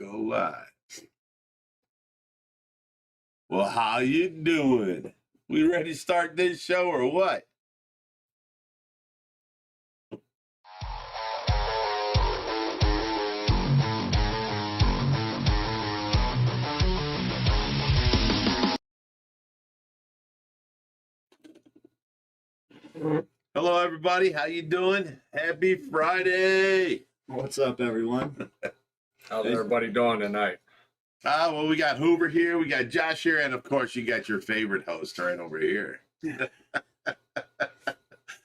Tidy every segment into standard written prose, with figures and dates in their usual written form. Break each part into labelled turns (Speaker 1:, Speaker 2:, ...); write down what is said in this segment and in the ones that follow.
Speaker 1: Go live. Well, how you doing? We ready to start this show or what? Hello, everybody. How you doing? Happy Friday.
Speaker 2: What's up, everyone?
Speaker 3: How's everybody doing tonight?
Speaker 1: Well, we got Hoover here, we got Josh here, and of course, you got your favorite host right over here.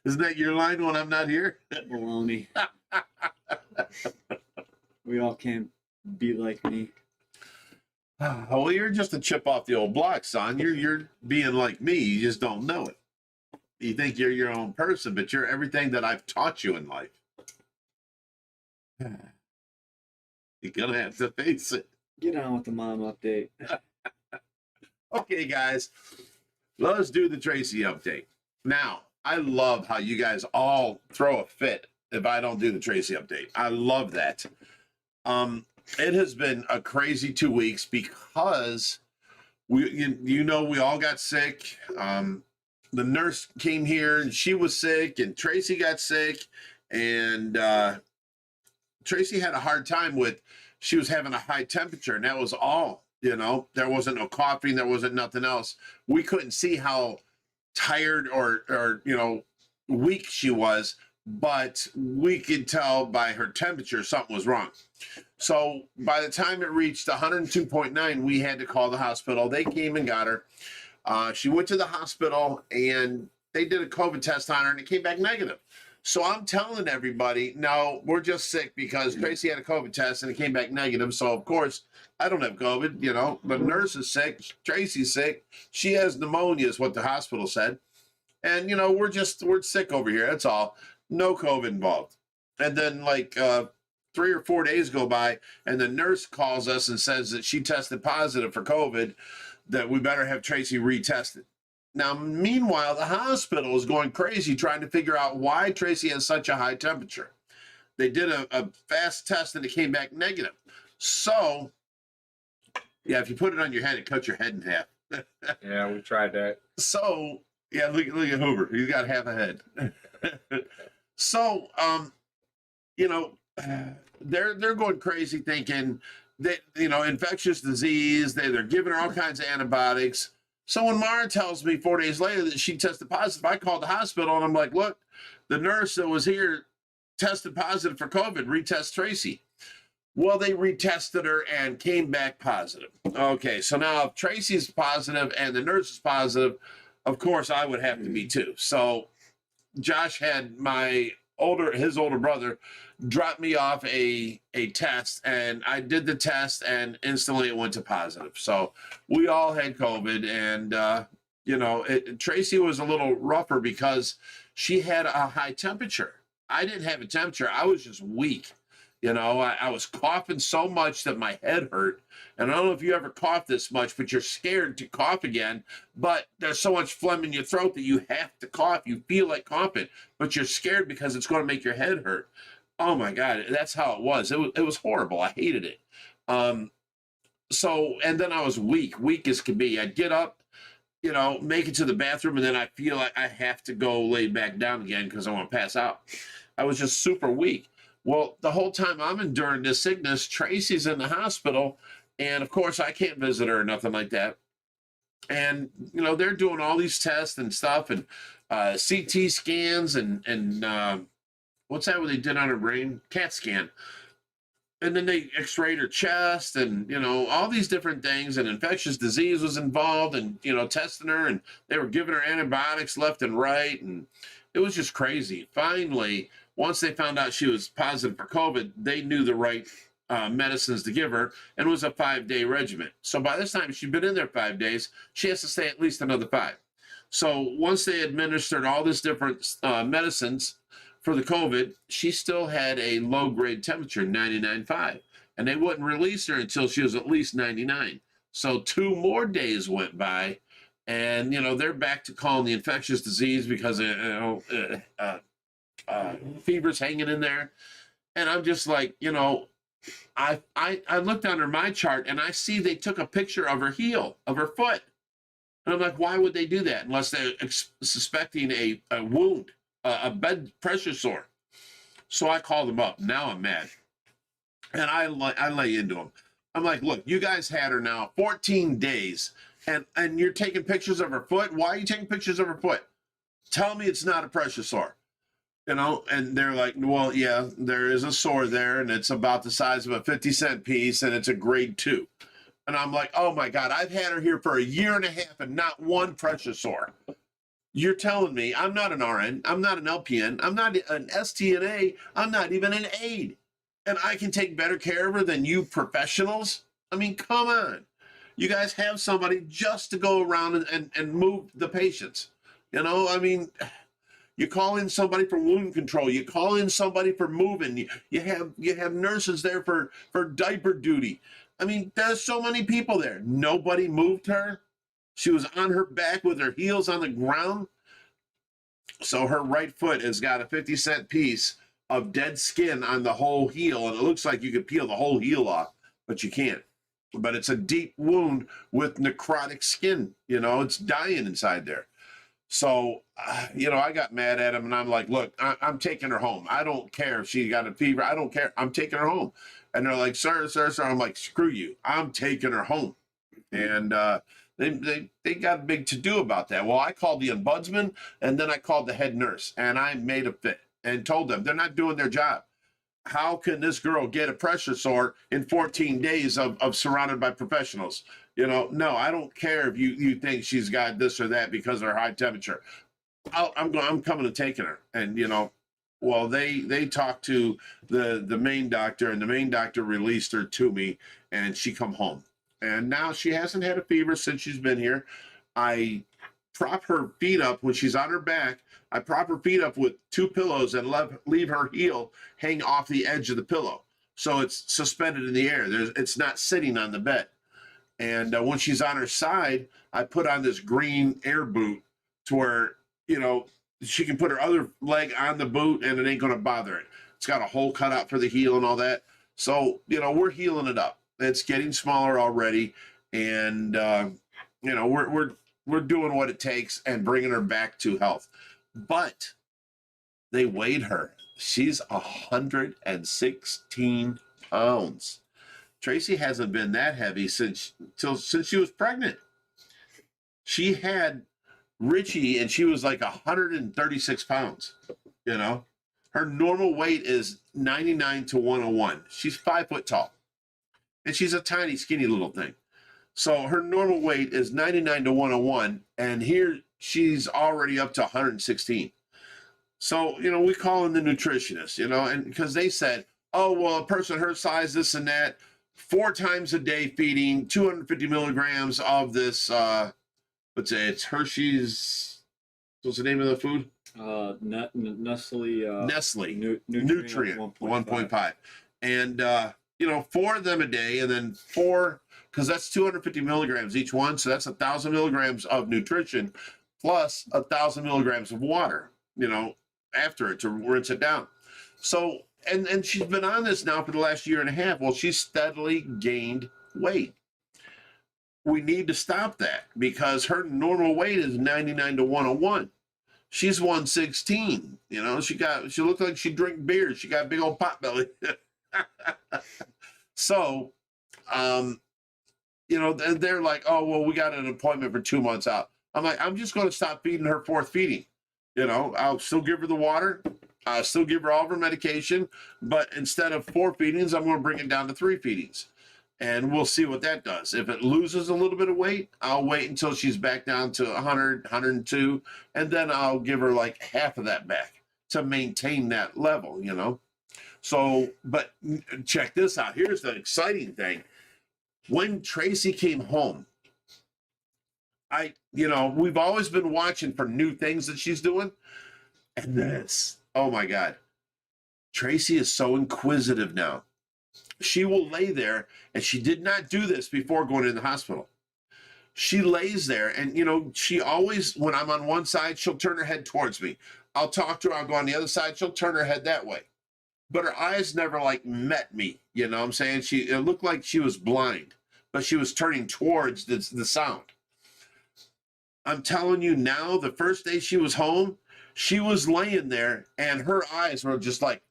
Speaker 1: Isn't that your line when I'm not here?
Speaker 2: Baloney. We all can't be like me.
Speaker 1: Well, you're just a chip off the old block, son. You're being like me. You just don't know it. You think you're your own person, but you're everything that I've taught you in life. You're gonna have to face it.
Speaker 2: Get on with the mom update.
Speaker 1: Okay, guys, let's do the Tracy update. Now, I love how you guys all throw a fit if I don't do the Tracy update. I love that. It has been a crazy 2 weeks because we all got sick. The nurse came here and she was sick, and Tracy got sick, and Tracy had a hard time with, she was having a high temperature, and that was all, there wasn't no coughing, there wasn't nothing else. We couldn't see how tired or weak she was, but we could tell by her temperature something was wrong. So by the time it reached 102.9, we had to call the hospital. They came and got her. She went to the hospital and they did a COVID test on her and it came back negative. So I'm telling everybody, no, we're just sick because Tracy had a COVID test and it came back negative. So of course, I don't have COVID, the nurse is sick, Tracy's sick. She has pneumonia is what the hospital said. And we're sick over here, that's all. No COVID involved. And then 3 or 4 days go by and the nurse calls us and says that she tested positive for COVID, that we better have Tracy retested. Now, meanwhile, the hospital is going crazy trying to figure out why Tracy has such a high temperature. They did a fast test and it came back negative. So, yeah, if you put it on your head, it cuts your head in half.
Speaker 3: Yeah, we tried that.
Speaker 1: So, yeah, look at Hoover. He's got half a head. So, they're going crazy thinking that, infectious disease, they're giving her all kinds of antibiotics. So when Mara tells me 4 days later that she tested positive, I called the hospital and I'm like, look, the nurse that was here tested positive for COVID, retest Tracy. Well, they retested her and came back positive. Okay, so now if Tracy's positive and the nurse is positive, of course I would have to be too. So Josh had his older brother dropped me off a test, and I did the test and instantly it went to positive. So we all had COVID, and Tracy was a little rougher because she had a high temperature. I didn't have a temperature. I was just weak. I was coughing so much that my head hurt. And I don't know if you ever cough this much, but you're scared to cough again. But there's so much phlegm in your throat that you have to cough. You feel like coughing, but you're scared because it's going to make your head hurt. Oh my God, that's how it was. It was horrible. I hated it. And then I was weak as could be. I'd get up, make it to the bathroom, and then I feel like I have to go lay back down again because I want to pass out. I was just super weak. Well, the whole time I'm enduring this sickness, Tracy's in the hospital, and of course I can't visit her or nothing like that. And they're doing all these tests and stuff, and CT scans and what's that what they did on her brain? CAT scan. And then they x-rayed her chest and, all these different things, and infectious disease was involved and, testing her, and they were giving her antibiotics left and right. And it was just crazy. Finally, once they found out she was positive for COVID, they knew the right medicines to give her, and it was a 5-day regimen. So by this time she'd been in there 5 days, she has to stay at least another 5. So once they administered all these different medicines for the COVID, she still had a low-grade temperature, 99.5, and they wouldn't release her until she was at least 99. So 2 more days went by, and they're back to calling the infectious disease because fever's hanging in there, and I'm just like, I looked under my chart and I see they took a picture of her heel, of her foot. And I'm like, why would they do that unless they're suspecting a wound, a bed pressure sore? So I called them up. Now I'm mad. And I lay into them. I'm like, look, you guys had her now 14 days and you're taking pictures of her foot. Why are you taking pictures of her foot? Tell me it's not a pressure sore. You know, and they're like, well, yeah, there is a sore there, and it's about the size of a 50-cent piece, and it's a grade 2. And I'm like, oh my God, I've had her here for a year and a half and not one pressure sore. You're telling me I'm not an RN, I'm not an LPN, I'm not an STNA, I'm not even an aide, and I can take better care of her than you professionals? I mean, come on. You guys have somebody just to go around and move the patients. You know, I mean, you call in somebody for wound control. You call in somebody for moving. You have nurses there for diaper duty. I mean, there's so many people there. Nobody moved her. She was on her back with her heels on the ground. So her right foot has got a 50-cent piece of dead skin on the whole heel, and it looks like you could peel the whole heel off, but you can't. But it's a deep wound with necrotic skin. You know, it's dying inside there. So, you know, I got mad at him and I'm like, look, I'm taking her home. I don't care if she got a fever. I don't care. I'm taking her home. And they're like, sir. I'm like, screw you. I'm taking her home. And they got big to do about that. Well, I called the ombudsman and then I called the head nurse and I made a fit and told them they're not doing their job. How can this girl get a pressure sore in 14 days of surrounded by professionals? You know, no, I don't care if you think she's got this or that because of her high temperature. I'm coming and taking her. And, you know, well, they talked to the main doctor and the main doctor released her to me and she come home. And now she hasn't had a fever since she's been here. I prop her feet up when she's on her back. I prop her feet up with 2 pillows and leave her heel hang off the edge of the pillow. So it's suspended in the air. It's not sitting on the bed. And when she's on her side, I put on this green air boot to where, you know, she can put her other leg on the boot and it ain't going to bother it. It's got a hole cut out for the heel and all that. So, you know, we're healing it up. It's getting smaller already. And, you know, we're doing what it takes and bringing her back to health. But they weighed her. She's 116 pounds. Tracy hasn't been that heavy since she was pregnant. She had Richie and she was like 136 pounds. You know, her normal weight is 99 to 101. She's 5 foot tall and she's a tiny, skinny little thing. So her normal weight is 99 to 101. And here she's already up to 116. So, you know, we call in the nutritionist, you know, and because they said, oh, well, a person her size, this and that, 4 times a day feeding 250 milligrams of this, let's say it's Hershey's, what's the name of the food?
Speaker 2: Nestle.
Speaker 1: Nutrient 1.5. And, you know, 4 of them a day and then 4, because that's 250 milligrams each one. So that's 1,000 milligrams of nutrition plus 1,000 milligrams of water, you know, after it to rinse it down. So, and she's been on this now for the last year and a half. Well, she's steadily gained weight. We need to stop that because her normal weight is 99 to 101. She's 116. You know, she looked like she drank beer. She got a big old pot belly. So, you know, they're like, oh, well, we got an appointment for 2 months out. I'm like, I'm just going to stop feeding her 4th feeding. You know, I'll still give her the water. I'll still give her all of her medication. But instead of 4 feedings, I'm going to bring it down to 3 feedings. And we'll see what that does. If it loses a little bit of weight, I'll wait until she's back down to 100, 102. And then I'll give her like half of that back to maintain that level, you know. So, but check this out. Here's the exciting thing. When Tracy came home, you know, we've always been watching for new things that she's doing. And this, oh my God. Tracy is so inquisitive now. She will lay there, and she did not do this before going to the hospital. She lays there, and, you know, she always, when I'm on one side, she'll turn her head towards me. I'll talk to her, I'll go on the other side, she'll turn her head that way. but her eyes never like met me. You know what I'm saying? It looked like she was blind, but she was turning towards the sound. I'm telling you now, the first day she was home, she was laying there and her eyes were just like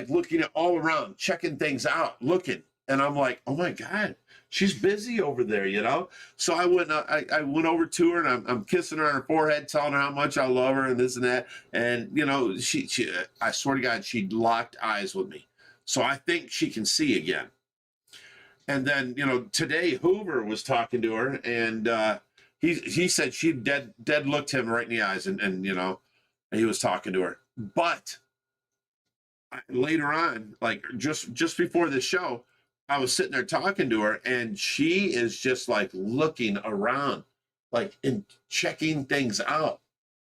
Speaker 1: looking at all around, checking things out, looking. And I'm like, oh my God, she's busy over there, you know? So I went over to her and I'm kissing her on her forehead, telling her how much I love her and this and that. And, you know, she I swear to God, she locked eyes with me. So I think she can see again. And then, you know, today Hoover was talking to her and he said she dead looked him right in the eyes and you know, and he was talking to her. But later on, like just before the show, I was sitting there talking to her and she is just like looking around, like and checking things out.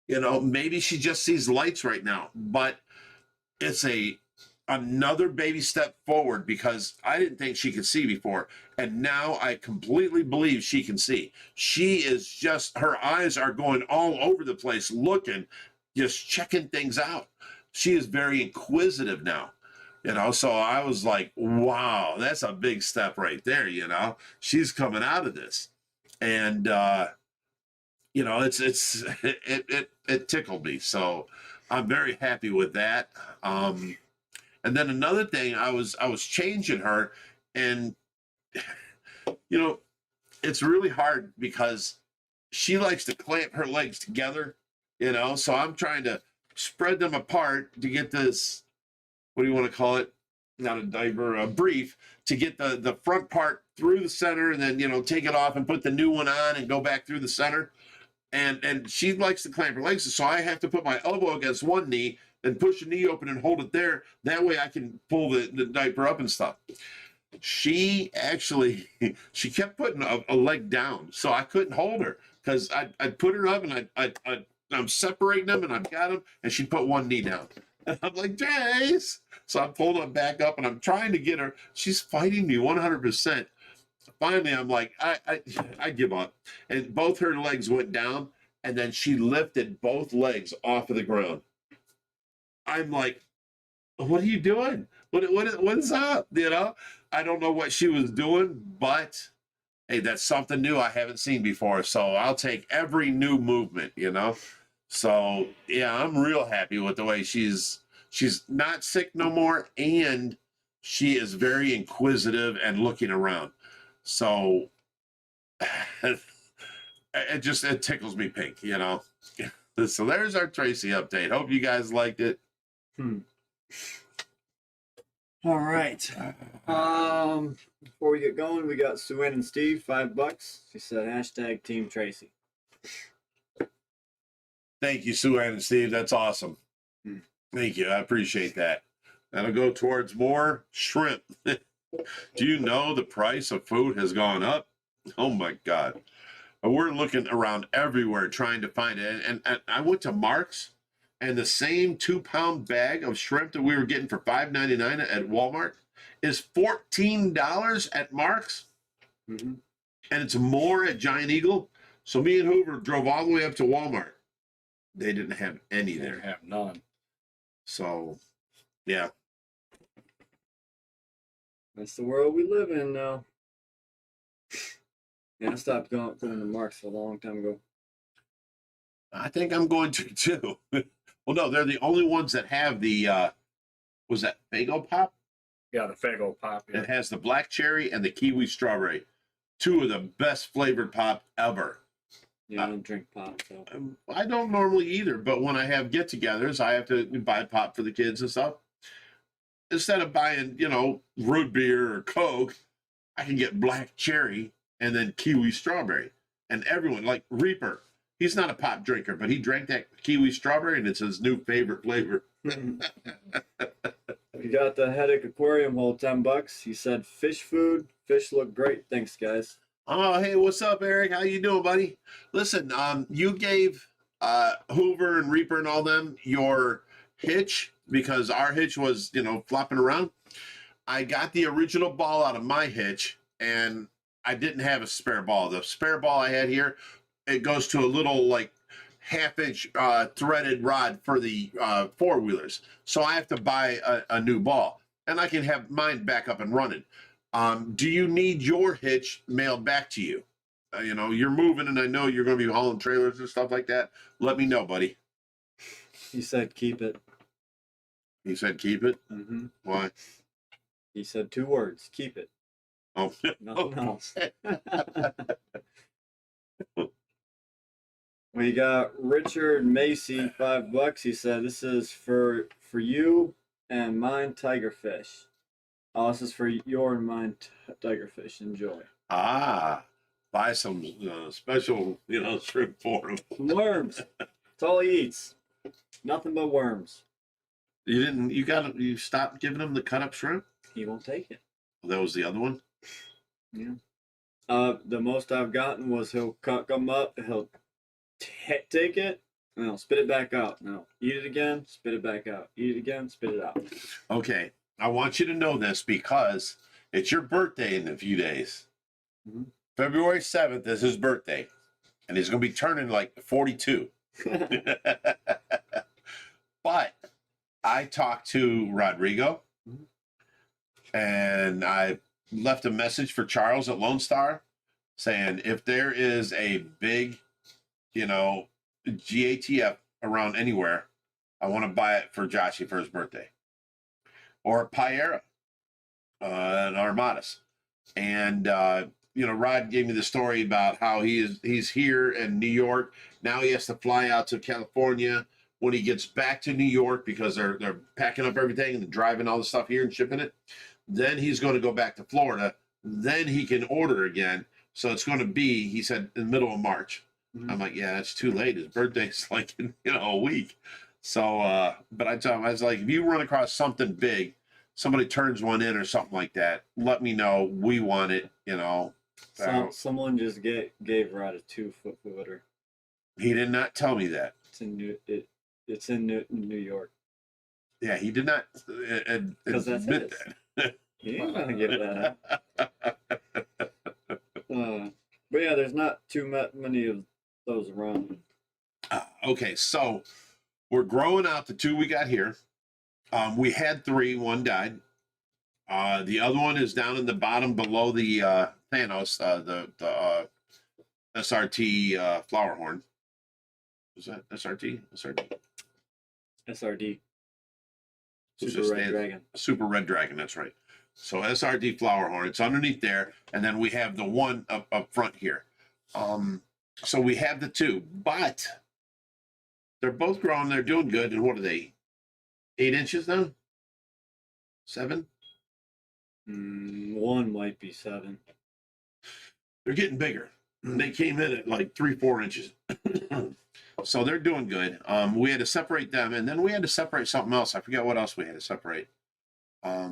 Speaker 1: You know, maybe she just sees lights right now, but it's another baby step forward because I didn't think she could see before. And now I completely believe she can see. She is just, her eyes are going all over the place, looking, just checking things out. She is very inquisitive now, you know? So I was like, wow, that's a big step right there. You know, she's coming out of this and, you know, it tickled me. So I'm very happy with that. And then another thing, I was changing her and, you know, it's really hard because she likes to clamp her legs together, you know, so I'm trying to spread them apart to get this, what do you want to call it? Not a diaper, a brief, to get the front part through the center and then, you know, take it off and put the new one on and go back through the center. And she likes to clamp her legs. So I have to put my elbow against one knee and push the knee open and hold it there. That way I can pull the diaper up and stuff. She actually, she kept putting a leg down. So I couldn't hold her because I'd put her up and I'm separating them and I've got them and she'd put one knee down. And I'm like, Trace. So I'm pulling them back up and I'm trying to get her. She's fighting me 100%. Finally, I'm like, I give up. And both her legs went down and then she lifted both legs off of the ground. I'm like, what are you doing? What is up? You know, I don't know what she was doing, but hey, that's something new I haven't seen before. So I'll take every new movement, you know? So yeah, I'm real happy with the way she's not sick no more. And she is very inquisitive and looking around. So it tickles me pink, you know? So there's our Tracy update. Hope you guys liked it.
Speaker 2: All right. Before we get going, we got Sue Ann and Steve, $5. She said hashtag Team Tracy.
Speaker 1: Thank you, Sue Ann and Steve. That's awesome. Thank you. I appreciate that. That'll go towards more shrimp. Do you know the price of food has gone up? Oh my God. We're looking around everywhere trying to find it. And I went to Mark's and the same 2-pound bag of shrimp that we were getting for $5.99 at Walmart is $14 at Mark's.
Speaker 2: Mm-hmm.
Speaker 1: And it's more at Giant Eagle. So me and Hoover drove all the way up to Walmart. They didn't have any there.
Speaker 3: They have none.
Speaker 1: So, yeah.
Speaker 2: That's the world we live in now. Yeah, I stopped going to Mark's a long time ago.
Speaker 1: I think I'm going to too. Well, no, they're the only ones that have the, was that Faygo Pop?
Speaker 3: Yeah, the Faygo Pop. Yeah.
Speaker 1: It has the black cherry and the kiwi strawberry. 2 of the best flavored pop ever.
Speaker 2: Yeah, I don't drink pop, so.
Speaker 1: I don't normally either, but when I have get-togethers, I have to buy pop for the kids and stuff. Instead of buying, you know, root beer or Coke, I can get black cherry and then kiwi strawberry. And everyone, like Reaper, he's not a pop drinker, but he drank that kiwi strawberry and it's his new favorite flavor.
Speaker 2: We got the Headache Aquarium hole, $10. He said fish food. Fish look great. Thanks, guys.
Speaker 1: Oh, hey, what's up, Eric? How you doing, buddy? Listen, you gave Hoover and Reaper and all them your hitch because our hitch was, you know, flopping around. I got the original ball out of my hitch and I didn't have a spare ball. The spare ball I had here, it goes to a little like half-inch threaded rod for the four-wheelers. So I have to buy a new ball, and I can have mine back up and running. Do you need your hitch mailed back to you? You know, you're moving, and I know you're going to be hauling trailers and stuff like that. Let me know, buddy.
Speaker 2: He said keep it.
Speaker 1: He said keep it.
Speaker 2: Mm-hmm.
Speaker 1: Why?
Speaker 2: He said 2 words. Keep it.
Speaker 1: Oh,
Speaker 2: Nothing else. We got Richard Macy, $5. He said, "This is for you and mine, tigerfish." Oh, this is for your and mine, tigerfish. Enjoy.
Speaker 1: Buy some special, shrimp for him.
Speaker 2: Worms. That's all he eats. Nothing but worms.
Speaker 1: You stopped giving him the cut up shrimp?
Speaker 2: He won't take it.
Speaker 1: That was the other one?
Speaker 2: Yeah. The most I've gotten was he'll cut them up, he'll take it, and he'll spit it back out. No, eat it again, spit it back out. Eat it again, spit it out.
Speaker 1: Okay. I want you to know this because it's your birthday in a few days.
Speaker 2: Mm-hmm.
Speaker 1: February 7th is his birthday, and he's going to be turning like 42. But I talked to Rodrigo, and I left a message for Charles at Lone Star saying if there is a big, GATF around anywhere, I want to buy it for Joshy for his birthday. Or Pyera, an Armadas. And, Rod gave me the story about how he's here in New York. Now he has to fly out to California. When he gets back to New York, because they're packing up everything and driving all the stuff here and shipping it, then he's going to go back to Florida. Then he can order again. So it's going to be, he said, in the middle of March. Mm-hmm. I'm like, yeah, it's too late. His birthday's like in a week. So, but I told him, I was like, if you run across something big, somebody turns one in or something like that, let me know. We want it,
Speaker 2: Someone just gave Rod a 2-foot footer.
Speaker 1: He did not tell me that.
Speaker 2: It's in New York.
Speaker 1: Yeah, he did not
Speaker 2: admit that. He ain't gonna give that up. But yeah, there's not too many of those around.
Speaker 1: Okay, so we're growing out the 2 we got here. We had 3, 1 died. The other one is down in the bottom below the Thanos, the SRT flower horn. Is that SRT?
Speaker 2: SRD.
Speaker 1: Super Red Dragon. Super Red Dragon, that's right. So SRD flower horn, it's underneath there, and then we have the one up front here. So we have the 2, but they're both growing, they're doing good. And what are they? 8 inches now? 7?
Speaker 2: One might be 7.
Speaker 1: They're getting bigger. They came in at like 3-4 inches. So they're doing good. We had to separate them, and then we had to separate something else. I forget what else we had to separate. I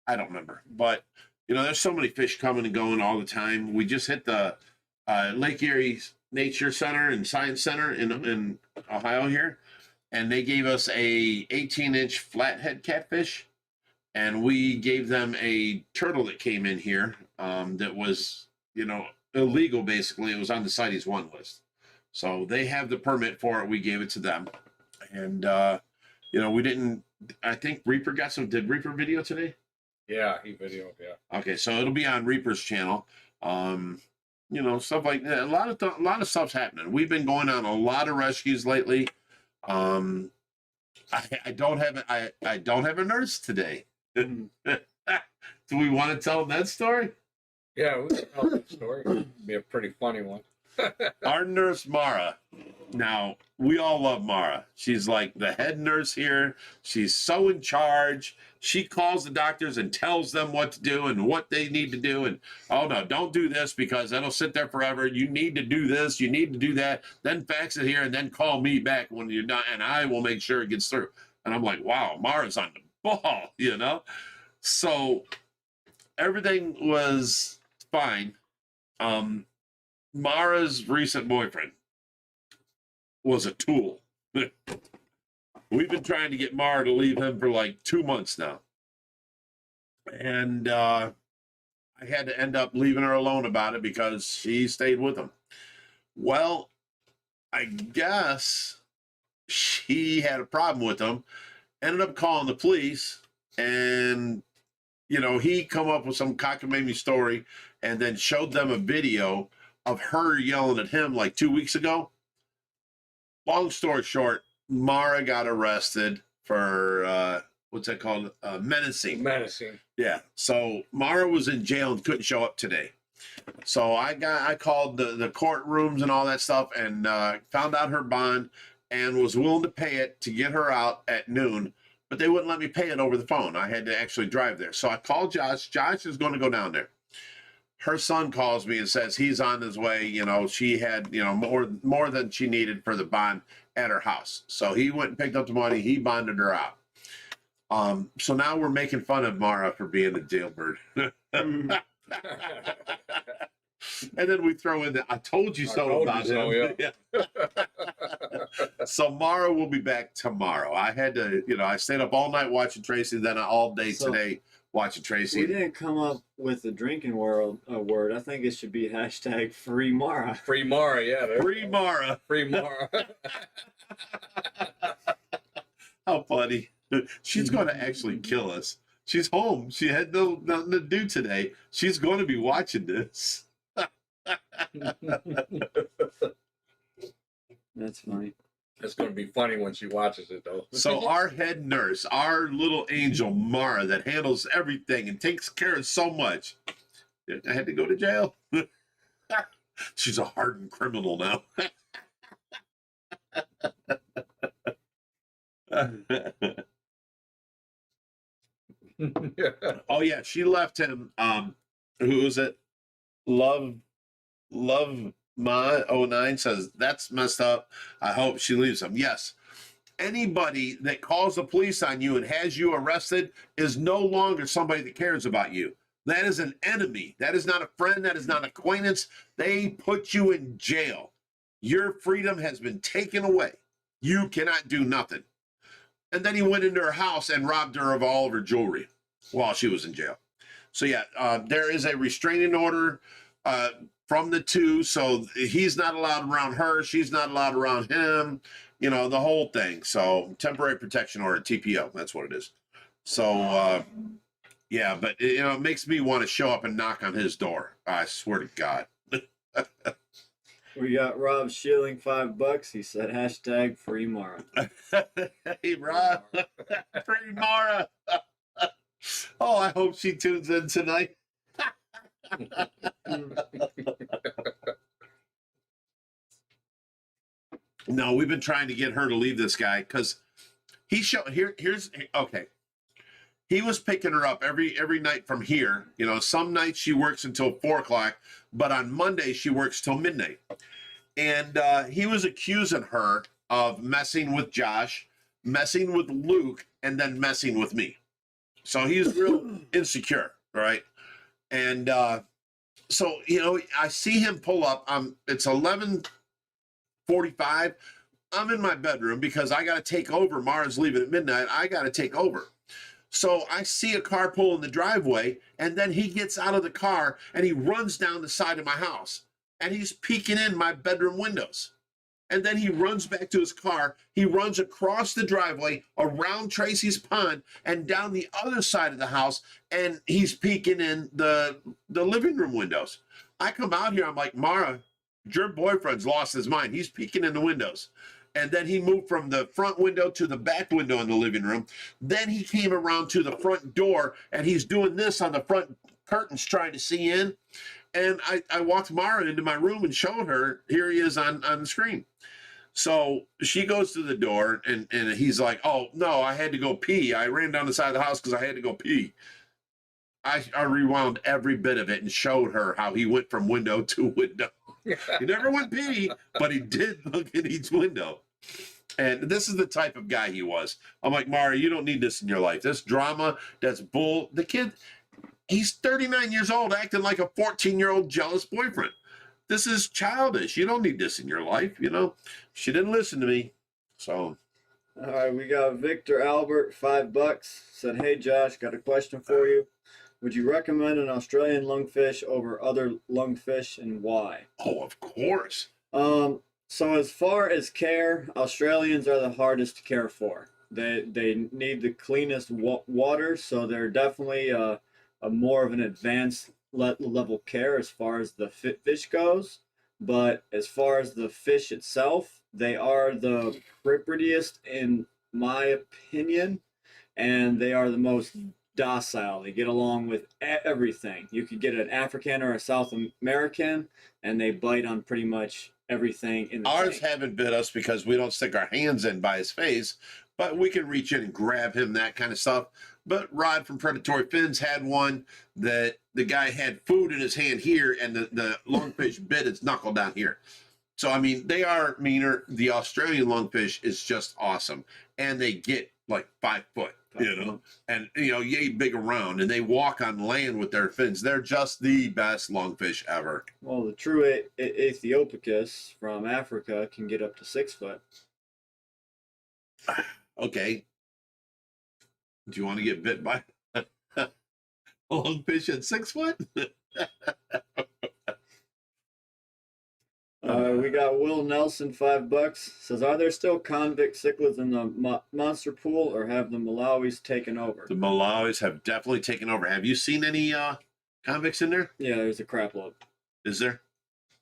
Speaker 1: don't remember. But, there's so many fish coming and going all the time. We just hit the Lake Erie Nature Center and Science Center in Ohio here, and they gave us a 18-inch flathead catfish, and we gave them a turtle that came in here that was, illegal. Basically, it was on the CITES 1 list. So they have the permit for it. We gave it to them, and we didn't. I think Reaper got some. Did Reaper video today?
Speaker 3: Yeah, he videoed. Yeah.
Speaker 1: Okay, so it'll be on Reaper's channel. Stuff like that. A lot of stuff's happening. We've been going on a lot of rescues lately. I don't have a nurse today. Do we want to tell that story?
Speaker 3: Yeah, we can tell that story. It'd be a pretty funny one.
Speaker 1: Our nurse, Mara. Now, we all love Mara. She's like the head nurse here. She's so in charge. She calls the doctors and tells them what to do and what they need to do. And, oh, no, don't do this because that'll sit there forever. You need to do this. You need to do that. Then fax it here and then call me back when you're done, and I will make sure it gets through. And I'm like, wow, Mara's on the ball, So everything was fine. Mara's recent boyfriend was a tool. We've been trying to get Mara to leave him for like 2 months now. And I had to end up leaving her alone about it because she stayed with him. Well, I guess she had a problem with him, ended up calling the police, and he come up with some cockamamie story and then showed them a video of her yelling at him like 2 weeks ago. Long story short, Mara got arrested for what's that called? Menacing.
Speaker 3: Menacing.
Speaker 1: Yeah. So Mara was in jail and couldn't show up today. So I called the courtrooms and all that stuff and found out her bond and was willing to pay it to get her out at noon, but they wouldn't let me pay it over the phone. I had to actually drive there. So I called Josh. Josh is going to go down there. Her son calls me and says he's on his way. She had, more than she needed for the bond at her house. So he went and picked up the money. He bonded her out. So now we're making fun of Mara for being a jailbird. And then we throw in the I told you so about him.
Speaker 3: Yeah.
Speaker 1: So Mara will be back tomorrow. I had to, I stayed up all night watching Tracy, then all day today watching Tracy.
Speaker 2: We didn't come up with the drinking word. I think it should be hashtag free Mara.
Speaker 3: Free Mara, yeah.
Speaker 1: Free Mara.
Speaker 3: Free Mara.
Speaker 1: How funny. She's going to actually kill us. She's home. She had nothing to do today. She's going to be watching this.
Speaker 2: That's funny.
Speaker 3: It's going to be funny when she watches it, though.
Speaker 1: So our head nurse, our little angel, Mara, that handles everything and takes care of so much, I had to go to jail. She's a hardened criminal now. Oh, yeah, she left him. Who is it? Love Ma 09 says that's messed up. I hope she leaves him. Yes. Anybody that calls the police on you and has you arrested is no longer somebody that cares about you. That is an enemy. That is not a friend. That is not an acquaintance. They put you in jail. Your freedom has been taken away. You cannot do nothing. And then he went into her house and robbed her of all of her jewelry while she was in jail. So yeah, there is a restraining order from the two. So he's not allowed around her. She's not allowed around him. The whole thing. So temporary protection order, TPO. That's what it is. So yeah, but it makes me want to show up and knock on his door. I swear to God.
Speaker 2: We got Rob Schilling, $5. He said hashtag free Mara.
Speaker 1: Hey, Rob. Free Mara. Oh, I hope she tunes in tonight. No, we've been trying to get her to leave this guy because here's okay. He was picking her up every night from here. Some nights she works until 4:00, but on Monday she works till midnight. And he was accusing her of messing with Josh, messing with Luke, and then messing with me. So he's real insecure, right? And so I see him pull up. It's 11:45. I'm in my bedroom because I got to take over. Mara's leaving at midnight. I got to take over. So I see a car pull in the driveway, and then he gets out of the car and he runs down the side of my house, and he's peeking in my bedroom windows. And then he runs back to his car. He runs across the driveway, around Tracy's pond, and down the other side of the house, and he's peeking in the living room windows. I come out here, I'm like, Mara, your boyfriend's lost his mind. He's peeking in the windows. And then he moved from the front window to the back window in the living room. Then he came around to the front door, and he's doing this on the front curtains trying to see in. And I walked Mara into my room and showed her, here he is on the screen. So she goes to the door, and he's like, oh, no, I had to go pee. I ran down the side of the house because I had to go pee. I rewound every bit of it and showed her how he went from window to window. He never went pee, but he did look at each window. And this is the type of guy he was. I'm like, Mara, you don't need this in your life. This drama, that's bull. The kid, he's 39 years old, acting like a 14-year-old jealous boyfriend. This is childish. You don't need this in your life, She didn't listen to me. So.
Speaker 2: All right, we got Victor Albert, $5. Said, hey, Josh, got a question for you. Would you recommend an Australian lungfish over other lungfish, and why?
Speaker 1: Oh, of course.
Speaker 2: So as far as care, Australians are the hardest to care for. They need the cleanest water, so they're definitely a more of an advanced level care as far as the fish goes. But as far as the fish itself, they are the prettiest in my opinion, and they are the most docile. They get along with everything. You could get an African or a South American, and they bite on pretty much everything in the
Speaker 1: Ours
Speaker 2: tank.
Speaker 1: haven't bit us because we don't stick our hands in by his face, but we can reach in and grab him, that kind of stuff. But Rod from Predatory Fins had one that the guy had food in his hand here, and the lungfish bit its knuckle down here. So, I mean, they are meaner. The Australian lungfish is just awesome. And they get like 5 foot, you know, and, you know, yay big around, and they walk on land with their fins. They're just the best lungfish ever.
Speaker 2: Well, the true Aethiopicus from Africa can get up to 6 foot.
Speaker 1: Okay. Do you want to get bit by a lungfish at 6 foot?
Speaker 2: We got Will Nelson, $5. Says, are there still convict cichlids in the monster pool, or have the Malawis taken over?
Speaker 1: The Malawis have definitely taken over. Have you seen any convicts in there?
Speaker 2: Yeah, there's a crap load.
Speaker 1: Is there?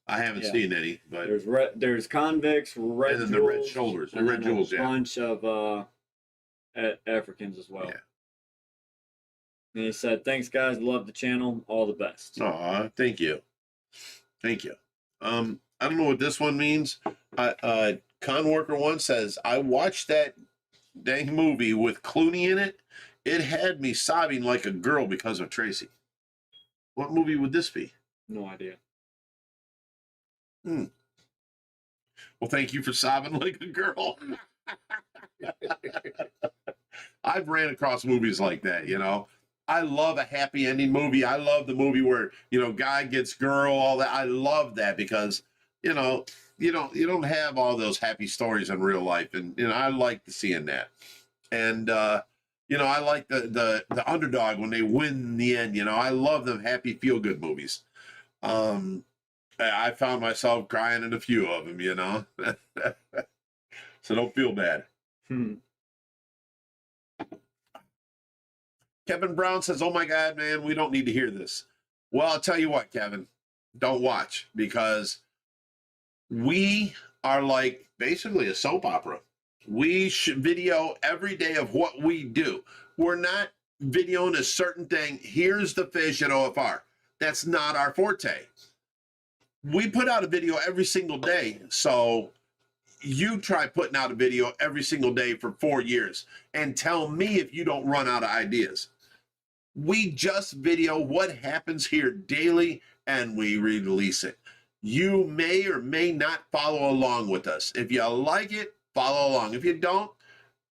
Speaker 1: I haven't
Speaker 2: Yeah.
Speaker 1: seen any, but
Speaker 2: There's convicts, red
Speaker 1: and then
Speaker 2: jewels,
Speaker 1: the red shoulders, the
Speaker 2: and
Speaker 1: red
Speaker 2: then
Speaker 1: jewels,
Speaker 2: a
Speaker 1: yeah.
Speaker 2: bunch of Africans as well.
Speaker 1: Yeah.
Speaker 2: And he said, thanks guys, love the channel, all the best.
Speaker 1: Aw, thank you. Thank you. I don't know what this one means. Con Worker One says, I watched that dang movie with Clooney in it. It had me sobbing like a girl because of Tracy. What movie would this be?
Speaker 2: No idea.
Speaker 1: Well, thank you for sobbing like a girl. I've ran across movies like that, you know. I love a happy ending movie. I love the movie where, you know, guy gets girl, all that. I love that because, you know, you don't have all those happy stories in real life. And, you know, I like seeing that. And, you know, I like the underdog when they win in the end. You know, I love them happy feel-good movies. I found myself crying in a few of them, you know. So don't feel bad. Kevin Brown says, oh my God, man, we don't need to hear this. Well, I'll tell you what, Kevin, don't watch, because we are like basically a soap opera. We should video every day of what we do. We're not videoing a certain thing. Here's the fish at OFR. That's not our forte. We put out a video every single day. So you try putting out a video every single day for 4 years and tell me if you don't run out of ideas. We just video what happens here daily and we release it. You may or may not follow along with us. If you like it, follow along. If you don't,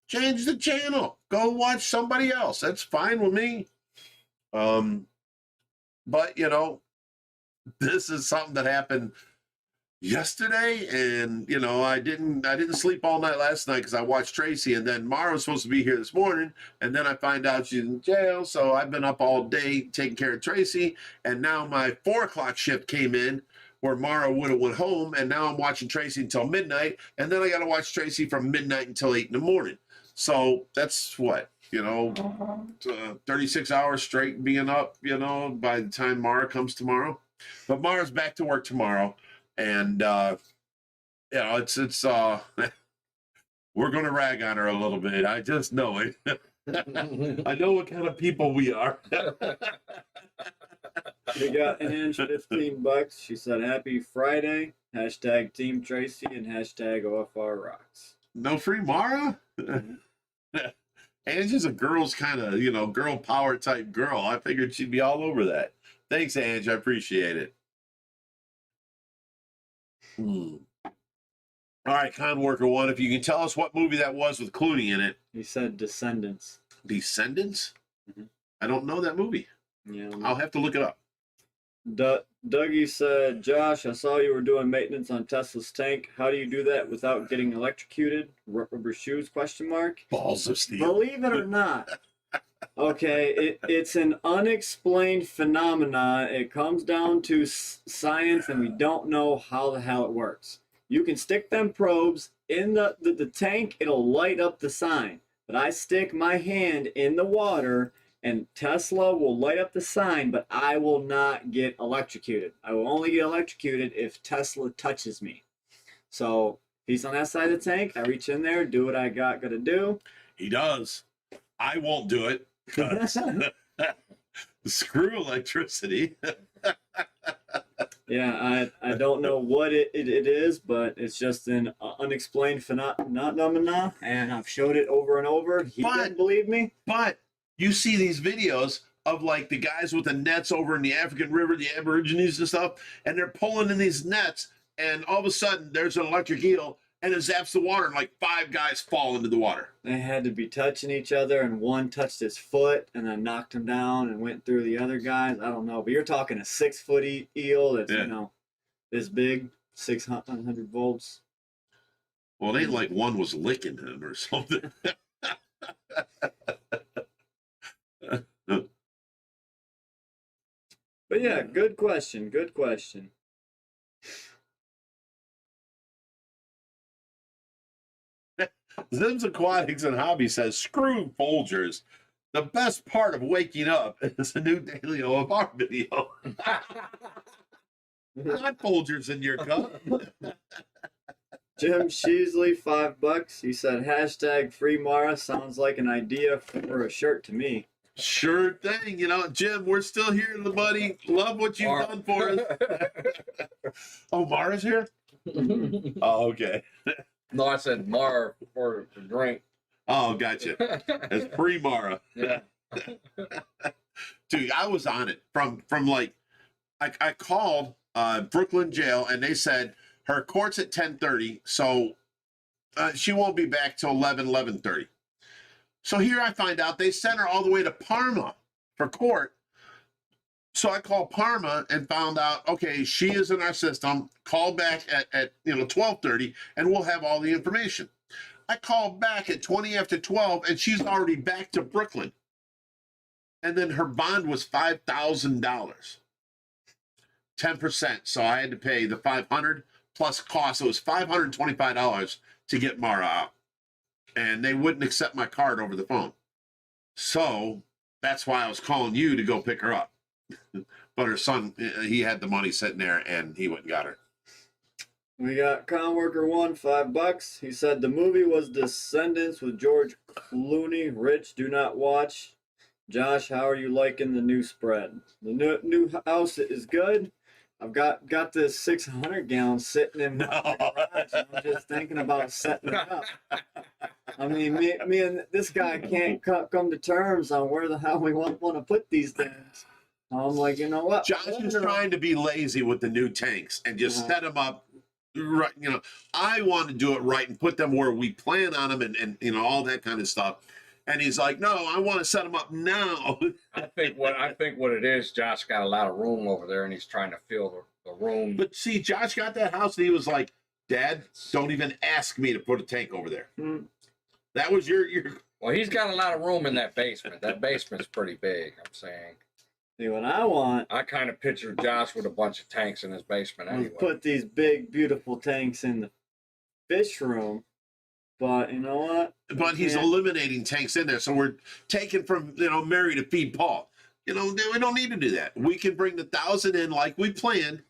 Speaker 1: change the channel. Go watch somebody else. That's fine with me. But you know, this is something that happened yesterday, and you know, I didn't sleep all night last night because I watched Tracy, and then Mara's supposed to be here this morning, and then I find out she's in jail, so I've been up all day taking care of Tracy, and now my 4 o'clock shift came in where Mara would have went home, and now I'm watching Tracy until midnight, and then I got to watch Tracy from midnight until 8 in the morning. So that's what, you know, 36 hours straight being up, you know, by the time Mara comes tomorrow. But Mara's back to work tomorrow. And, you know, it's we're going to rag on her a little bit. I just know it. I know what kind of people we are.
Speaker 2: We got Ange, $15. She said, happy Friday, hashtag Team Tracy, and hashtag OFR Rocks.
Speaker 1: No free Mara? Angie's a girl's kind of, you know, girl power type girl. I figured she'd be all over that. Thanks, Ange. I appreciate it. All right, Con Worker One, if you can tell us what movie that was with Clooney in it.
Speaker 2: He said Descendants.
Speaker 1: Descendants?
Speaker 2: Mhm.
Speaker 1: I don't know that movie.
Speaker 2: Yeah.
Speaker 1: I'll have to look it up.
Speaker 2: Dougie said, Josh, I saw you were doing maintenance on Tesla's tank. How do you do that without getting electrocuted? Rubber shoes, question mark?
Speaker 1: Balls of steel.
Speaker 2: Believe it or not. Okay, it's an unexplained phenomenon. It comes down to science, and we don't know how the hell it works. You can stick them probes in the tank, it'll light up the sign. But I stick my hand in the water and Tesla will light up the sign, but I will not get electrocuted. I will only get electrocuted if Tesla touches me. So if he's on that side of the tank, I reach in there, do what I gotta do.
Speaker 1: He does. I won't do it. 'Cause screw electricity.
Speaker 2: Yeah, I don't know what it is, but it's just an unexplained phenomena, and I've showed it over and over. He didn't believe me.
Speaker 1: But you see these videos of like the guys with the nets over in the African River, the Aborigines and stuff, and they're pulling in these nets, and all of a sudden there's an electric eel, and it zaps the water, and like 5 guys fall into the water.
Speaker 2: They had to be touching each other, and one touched his foot and then knocked him down and went through the other guys. I don't know, but you're talking a 6-foot eel that's, you know, this big, 600 volts.
Speaker 1: Well, it ain't like one was licking him or something.
Speaker 2: But yeah, good question. Good question.
Speaker 1: Zim's Aquatics and Hobby says, screw Folgers. The best part of waking up is a new daily OFR video. Not Folgers in your cup.
Speaker 2: Jim Sheasley, $5. He said, hashtag free Mara sounds like an idea for a shirt to me.
Speaker 1: Sure thing. You know, Jim, we're still here, buddy. Love what you've done for us. Oh, Mara's here? Oh, okay.
Speaker 3: No, I said Mar for the drink.
Speaker 1: Oh, gotcha. It's pre-Mara.
Speaker 3: Yeah.
Speaker 1: Dude, I was on it from like, I called Brooklyn jail and they said her court's at 10:30, so she won't be back till 11:30. So here I find out they sent her all the way to Parma for court. So I called Parma and found out, okay, she is in our system. Call back at 12:30 and we'll have all the information. I called back at 20 after 12 and she's already back to Brooklyn. And then her bond was $5,000, 10%. So I had to pay the $500 plus cost. So it was $525 to get Mara out. And they wouldn't accept my card over the phone. So that's why I was calling you to go pick her up. But her son, he had the money sitting there and he went and got her.
Speaker 2: We got Conworker 1, $5. He said the movie was Descendants with George Clooney. Rich, do not watch. Josh, how are you liking the new spread? The new house is good. I've got this 600 gallon sitting in my garage. And I'm just thinking about setting it up. I mean, me and this guy can't come to terms on where the hell we want to put these things. I'm like, you know what?
Speaker 1: Josh is trying to be lazy with the new tanks and just set them up right. You know, I want to do it right and put them where we plan on them and you know, all that kind of stuff. And he's like, no, I want to set them up now.
Speaker 3: I think what it is, Josh got a lot of room over there, and he's trying to fill the room.
Speaker 1: But see, Josh got that house, and he was like, Dad, don't even ask me to put a tank over there. That was your.
Speaker 3: Well, he's got a lot of room in that basement. That basement's pretty big, I'm saying.
Speaker 2: See, what I want,
Speaker 3: I kind of picture Josh with a bunch of tanks in his basement anyway.
Speaker 2: Put these big, beautiful tanks in the fish room. But you know what?
Speaker 1: But he's eliminating tanks in there. So we're taking from, Mary to feed Paul. We don't need to do that. We can bring the 1,000 in like we planned,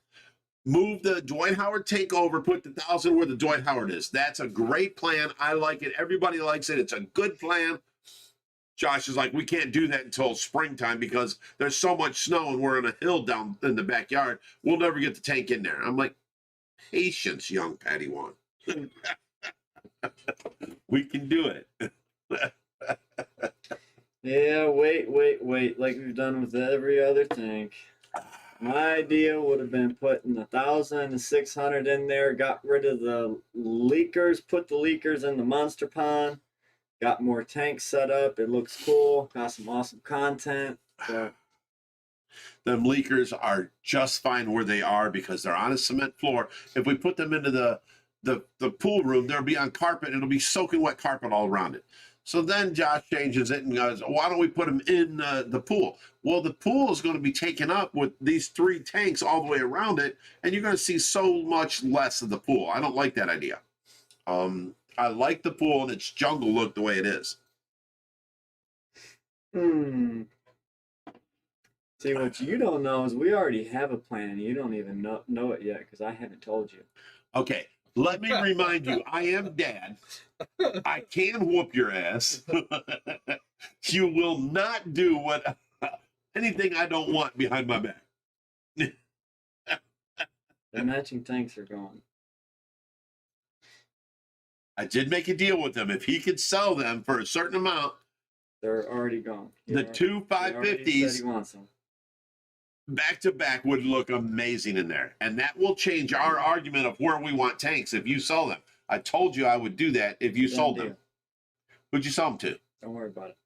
Speaker 1: move the Dwight Howard tank over, put the 1,000 where the Dwight Howard is. That's a great plan. I like it. Everybody likes it. It's a good plan. Josh is like, we can't do that until springtime because there's so much snow and we're on a hill down in the backyard. We'll never get the tank in there. I'm like, patience, young Padawan. We can do it.
Speaker 2: Yeah, wait. Like we've done with every other tank. My idea would have been putting 1,000 and the 600 in there, got rid of the leakers, put the leakers in the monster pond, got more tanks set up. It looks cool. Got some awesome content. So.
Speaker 1: Them leakers are just fine where they are because they're on a cement floor. If we put them into the pool room, they'll be on carpet and it'll be soaking wet carpet all around it. So then Josh changes it and goes, why don't we put them in the pool? Well, the pool is going to be taken up with these 3 tanks all the way around it, and you're going to see so much less of the pool. I don't like that idea. I like the pool and its jungle look the way it is.
Speaker 2: See, what you don't know is we already have a plan, and you don't even know it yet because I haven't told you.
Speaker 1: Okay, let me remind you, I am Dad. I can whoop your ass. You will not do anything I don't want behind my back.
Speaker 2: The matching tanks are gone.
Speaker 1: I did make a deal with him. If he could sell them for a certain amount,
Speaker 2: They're already gone.
Speaker 1: the 2 550s
Speaker 2: He wants them.
Speaker 1: back to back would look amazing in there. And that will change our argument of where we want tanks if you sell them. I told you I would do that if you sold them. Who'd you sell them to?
Speaker 2: Don't worry about it.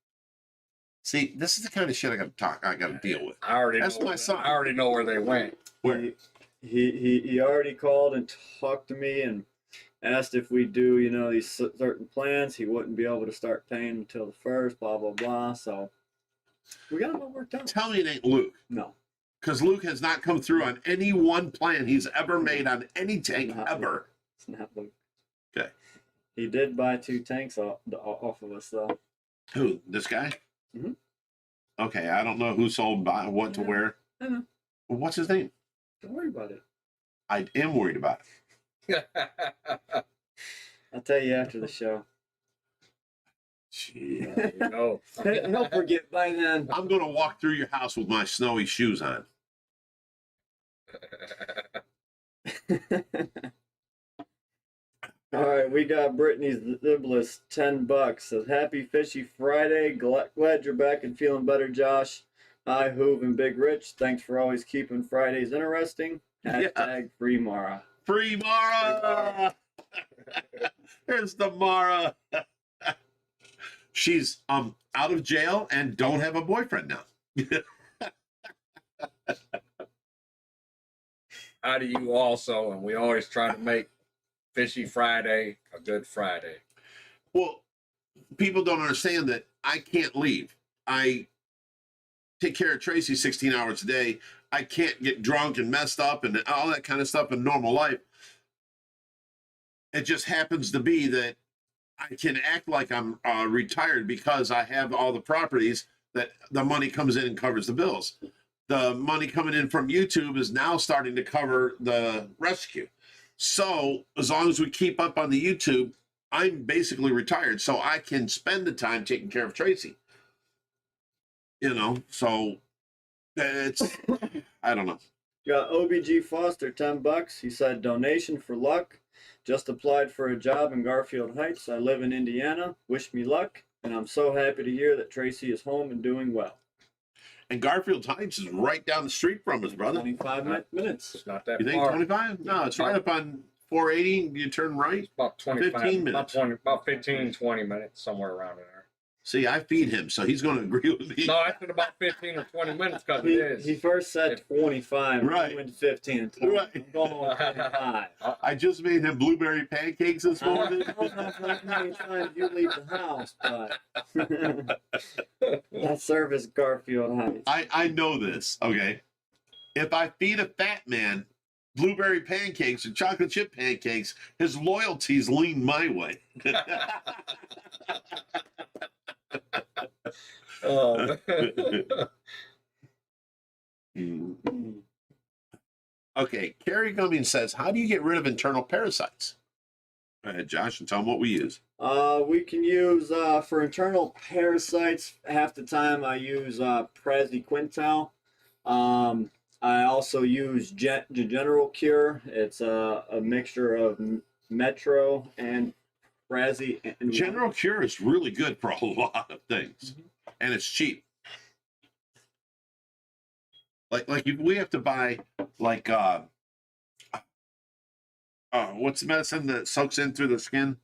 Speaker 1: See, this is the kind of shit I got to deal with.
Speaker 3: I already
Speaker 1: That's
Speaker 3: know.
Speaker 1: my son.
Speaker 3: I already know where they went.
Speaker 1: Where?
Speaker 2: He already called and talked to me and asked if we do, these certain plans. He wouldn't be able to start paying until the 1st, blah, blah, blah. So we got it all worked out.
Speaker 1: Tell me it ain't Luke.
Speaker 2: No.
Speaker 1: Because Luke has not come through on any one plan he's ever made on any tank ever.
Speaker 2: It's not Luke.
Speaker 1: Okay.
Speaker 2: He did buy 2 tanks off of us, though.
Speaker 1: Who? This guy?
Speaker 2: Mhm.
Speaker 1: Okay, I don't know who sold what to where.
Speaker 2: I know.
Speaker 1: Well, what's his name?
Speaker 2: Don't worry about it.
Speaker 1: I am worried about it.
Speaker 2: I'll tell you after the show.
Speaker 1: Gee.
Speaker 3: No.
Speaker 2: He'll forget by then.
Speaker 1: I'm going to walk through your house with my snowy shoes on.
Speaker 2: All right, we got Brittany's Ziblis, $10. Says, happy Fishy Friday. Glad you're back and feeling better, Josh. Hi, Hoove and Big Rich. Thanks for always keeping Fridays interesting. Hashtag free Mara.
Speaker 1: Free Mara! Here's the Mara. She's out of jail and don't have a boyfriend now.
Speaker 3: How do you also? And we always try to make Fishy Friday a good Friday.
Speaker 1: Well, people don't understand that I can't leave. I take care of Tracy 16 hours a day. I can't get drunk and messed up and all that kind of stuff in normal life. It just happens to be that I can act like I'm retired because I have all the properties that the money comes in and covers the bills. The money coming in from YouTube is now starting to cover the rescue. So as long as we keep up on the YouTube, I'm basically retired. So I can spend the time taking care of Tracy. So it's, I don't know.
Speaker 2: Got OBG Foster, $10. He said, donation for luck. Just applied for a job in Garfield Heights. I live in Indiana. Wish me luck. And I'm so happy to hear that Tracy is home and doing well.
Speaker 1: And Garfield Heights is right down the street from us, brother.
Speaker 2: 25 minutes.
Speaker 3: It's not that
Speaker 1: You think
Speaker 3: far.
Speaker 1: 25? No, it's right up on 480. You turn right.
Speaker 3: It's about 25,
Speaker 1: 15 minutes.
Speaker 3: about 15, 20 minutes, somewhere around there.
Speaker 1: See, I feed him, so he's going to agree with me.
Speaker 3: No, I said about 15 or 20 minutes because it is.
Speaker 2: He first said 25.
Speaker 1: Right.
Speaker 2: He went 15 and 20.
Speaker 1: Right.
Speaker 2: I'm going on 25.
Speaker 1: I just made him blueberry pancakes this morning.
Speaker 2: I don't know how many times you leave the house, but that service Garfield Heights.
Speaker 1: I know this, okay? If I feed a fat man blueberry pancakes or chocolate chip pancakes, his loyalties lean my way.
Speaker 3: Oh.
Speaker 1: Okay, Carrie Gumming says, how do you get rid of internal parasites? Go ahead, Josh, and tell them what we use.
Speaker 2: We can use, for internal parasites, half the time I use Praziquintal. I also use General Cure. It's a mixture of Metro and Prazi. And
Speaker 1: General Cure is really good for a lot of things, and it's cheap. Like if we have to buy like what's the medicine that soaks in through the skin?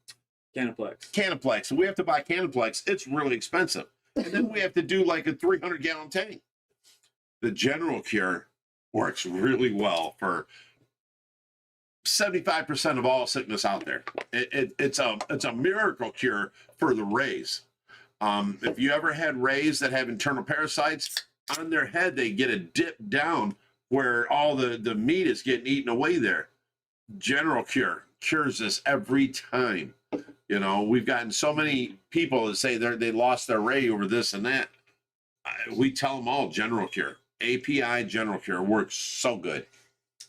Speaker 2: Canaplex.
Speaker 1: Canaplex. So we have to buy Canaplex. It's really expensive, and then we have to do like a 300-gallon tank. The General Cure works really well for 75% of all sickness out there. It's a miracle cure for the rays. If you ever had rays that have internal parasites on their head, they get a dip down where all the meat is getting eaten away there. General Cure cures this every time. You know, we've gotten so many people that say they lost their ray over this and that. We tell them all General Cure. API General Cure works so good.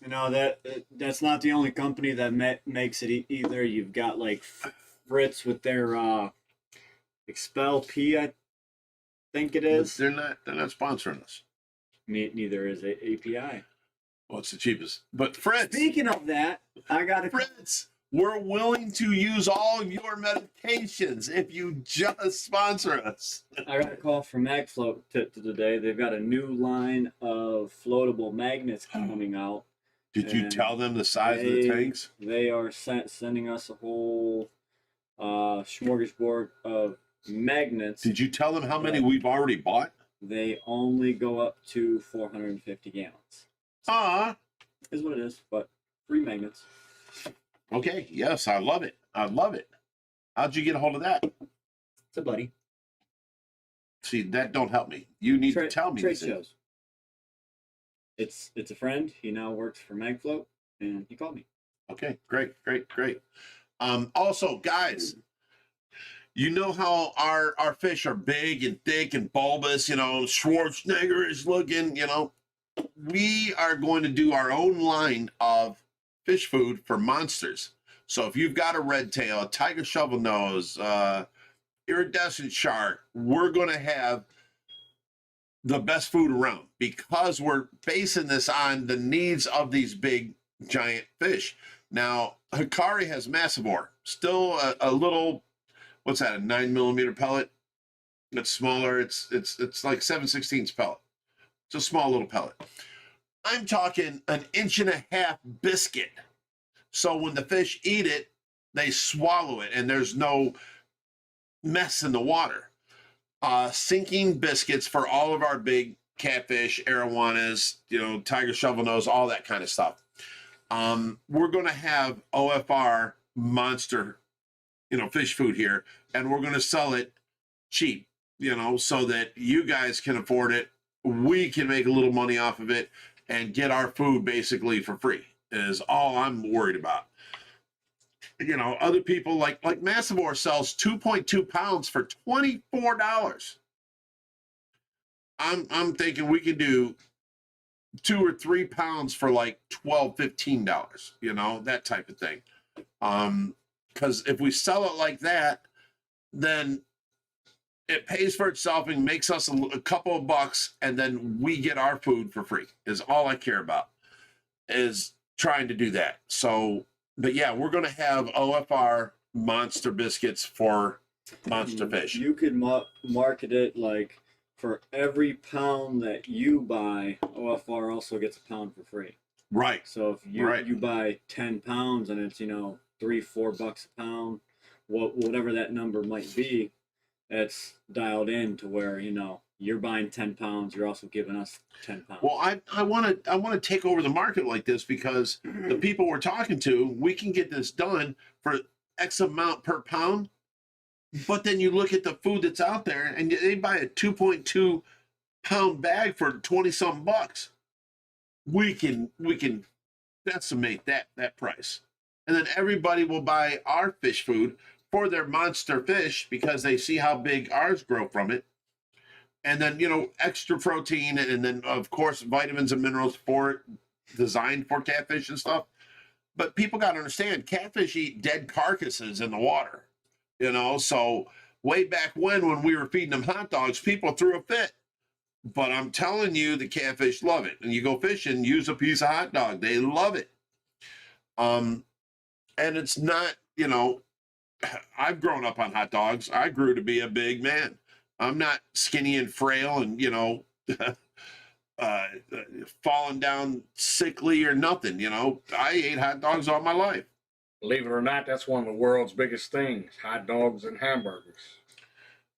Speaker 2: You know that's not the only company that makes it either. You've got like Fritz with their Expel P, I think it is.
Speaker 1: They're not sponsoring us.
Speaker 2: Neither is API.
Speaker 1: Well, it's the cheapest. But Fritz,
Speaker 2: Speaking of that, I got a
Speaker 1: Fritz, we're willing to use all of your medications if you just sponsor us.
Speaker 2: I got a call from MagFloat today. They've got a new line of floatable magnets coming out.
Speaker 1: Did you tell them the size of the tanks?
Speaker 2: They are sending us a whole smorgasbord of magnets.
Speaker 1: Did you tell them how many we've already bought?
Speaker 2: They only go up to 450 gallons. Is what it is, but free magnets.
Speaker 1: Okay, yes, I love it. I love it. How'd you get a hold of that?
Speaker 2: It's a buddy.
Speaker 1: See, that don't help me. You need to tell me.
Speaker 2: Tracy shows. It's a friend. He now works for MagFloat, and he called me.
Speaker 1: Okay, great. Also, guys, you know how our fish are big and thick and bulbous, you know, Schwarzenegger is looking, you know. We are going to do our own line of fish food for monsters. So if you've got a red tail, a tiger shovel nose, iridescent shark, we're going to have the best food around because we're basing this on the needs of these big giant fish. Now, Hikari has Massivore, still a little, what's that, a 9mm pellet? It's smaller. It's like 7/16 pellet. It's a small little pellet. I'm talking an 1.5 inch biscuit. So when the fish eat it, they swallow it and there's no mess in the water. Sinking biscuits for all of our big catfish, arowanas, you know, tiger shovel nose, all that kind of stuff. We're going to have OFR monster, you know, fish food here, and we're going to sell it cheap, you know, so that you guys can afford it. We can make a little money off of it and get our food basically for free is all I'm worried about. You know, other people like Massivore sells 2.2 pounds for $24. I'm thinking we could do 2 or 3 pounds for like $12, $15, you know, that type of thing. Because if we sell it like that, then it pays for itself and makes us a couple of bucks, and then we get our food for free is all I care about, is trying to do that. So, but yeah, we're going to have OFR monster biscuits for monster fish.
Speaker 2: You could market it like for every pound that you buy, OFR also gets a pound for free.
Speaker 1: Right.
Speaker 2: So if you buy 10 pounds and it's, you know, $3-4 a pound, whatever that number might be, it's dialed in to where, you know, you're buying 10 pounds, you're also giving us 10 pounds.
Speaker 1: Well, I want to take over the market like this because the people we're talking to, we can get this done for X amount per pound. But then you look at the food that's out there and they buy a 2.2 pound bag for 20-something bucks. We can decimate that price. And then everybody will buy our fish food for their monster fish because they see how big ours grow from it. And then, you know, extra protein and then, of course, vitamins and minerals for it, designed for catfish and stuff. But people got to understand, catfish eat dead carcasses in the water, you know. So way back when we were feeding them hot dogs, people threw a fit. But I'm telling you, the catfish love it. And you go fishing, use a piece of hot dog. They love it. And it's not, you know, I've grown up on hot dogs. I grew to be a big man. I'm not skinny and frail and, you know, falling down sickly or nothing, you know. I ate hot dogs all my life.
Speaker 3: Believe it or not, that's one of the world's biggest things, hot dogs and hamburgers.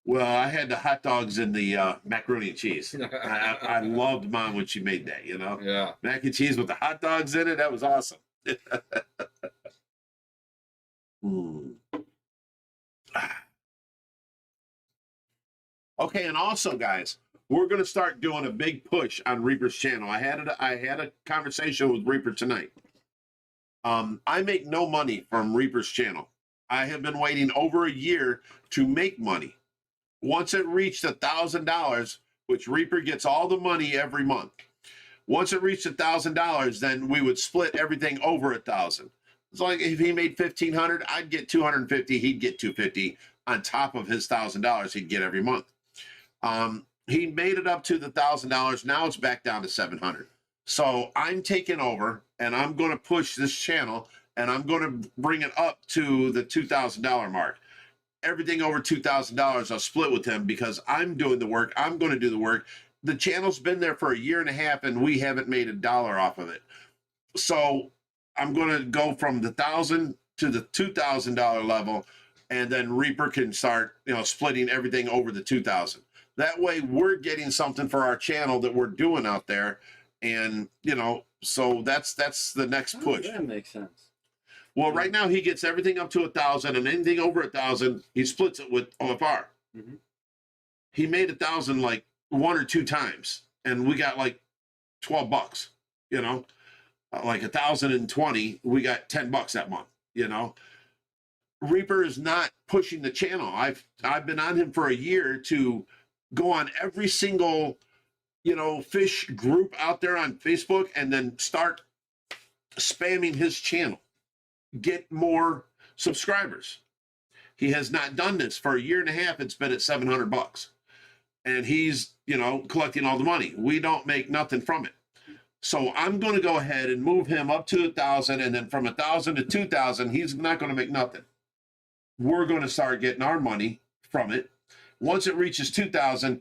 Speaker 1: Well, I had the hot dogs and the macaroni and cheese. I loved Mom when she made that, you know.
Speaker 3: Yeah.
Speaker 1: Mac and cheese with the hot dogs in it, that was awesome. Okay, and also, guys, we're going to start doing a big push on Reaper's channel. I had a conversation with Reaper tonight. I make no money from Reaper's channel. I have been waiting over a year to make money. Once it reached $1,000, which Reaper gets all the money every month. Once it reached $1,000, then we would split everything over 1,000. It's like if he made 1,500, I'd get 250. He'd get 250 on top of his $1,000 he'd get every month. He made it up to the $1,000. Now it's back down to 700. So I'm taking over and I'm going to push this channel and I'm going to bring it up to the $2,000 mark. Everything over $2,000, I'll split with him because I'm doing the work. I'm going to do the work. The channel's been there for a year and a half and we haven't made $1 off of it. So I'm going to go from the $1,000 to the $2,000 level, and then Reaper can start, splitting everything over the 2,000. That way we're getting something for our channel that we're doing out there. And, so that's the next push.
Speaker 2: That makes sense.
Speaker 1: Well, right now he gets everything up to 1,000, and anything over 1,000, he splits it with OFR.
Speaker 2: Mm-hmm.
Speaker 1: He made 1,000 like 1 or 2 times, and we got like $12, like 1,020, we got $10 that month, Reaper is not pushing the channel. I've been on him for a year to go on every single, fish group out there on Facebook and then start spamming his channel, get more subscribers. He has not done this for a year and a half. It's been at $700, and he's, collecting all the money. We don't make nothing from it. So I'm going to go ahead and move him up to 1,000, and then from 1,000 to 2,000, he's not going to make nothing. We're going to start getting our money from it. Once it reaches 2,000,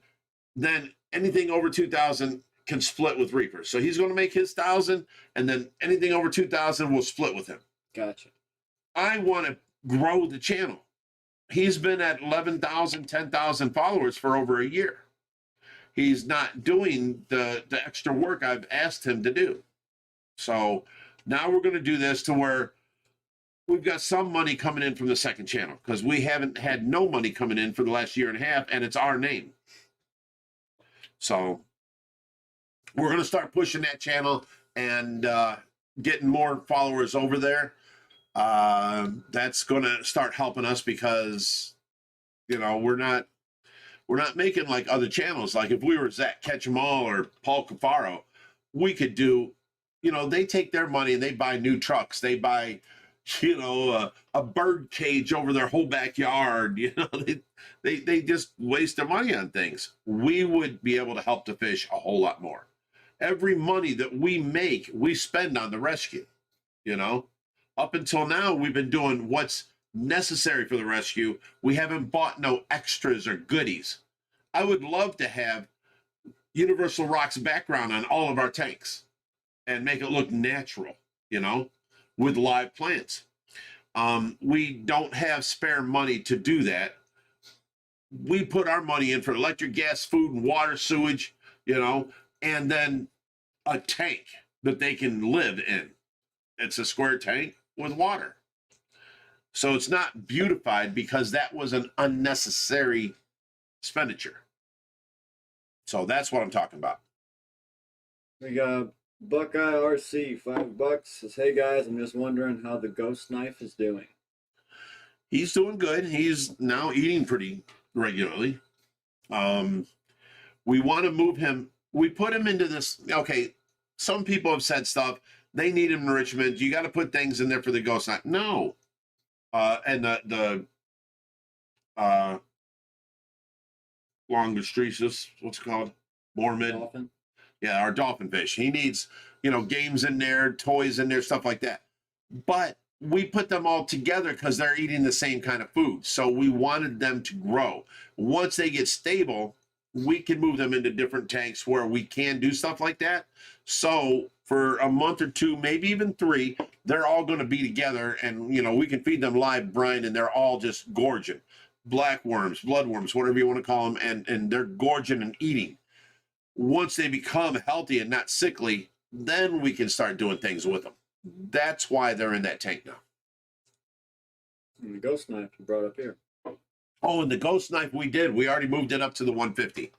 Speaker 1: then anything over 2,000 can split with Reaper. So he's going to make his 1,000, and then anything over 2,000 will split with him.
Speaker 2: Gotcha.
Speaker 1: I want to grow the channel. He's been at 11,000, 10,000 followers for over a year. He's not doing the extra work I've asked him to do. So now we're going to do this to where we've got some money coming in from the second channel, because we haven't had no money coming in for the last year and a half, and it's our name. So we're going to start pushing that channel and getting more followers over there. That's going to start helping us because, we're not making like other channels. Like if we were Zach Ketchumall or Paul Cafaro, we could do, they take their money and they buy new trucks. They buy, a bird cage over their whole backyard. They just waste their money on things. We would be able to help the fish a whole lot more. Every money that we make, we spend on the rescue. Up until now, we've been doing what's necessary for the rescue. We haven't bought no extras or goodies. I would love to have Universal Rock's background on all of our tanks and make it look natural, with live plants. We don't have spare money to do that. We put our money in for electric, gas, food, and water, sewage, and then a tank that they can live in. It's a square tank with water. So it's not beautified because that was an unnecessary expenditure. So that's what I'm talking about.
Speaker 2: We got Buckeye RC, $5. Says, hey guys, I'm just wondering how the ghost knife is doing.
Speaker 1: He's doing good. He's now eating pretty regularly. We want to move him. We put him into this. Okay, some people have said stuff. They need enrichment. You got to put things in there for the ghost knife. No. And the Longostresus, what's it called? Mormon.
Speaker 2: Dolphin.
Speaker 1: Yeah, our dolphin fish. He needs, games in there, toys in there, stuff like that. But we put them all together because they're eating the same kind of food. So we wanted them to grow. Once they get stable, we can move them into different tanks where we can do stuff like that. So for a month or 2, maybe even 3, they're all going to be together, and we can feed them live brine, and they're all just gorging. Black worms, bloodworms, whatever you want to call them, and they're gorging and eating. Once they become healthy and not sickly, then we can start doing things with them. That's why they're in that tank now.
Speaker 2: And the ghost knife you brought up here.
Speaker 1: Oh, and the ghost knife we already moved it up to the 150.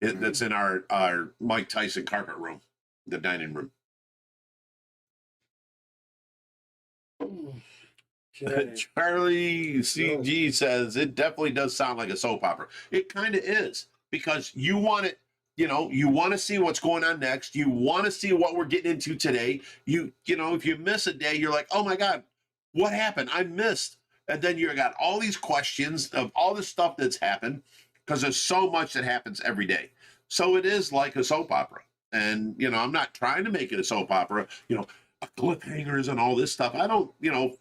Speaker 1: That's in our Mike Tyson carpet room, the dining room.
Speaker 2: Okay.
Speaker 1: Charlie CG says it definitely does sound like a soap opera. It kind of is, because you want it, you want to see what's going on next. You want to see what we're getting into today. If you miss a day, you're like, oh my God, what happened? I missed. And then you got all these questions of all the stuff that's happened, because there's so much that happens every day. So it is like a soap opera. And, I'm not trying to make it a soap opera, cliffhangers and all this stuff. I don't,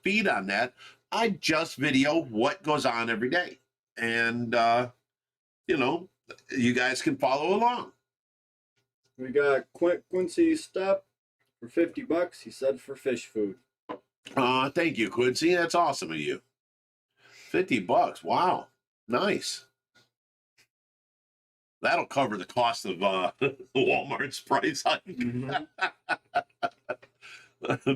Speaker 1: feed on that. I just video what goes on every day. And, you guys can follow along.
Speaker 2: We got Quincy Step for $50. He said for fish food.
Speaker 1: Thank you, Quincy. That's awesome of you. $50. Wow. Nice. That'll cover the cost of Walmart's price hike.
Speaker 2: Mm-hmm.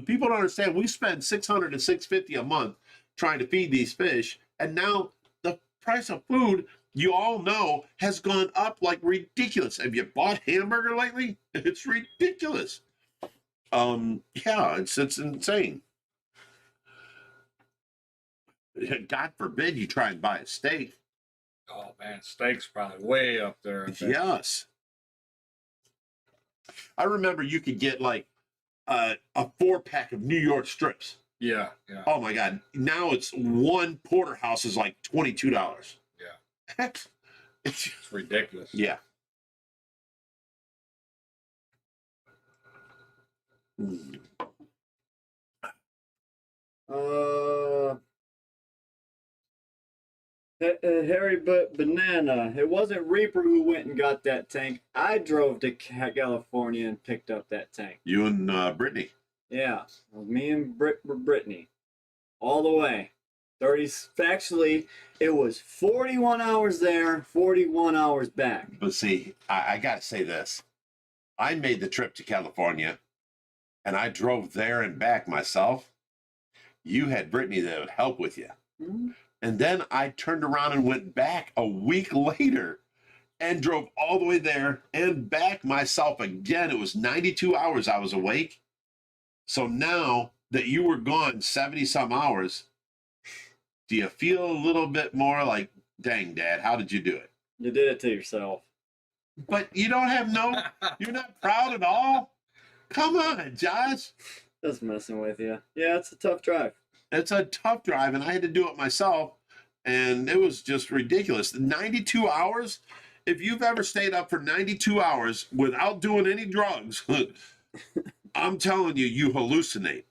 Speaker 1: People don't understand. We spend $600 to $650 a month trying to feed these fish, and now the price of food, you all know, has gone up like ridiculous. Have you bought hamburger lately? It's ridiculous. Yeah, it's insane. God forbid you try and buy a steak.
Speaker 3: Oh man, steak's probably way up there.
Speaker 1: Yes. I remember you could get like a 4-pack of New York strips.
Speaker 3: Yeah.
Speaker 1: Oh my God. Now it's one porterhouse is like $22.
Speaker 3: Yeah.
Speaker 1: Heck.
Speaker 3: It's ridiculous.
Speaker 1: Yeah. Mm.
Speaker 2: Harry Banana. It wasn't Reaper who went and got that tank. I drove to California and picked up that tank.
Speaker 1: You and Brittany.
Speaker 2: Yeah, it was me and Brittany, all the way. Actually, it was 41 hours there, 41 hours back.
Speaker 1: But see, I got to say this. I made the trip to California, and I drove there and back myself. You had Brittany that would help with you.
Speaker 2: Mm-hmm.
Speaker 1: And then I turned around and went back a week later and drove all the way there and back myself again. It was 92 hours I was awake. So now that you were gone 70 some hours, do you feel a little bit more like, dang, Dad, how did you do it?
Speaker 2: You did it to yourself.
Speaker 1: But you don't have you're not proud at all? Come on, Josh.
Speaker 2: Just messing with you. Yeah, it's a tough drive.
Speaker 1: It's a tough drive, and I had to do it myself, and it was just ridiculous. 92 hours? If you've ever stayed up for 92 hours without doing any drugs, I'm telling you, you hallucinate.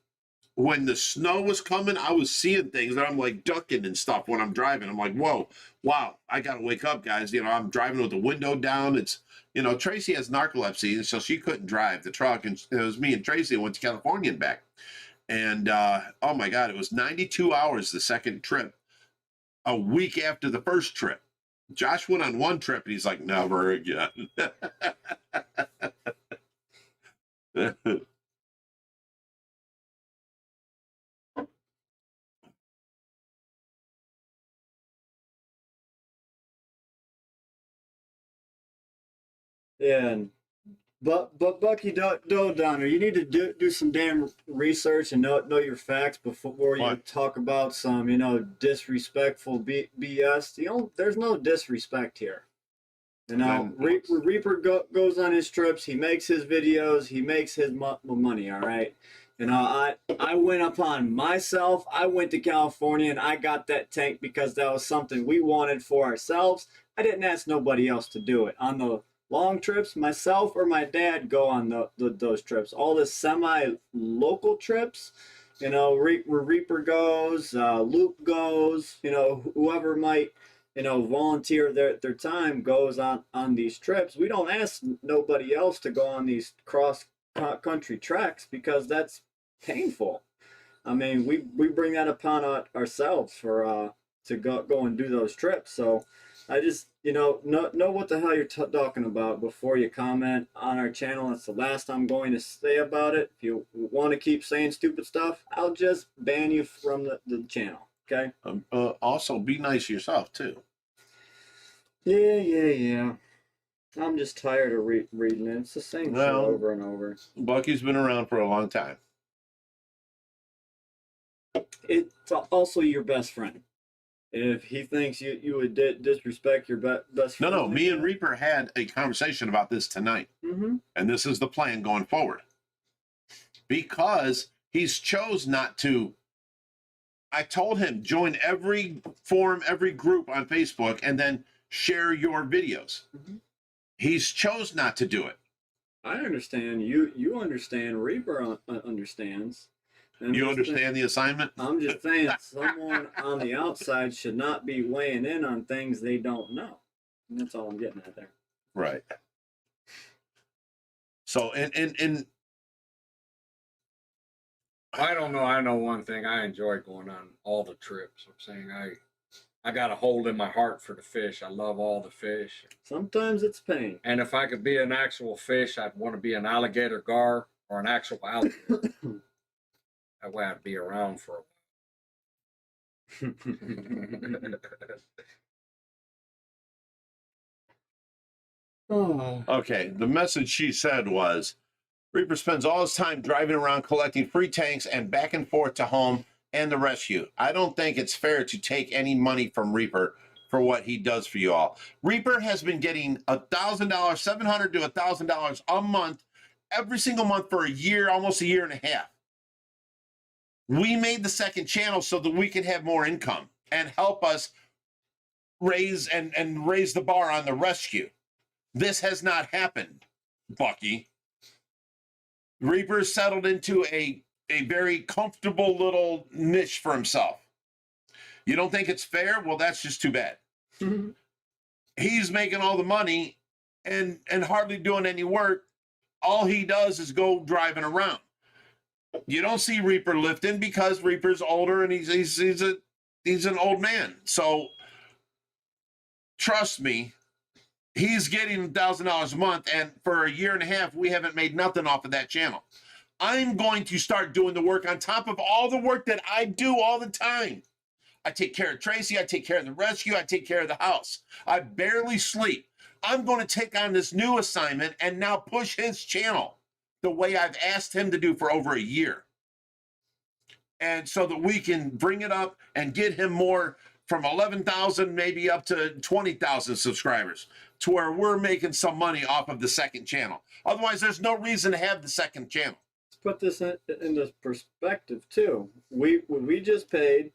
Speaker 1: When the snow was coming, I was seeing things that I'm like ducking and stuff when I'm driving. I'm like, whoa, wow, I got to wake up, guys. I'm driving with the window down. It's, Tracy has narcolepsy, and so she couldn't drive the truck, and it was me and Tracy who went to California and back. And, oh my God, it was 92 hours the second trip, a week after the first trip. Josh went on one trip, and he's like, never again.
Speaker 2: Yeah, but Bucky Donner, you need to do some damn research and know your facts before you talk about some disrespectful BS. There's no disrespect here. Reaper goes on his trips. He makes his videos. He makes his money. All right. I went upon myself. I went to California and I got that tank because that was something we wanted for ourselves. I didn't ask nobody else to do it. On the long trips, myself or my dad go on those trips. All the semi-local trips, where Reaper goes, Luke goes, whoever might, volunteer their time goes on these trips. We don't ask nobody else to go on these cross-country treks because that's painful. I mean, we bring that upon ourselves for to go and do those trips. So I just, know what the hell you're talking about before you comment on our channel. That's the last I'm going to say about it. If you want to keep saying stupid stuff, I'll just ban you from the channel. Okay.
Speaker 1: Also, be nice to yourself too.
Speaker 2: Yeah. I'm just tired of reading it. It's the same shit
Speaker 1: Well,
Speaker 2: over and over.
Speaker 1: Bucky's been around for a long time.
Speaker 2: It's also your best friend. If he thinks you would disrespect your best friend.
Speaker 1: No. Me and Reaper had a conversation about this tonight.
Speaker 2: Mm-hmm.
Speaker 1: And this is the plan going forward. Because he's chose not to. I told him, join every forum, every group on Facebook, and then share your videos.
Speaker 2: Mm-hmm.
Speaker 1: He's chose not to do it.
Speaker 2: I understand. You understand. Reaper understands. And
Speaker 1: You understand the assignment?
Speaker 2: I'm just saying someone on the outside should not be weighing in on things they don't know. And that's all I'm getting at there.
Speaker 1: Right. So, and
Speaker 3: I don't know. I know one thing. I enjoy going on all the trips. I'm saying I got a hold in my heart for the fish. I love all the fish.
Speaker 2: Sometimes it's pain.
Speaker 3: And if I could be an actual fish, I'd want to be an alligator gar or an actual alligator. That way I'd be around for a while.
Speaker 1: okay, the message she said was, Reaper spends all his time driving around collecting free tanks and back and forth to home and the rescue. I don't think it's fair to take any money from Reaper for what he does for you all. Reaper has been getting $1,000, $700 to $1,000 a month, every single month for a year, almost a year and a half. We made the second channel so that we can have more income and help us raise and raise the bar on the rescue. This has not happened, Bucky. Reaper settled into a very comfortable little niche for himself. You don't think it's fair? Well, that's just too bad. He's making all the money and hardly doing any work. All he does is go driving around. You don't see Reaper lifting because Reaper's older and he's an old man. So trust me, he's getting $1,000 a month, and for a year and a half, we haven't made nothing off of that channel. I'm going to start doing the work on top of all the work that I do all the time. I take care of Tracy. I take care of the rescue. I take care of the house. I barely sleep. I'm going to take on this new assignment and now push his channel the way I've asked him to do for over a year. And so that we can bring it up and get him more from 11,000 maybe up to 20,000 subscribers to where we're making some money off of the second channel. Otherwise, there's no reason to have the second channel.
Speaker 2: Let's put this into perspective too. We just paid,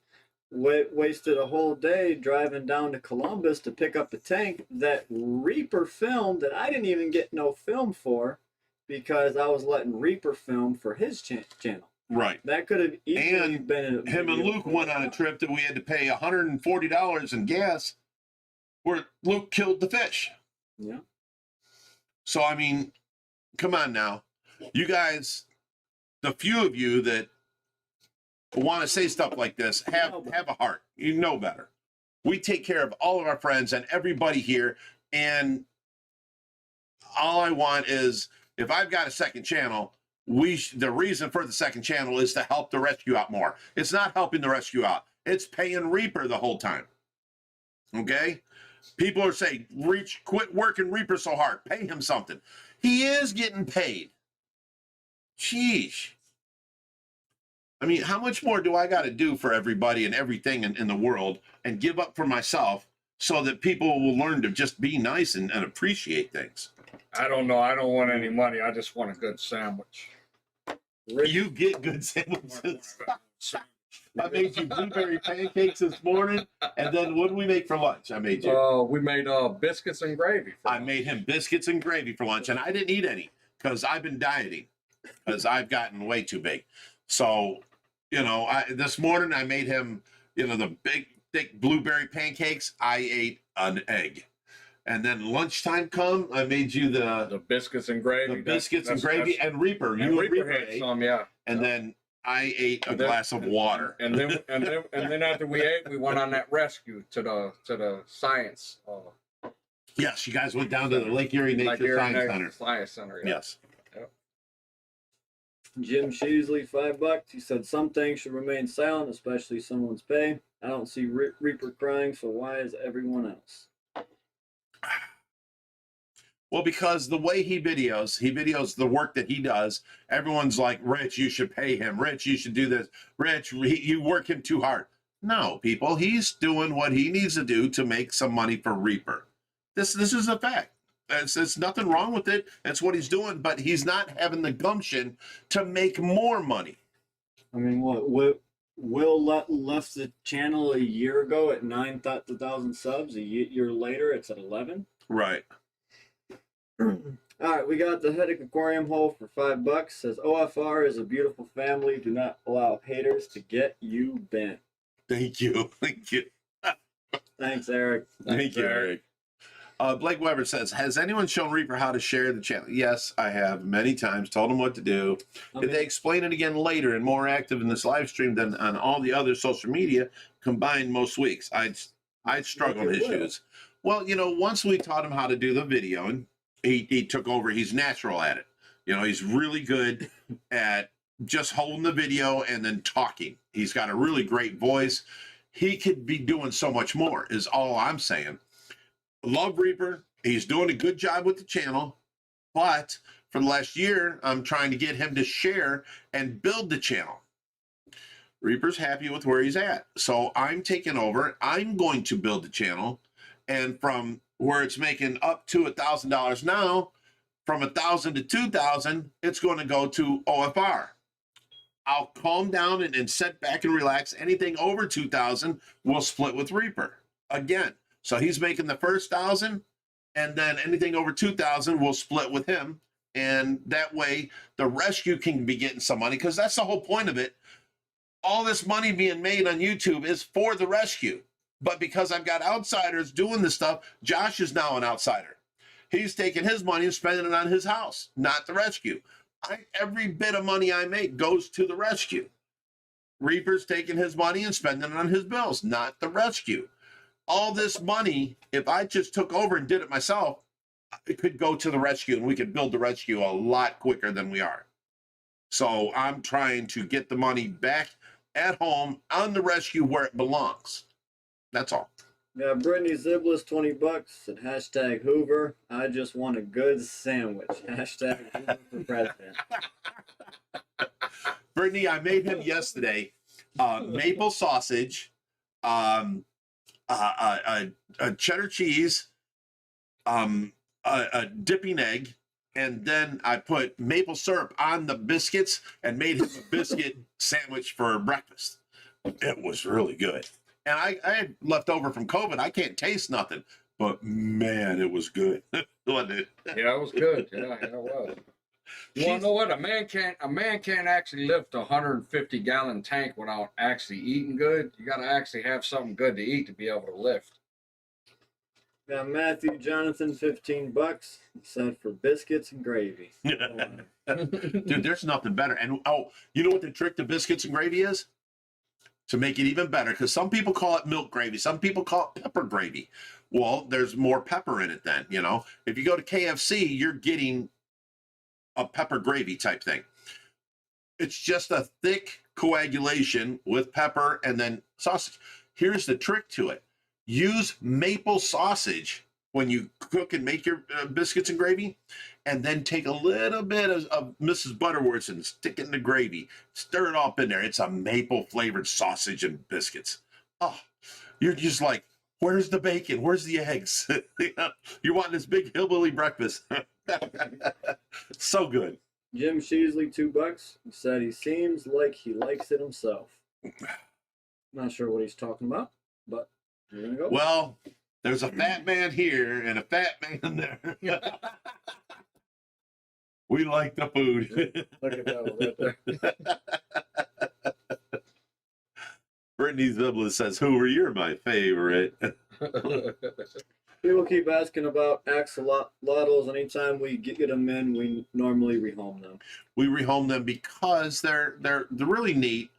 Speaker 2: wasted a whole day driving down to Columbus to pick up a tank that Reaper filmed that I didn't even get no film for because I was letting Reaper film for his channel.
Speaker 1: Right.
Speaker 2: That could have easily been
Speaker 1: him and Luke went on a trip that we had to pay $140 in gas where Luke killed the fish.
Speaker 2: Yeah.
Speaker 1: So, I mean, come on now. You guys, the few of you that want to say stuff like this, have a heart. You know better. We take care of all of our friends and everybody here. And all I want is, if I've got a second channel, the reason for the second channel is to help the rescue out more. It's not helping the rescue out. It's paying Reaper the whole time. Okay? People are saying, quit working Reaper so hard. Pay him something. He is getting paid. Sheesh. I mean, how much more do I got to do for everybody and everything in the world and give up for myself so that people will learn to just be nice and appreciate things?
Speaker 3: I don't know. I don't want any money. I just want a good sandwich.
Speaker 1: You get good sandwiches. I made you blueberry pancakes this morning, and then what did we make for lunch? I made you.
Speaker 3: We made biscuits and gravy.
Speaker 1: I made him biscuits and gravy for lunch, and I didn't eat any because I've been dieting because I've gotten way too big. So, this morning I made him, the big, thick blueberry pancakes. I ate an egg. And then lunchtime come, I made you the
Speaker 3: biscuits and gravy.
Speaker 1: The biscuits and gravy and Reaper. You and Reaper
Speaker 3: ate some, yeah.
Speaker 1: And then I ate a glass of water.
Speaker 3: And then after we ate, we went on that rescue to the science.
Speaker 1: Yes, you guys went down to the Lake Erie Nature Science Center.
Speaker 3: Science Center. Yeah.
Speaker 1: Yes.
Speaker 3: Yep.
Speaker 2: Jim Sheasley, $5. He said some things should remain silent, especially someone's pay. I don't see Reaper crying, so why is everyone else?
Speaker 1: Well, because the way he videos the work that he does. Everyone's like, Rich, you should pay him. Rich, you should do this. Rich, you work him too hard. No, people, he's doing what he needs to do to make some money for Reaper. This is a fact. There's nothing wrong with it. That's what he's doing, but he's not having the gumption to make more money.
Speaker 2: I mean, what Will left the channel a year ago at 9,000 subs. A year later, it's at 11.
Speaker 1: Right.
Speaker 2: All right, we got the Headache Aquarium Hole for $5. Says OFR is a beautiful family. Do not allow haters to get you bent.
Speaker 1: Thank you. Thank you.
Speaker 2: Thanks, Eric.
Speaker 1: Thank you, Eric. Blake Weber says, has anyone shown Reaper how to share the channel? Yes, I have many times. Told him what to do. If they explain it again later and more active in this live stream than on all the other social media combined most weeks, I'd struggle in his shoes. Well, you know, once we taught him how to do the video, and he took over. He's natural at it. You know, he's really good at just holding the video and then talking. He's got a really great voice. He could be doing so much more, is all I'm saying. Love Reaper. He's doing a good job with the channel. But for the last year, I'm trying to get him to share and build the channel. Reaper's happy with where he's at. So I'm taking over. I'm going to build the channel. And from where it's making up to $1,000 now, from 1,000 to 2,000, it's going to go to OFR. I'll calm down and sit back and relax. Anything over 2,000 will split with Reaper again. So he's making the first 1,000, and then anything over 2,000 will split with him. And that way the rescue can be getting some money, because that's the whole point of it. All this money being made on YouTube is for the rescue. But because I've got outsiders doing this stuff, Josh is now an outsider. He's taking his money and spending it on his house, not the rescue. Every bit of money I make goes to the rescue. Reaper's taking his money and spending it on his bills, not the rescue. All this money, if I just took over and did it myself, it could go to the rescue, and we could build the rescue a lot quicker than we are. So I'm trying to get the money back at home on the rescue where it belongs. That's all.
Speaker 2: Yeah, Brittany Ziblis, $20, and hashtag Hoover. I just want a good sandwich. Hashtag Hoover for president.
Speaker 1: Brittany, I made him yesterday maple sausage, a cheddar cheese, a dipping egg, and then I put maple syrup on the biscuits and made him a biscuit sandwich for breakfast. It was really good. And I had left over from COVID. I can't taste nothing, but man, it was good. Wasn't it?
Speaker 3: Yeah, it was good. Yeah, it was. You want to know what? A man can't actually lift a 150-gallon tank without actually eating good. You got to actually have something good to eat to be able to lift.
Speaker 2: Got Matthew Jonathan, $15. He said for biscuits and gravy.
Speaker 1: Dude, there's nothing better. And oh, you know what the trick to biscuits and gravy is? To make it even better, because some people call it milk gravy, some people call it pepper gravy. Well, there's more pepper in it then, you know. If you go to KFC, you're getting a pepper gravy type thing. It's just a thick coagulation with pepper and then sausage. Here's the trick to it. Use maple sausage when you cook and make your biscuits and gravy, and then take a little bit of Mrs. Butterworth's and stick it in the gravy. Stir it up in there. It's a maple flavored sausage and biscuits. Oh, you're just like, where's the bacon? Where's the eggs? You're wanting this big hillbilly breakfast. So good.
Speaker 2: Jim Sheasley, $2. He said he seems like he likes it himself. Not sure what he's talking about, but we're gonna go.
Speaker 1: Well, there's a fat man here and a fat man there. We like the food.
Speaker 3: Look at that right there.
Speaker 1: Brittany Ziblis says, Hoover, you're my favorite.
Speaker 2: People keep asking about axolotls. Anytime we get them in, we normally rehome them.
Speaker 1: We rehome them because they're really neat,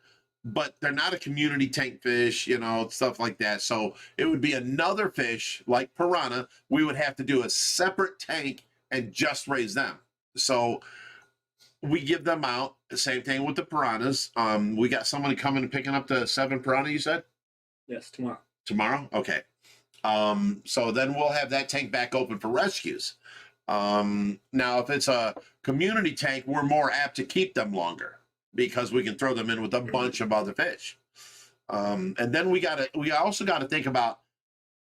Speaker 1: but they're not a community tank fish, you know, stuff like that. So it would be another fish like piranha. We would have to do a separate tank and just raise them. So we give them out. The same thing with the piranhas. We got somebody coming and picking up the 7 piranha, you said?
Speaker 2: Yes, tomorrow.
Speaker 1: Tomorrow? Okay. So then we'll have that tank back open for rescues. Now, if it's a community tank, we're more apt to keep them longer because we can throw them in with a bunch of other fish. And then we also got to think about,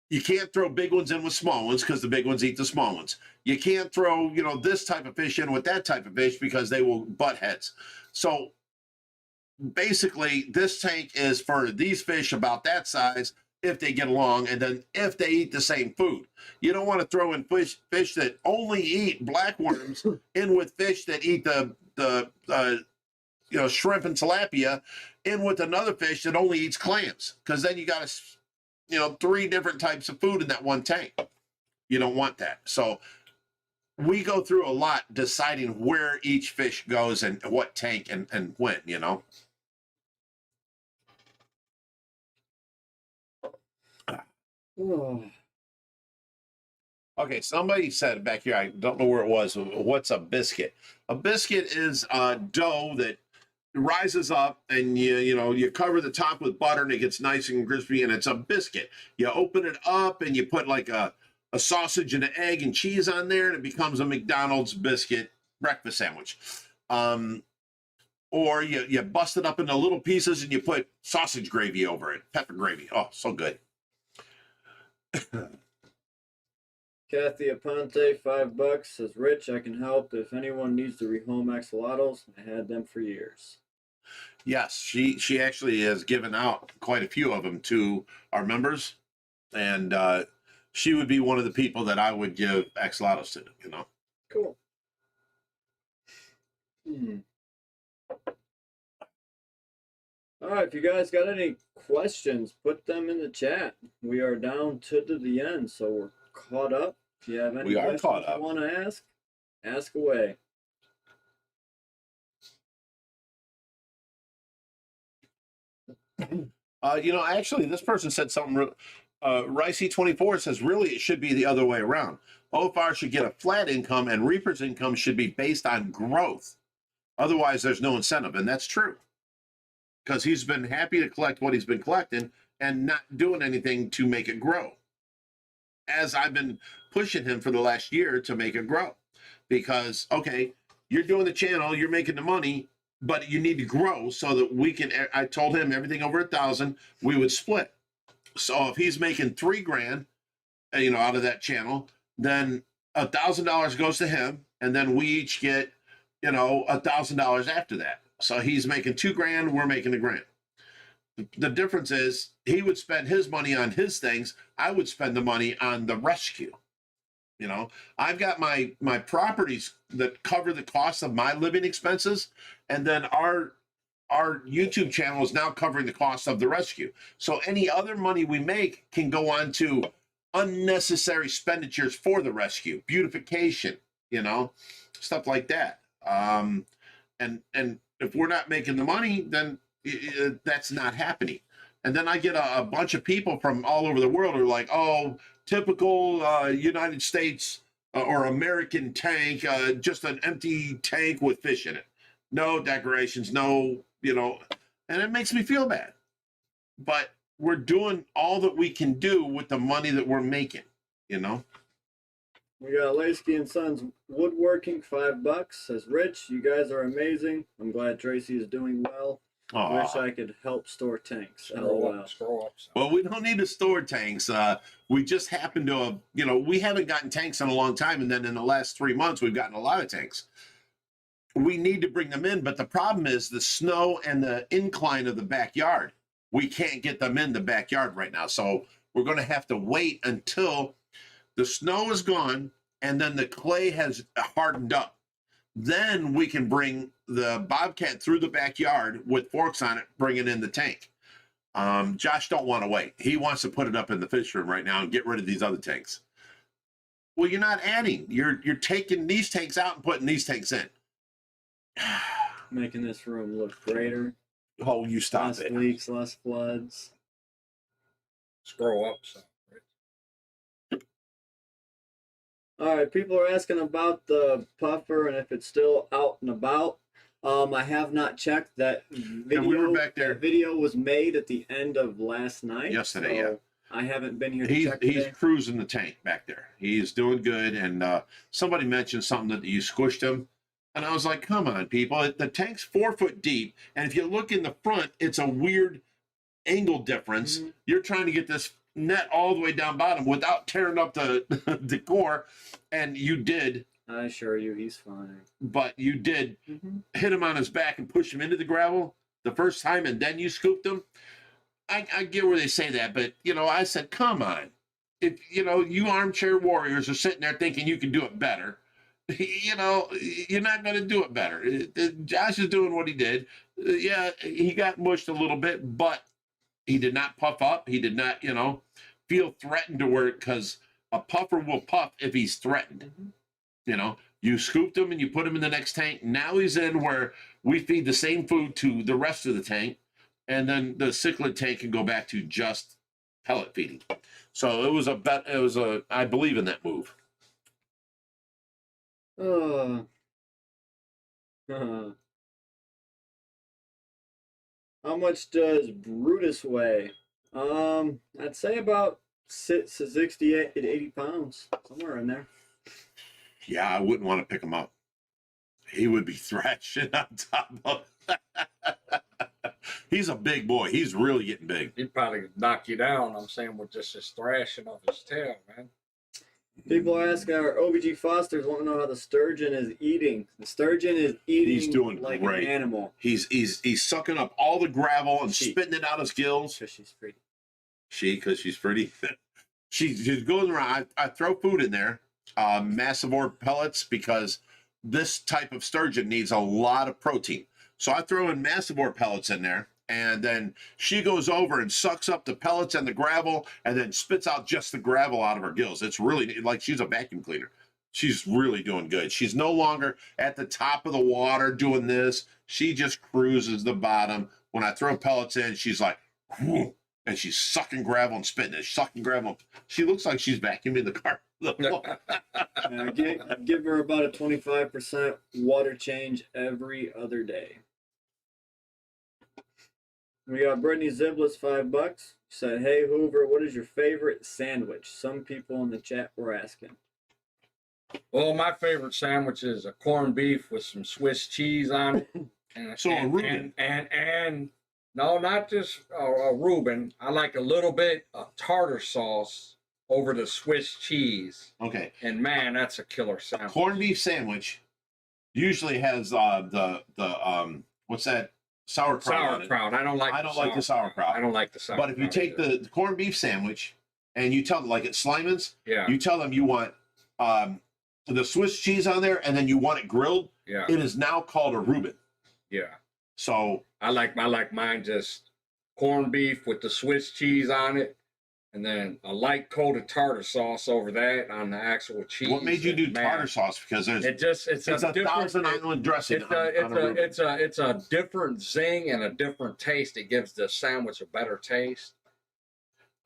Speaker 1: you can't throw big ones in with small ones because the big ones eat the small ones. You can't throw, this type of fish in with that type of fish because they will butt heads. So basically, this tank is for these fish about that size if they get along, and then if they eat the same food. You don't want to throw in fish that only eat blackworms in with fish that eat the shrimp and tilapia in with another fish that only eats clams, because then you got 3 different types of food in that one tank. You don't want that. So we go through a lot deciding where each fish goes and what tank and when,
Speaker 2: Oh.
Speaker 1: Okay, somebody said back here, I don't know where it was, what's a biscuit? A biscuit is dough that rises up, and you cover the top with butter and it gets nice and crispy, and it's a biscuit. You open it up and you put like a sausage and an egg and cheese on there, and it becomes a McDonald's biscuit breakfast sandwich. Or you bust it up into little pieces and you put sausage gravy over it, pepper gravy. Oh, so good.
Speaker 2: Kathy Aponte, $5 says, Rich, I can help if anyone needs to rehome axolotls. I had them for years.
Speaker 1: Yes, she actually has given out quite a few of them to our members, and she would be one of the people that I would give axolotls to.
Speaker 2: Cool. All right, if you guys got any questions, put them in the chat. We are down to the end, so we're caught up. If you have any questions you want to ask away.
Speaker 1: Actually, this person said something. Ricey24 says, really, it should be the other way around. OFR should get a flat income, and Reaper's income should be based on growth. Otherwise, there's no incentive, and that's true. Because he's been happy to collect what he's been collecting and not doing anything to make it grow. As I've been pushing him for the last year to make it grow. Because, okay, you're doing the channel, you're making the money, but you need to grow so that we can, I told him everything over 1,000, we would split. So if he's making $3,000, out of that channel, then $1,000 goes to him, and then we each get, $1,000 after that. So he's making $2,000, we're making $1,000. The difference is he would spend his money on his things. I would spend the money on the rescue. I've got my properties that cover the cost of my living expenses, and then our YouTube channel is now covering the cost of the rescue. So any other money we make can go on to unnecessary expenditures for the rescue, beautification, stuff like that. And if we're not making the money, then that's not happening. And then I get a bunch of people from all over the world who are like, oh, typical United States or American tank, just an empty tank with fish in it. No decorations, no, and it makes me feel bad. But we're doing all that we can do with the money that we're making,
Speaker 2: We got Lasky and Sons Woodworking, $5. Says, Rich, you guys are amazing. I'm glad Tracy is doing well.
Speaker 1: Aww.
Speaker 2: Wish I could help store tanks.
Speaker 3: Scroll up.
Speaker 1: Well, we don't need to store tanks. We just happen to have, we haven't gotten tanks in a long time. And then in the last 3 months, we've gotten a lot of tanks. We need to bring them in. But the problem is the snow and the incline of the backyard. We can't get them in the backyard right now. So we're going to have to wait until the snow is gone and then the clay has hardened up. Then we can bring the Bobcat through the backyard with forks on it, bringing in the tank. Josh don't want to wait. He wants to put it up in the fish room right now and get rid of these other tanks. Well, you're not adding. You're taking these tanks out and putting these tanks in.
Speaker 2: Making this room look greater.
Speaker 1: Oh, you stop
Speaker 2: less
Speaker 1: it.
Speaker 2: Less leaks, less floods.
Speaker 3: Scroll up some.
Speaker 2: All right, people are asking about the puffer and if it's still out and about. I have not checked that video.
Speaker 1: And we were back there.
Speaker 2: That video was made at the end of last night.
Speaker 1: Yesterday,
Speaker 2: so I haven't been here to check
Speaker 1: He's
Speaker 2: today.
Speaker 1: cruising the tank back there. He's doing good. And somebody mentioned something that you squished him. And I was like, come on, people. The tank's 4 foot deep. And if you look in the front, it's a weird angle difference.
Speaker 2: Mm-hmm.
Speaker 1: You're trying to get this net all the way down bottom without tearing up the decor. And you did.
Speaker 2: I assure you, he's fine.
Speaker 1: But you did
Speaker 2: Mm-hmm.
Speaker 1: hit him on his back and push him into the gravel the first time. And then you scooped him. I get where they say that, but I said, come on. If you armchair warriors are sitting there thinking you can do it better, you're not going to do it better. Josh is doing what he did. Yeah, he got mushed a little bit, but he did not puff up. He did not, feel threatened to work, because a puffer will puff if he's threatened.
Speaker 2: Mm-hmm.
Speaker 1: You scooped him and you put him in the next tank. Now he's in where we feed the same food to the rest of the tank. And then the cichlid tank can go back to just pellet feeding. So it was I believe in that move.
Speaker 2: How much does Brutus weigh? I'd say about 68 to 80 pounds, somewhere in there.
Speaker 1: Yeah, I wouldn't want to pick him up. He would be thrashing on top of. He's a big boy. He's really getting big.
Speaker 3: He'd probably knock you down, I'm saying, with just his thrashing of his tail, man.
Speaker 2: People ask our OBG Fosters want to know how the sturgeon is eating. The sturgeon is eating
Speaker 1: He's doing
Speaker 2: like
Speaker 1: great.
Speaker 2: an animal.
Speaker 1: He's sucking up all the gravel and
Speaker 2: She.
Speaker 1: spitting it out his gills.
Speaker 2: Because she's pretty.
Speaker 1: Because she's pretty. She's going around. I throw food in there, massive orb pellets, because this type of sturgeon needs a lot of protein. So I throw in massive orb pellets in there, and then she goes over and sucks up the pellets and the gravel, and then spits out just the gravel out of her gills. It's really like she's a vacuum cleaner. She's really doing good. She's no longer at the top of the water doing this. She just cruises the bottom. When I throw pellets in, she's like, whoo, and she's sucking gravel and spitting it, sucking gravel. She looks like she's vacuuming the car.
Speaker 2: Give her about a 25% water change every other day. We got Brittany Zibless, $5. Said, hey Hoover, what is your favorite sandwich? Some people in the chat were asking.
Speaker 3: Well, my favorite sandwich is a corned beef with some Swiss cheese on it.
Speaker 1: So a Reuben.
Speaker 3: And no, not just a Reuben. I like a little bit of tartar sauce over the Swiss cheese.
Speaker 1: Okay.
Speaker 3: And man, that's a killer sandwich.
Speaker 1: Corned beef sandwich usually has the what's that? Sauerkraut. On it.
Speaker 3: Sauerkraut. I don't like the sauerkraut. I don't like the sauerkraut.
Speaker 1: But if you take the corned beef sandwich and you tell them, like at Slyman's,
Speaker 3: yeah,
Speaker 1: you tell them you want the Swiss cheese on there, and then you want it grilled.
Speaker 3: Yeah.
Speaker 1: It is now called a Reuben.
Speaker 3: Yeah.
Speaker 1: So
Speaker 3: I like mine just corned beef with the Swiss cheese on it, and then a light coat of tartar sauce over that on the actual cheese.
Speaker 1: what made you do tartar sauce? Because there's
Speaker 3: it's
Speaker 1: a Thousand Island dressing.
Speaker 3: It's a different zing and a different taste. It gives the sandwich a better taste.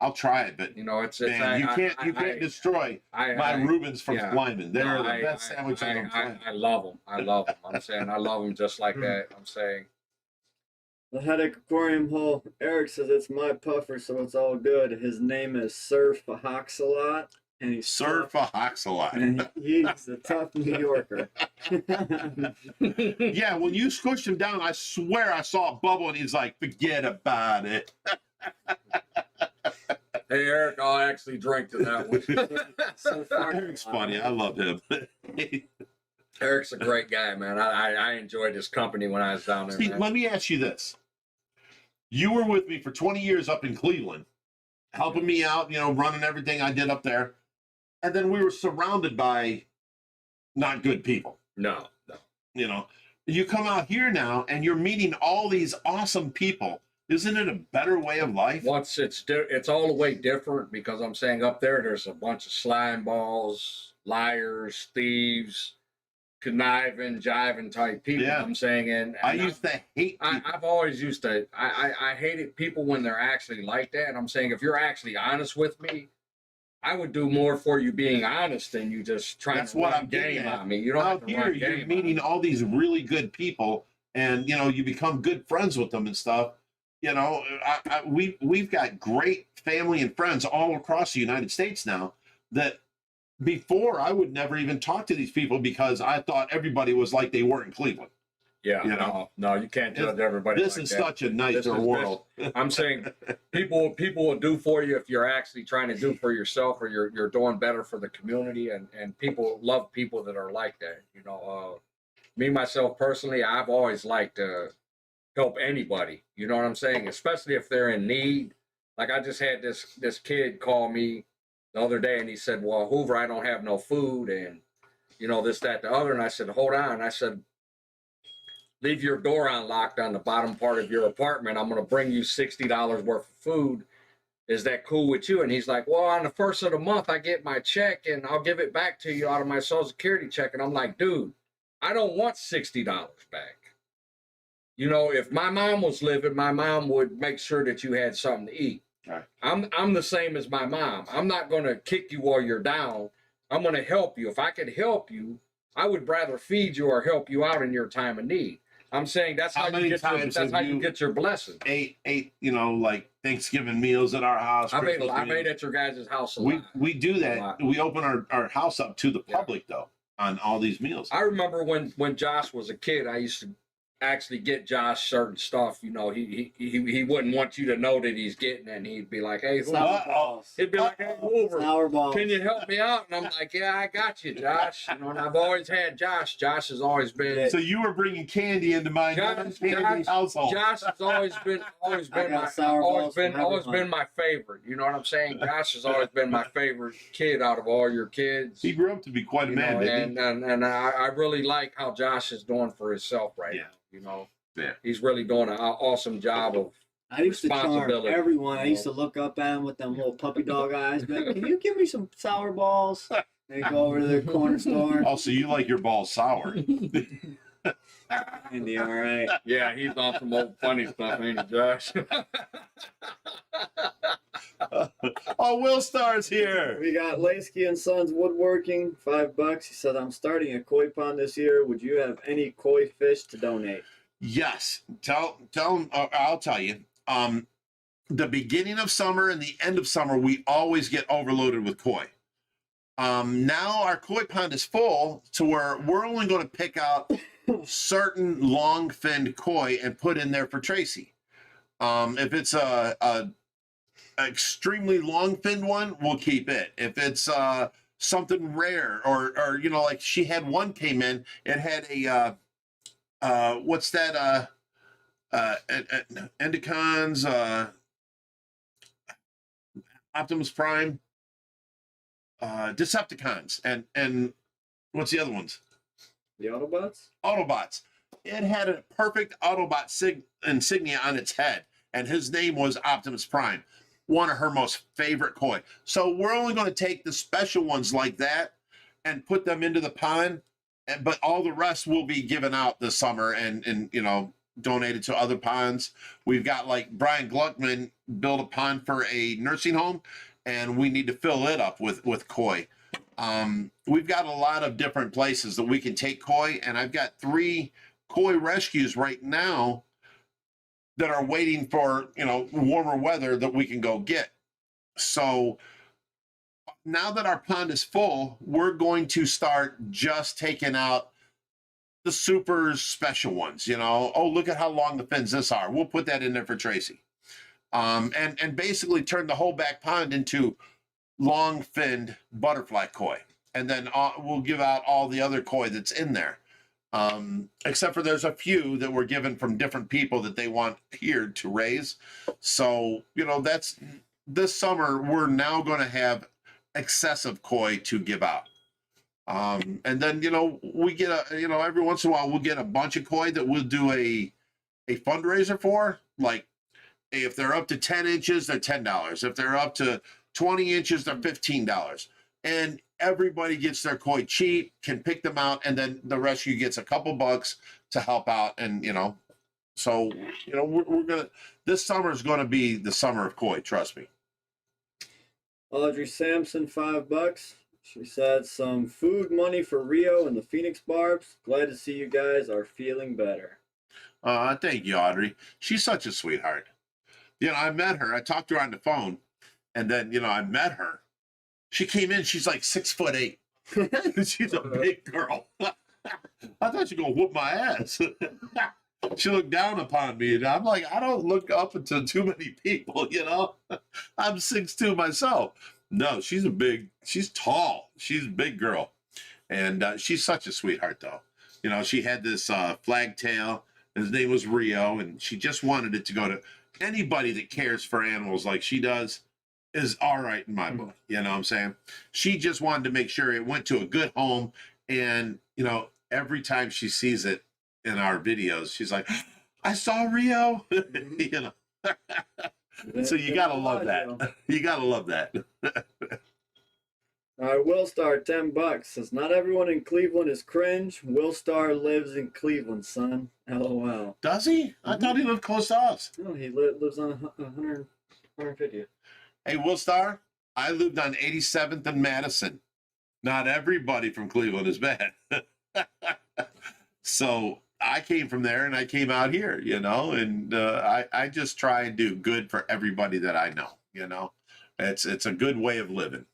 Speaker 1: I'll try it, but
Speaker 3: man,
Speaker 1: you can't destroy my Reubens from Slyman. They're the best sandwiches on planet.
Speaker 3: I love them. I love them. I'm saying I love them just like that. I'm saying.
Speaker 2: The Headache Aquarium Hole. Eric says it's my puffer, so it's all good. His name is Sir Fahoxalot, and he's
Speaker 1: Sir Fahoxalot.
Speaker 2: And he's a tough New Yorker.
Speaker 1: Yeah, when you squished him down, I swear I saw a bubble, and he's like, "Forget about it."
Speaker 3: Hey Eric, I'll actually drink to that one.
Speaker 1: Eric's funny. I love him.
Speaker 3: Eric's a great guy, man. I enjoyed his company when I was down there.
Speaker 1: See,
Speaker 3: man.
Speaker 1: let me ask you this. You were with me for 20 years up in Cleveland, helping me out, running everything I did up there. And then we were surrounded by not good people.
Speaker 3: No.
Speaker 1: You come out here now and you're meeting all these awesome people. Isn't it a better way of life?
Speaker 3: It's all the way different, because I'm saying up there's a bunch of slime balls, liars, thieves, conniving, jiving type people.
Speaker 1: Yeah.
Speaker 3: I'm saying, and
Speaker 1: I used to hate people.
Speaker 3: I've always used to. I hated people when they're actually like that. And I'm saying, if you're actually honest with me, I would do more for you being honest than you just trying to run game on me. You don't have to run game.
Speaker 1: You're meeting all these really good people and you know, you become good friends with them and stuff. You know, we've got great family and friends all across the United States now that before I would never even talk to these people because I thought everybody was like they were in Cleveland.
Speaker 3: Yeah,
Speaker 1: You know?
Speaker 3: no, you can't judge everybody.
Speaker 1: This
Speaker 3: like
Speaker 1: is
Speaker 3: that.
Speaker 1: such a nicer world.
Speaker 3: I'm saying people will do for you if you're actually trying to do for yourself, or you're doing better for the community, and people love people that are like that. You know, me myself personally, I've always liked to help anybody. You know what I'm saying? Especially if they're in need. Like I just had this kid call me the other day, and he said, "Well, Hoover, I don't have no food, and you know this, that, the other." And I said, "Hold on." I said, leave your door unlocked on the bottom part of your apartment. I'm going to bring you $60 worth of food. Is that cool with you? And he's like, well, on the first of the month, I get my check and I'll give it back to you out of my Social Security check. And I'm like, dude, I don't want $60 back. You know, if my mom was living, my mom would make sure that you had something to eat.
Speaker 1: Right.
Speaker 3: I'm the same as my mom. I'm not going to kick you while you're down. I'm going to help you. If I could help you, I would rather feed you or help you out in your time of need. I'm saying that's how you get your blessing.
Speaker 1: Ate, you know, like Thanksgiving meals at our house.
Speaker 3: I made at your guys' house a lot.
Speaker 1: We do that. We open our house up to the public though on all these meals.
Speaker 3: I remember when Josh was a kid, I used to actually get Josh certain stuff. You know, he wouldn't want you to know that he's getting it, and he'd be like, hey, he'd be like, hey, Hoover, can you help me out? And I'm like, yeah, I got you, Josh. You know, and I've always had Josh. Josh has always been.
Speaker 1: So you were bringing candy into my household.
Speaker 3: Josh has always been my favorite. You know what I'm saying? Josh has always been my favorite kid out of all your kids.
Speaker 1: He grew up to be quite a man,
Speaker 3: and I really like how Josh is doing for himself right now. You know, he's really doing an awesome job of.
Speaker 2: I used to charm everyone. I used to look up at him with them little puppy dog eyes. But can you give me some sour balls? They go over to the corner store.
Speaker 1: Oh, so you like your balls sour?
Speaker 2: Andy, all right.
Speaker 3: Yeah, he's on some old funny stuff, ain't he, Josh?
Speaker 1: Oh, Will Star's here.
Speaker 2: We got Lasky and Sons Woodworking, $5. He said, I'm starting a koi pond this year. Would you have any koi fish to donate?
Speaker 1: Yes. Tell him, I'll tell you. The beginning of summer and the end of summer, we always get overloaded with koi. Now our koi pond is full to where we're only going to pick out certain long-finned koi and put in there for Tracy. If it's a extremely long-finned one, we'll keep it. If it's something rare, or you know, like she had one came in, it had a what's that? Endicons, Optimus Prime, Decepticons, and what's the other ones?
Speaker 2: The Autobots?
Speaker 1: Autobots. It had a perfect Autobot insignia on its head, and his name was Optimus Prime. One of her most favorite koi. So we're only going to take the special ones like that and put them into the pond, but all the rest will be given out this summer and you know, donated to other ponds. We've got, like, Brian Gluckman built a pond for a nursing home, and we need to fill it up with koi. We've got a lot of different places that we can take koi, and I've got 3 koi rescues right now that are waiting for, you know, warmer weather that we can go get. So now that our pond is full, we're going to start just taking out the super special ones, you know. Oh, look at how long the fins this are. We'll put that in there for Tracy. And basically turn the whole back pond into long-finned butterfly koi. And then we'll give out all the other koi that's in there. Except for there's a few that were given from different people that they want here to raise. So, you know, that's this summer, we're now going to have excessive koi to give out. And then, you know, we get every once in a while, we'll get a bunch of koi that we'll do a fundraiser for. Like, if they're up to 10 inches, they're $10. If they're up to 20 inches, they're $15. And everybody gets their koi cheap, can pick them out, and then the rescue gets a couple bucks to help out. And, you know, so, you know, we're going to, this summer is going to be the summer of koi, trust me.
Speaker 2: Audrey Sampson, $5. She said, some food money for Rio and the Phoenix Barbs. Glad to see you guys are feeling better.
Speaker 1: Thank you, Audrey. She's such a sweetheart. You know, I met her. I talked to her on the phone, and then, you know, I met her. She came in. She's like 6'8". She's a big girl. I thought she was gonna whoop my ass. She looked down upon me, and I'm like, I don't look up into too many people, you know. I'm 6'2" myself. No, she's tall. She's a big girl, and she's such a sweetheart, though. You know, she had this flag tail. His name was Rio, and she just wanted it to go to anybody that cares for animals like she does. Is all right in my book. You know what I'm saying? She just wanted to make sure it went to a good home, and you know, every time she sees it in our videos, she's like, I saw Rio. You know. So you gotta love that. You gotta love that.
Speaker 2: All right, Will Star, $10 says, not everyone in Cleveland is cringe. Will Star lives in Cleveland, son. LOL.
Speaker 1: Does he? I thought he lived close to us.
Speaker 2: No, he lives on 100, 150th.
Speaker 1: Hey, Will Star, I lived on 87th and Madison. Not everybody from Cleveland is bad. So I came from there and I came out here, you know, and I just try and do good for everybody that I know, you know. It's a good way of living.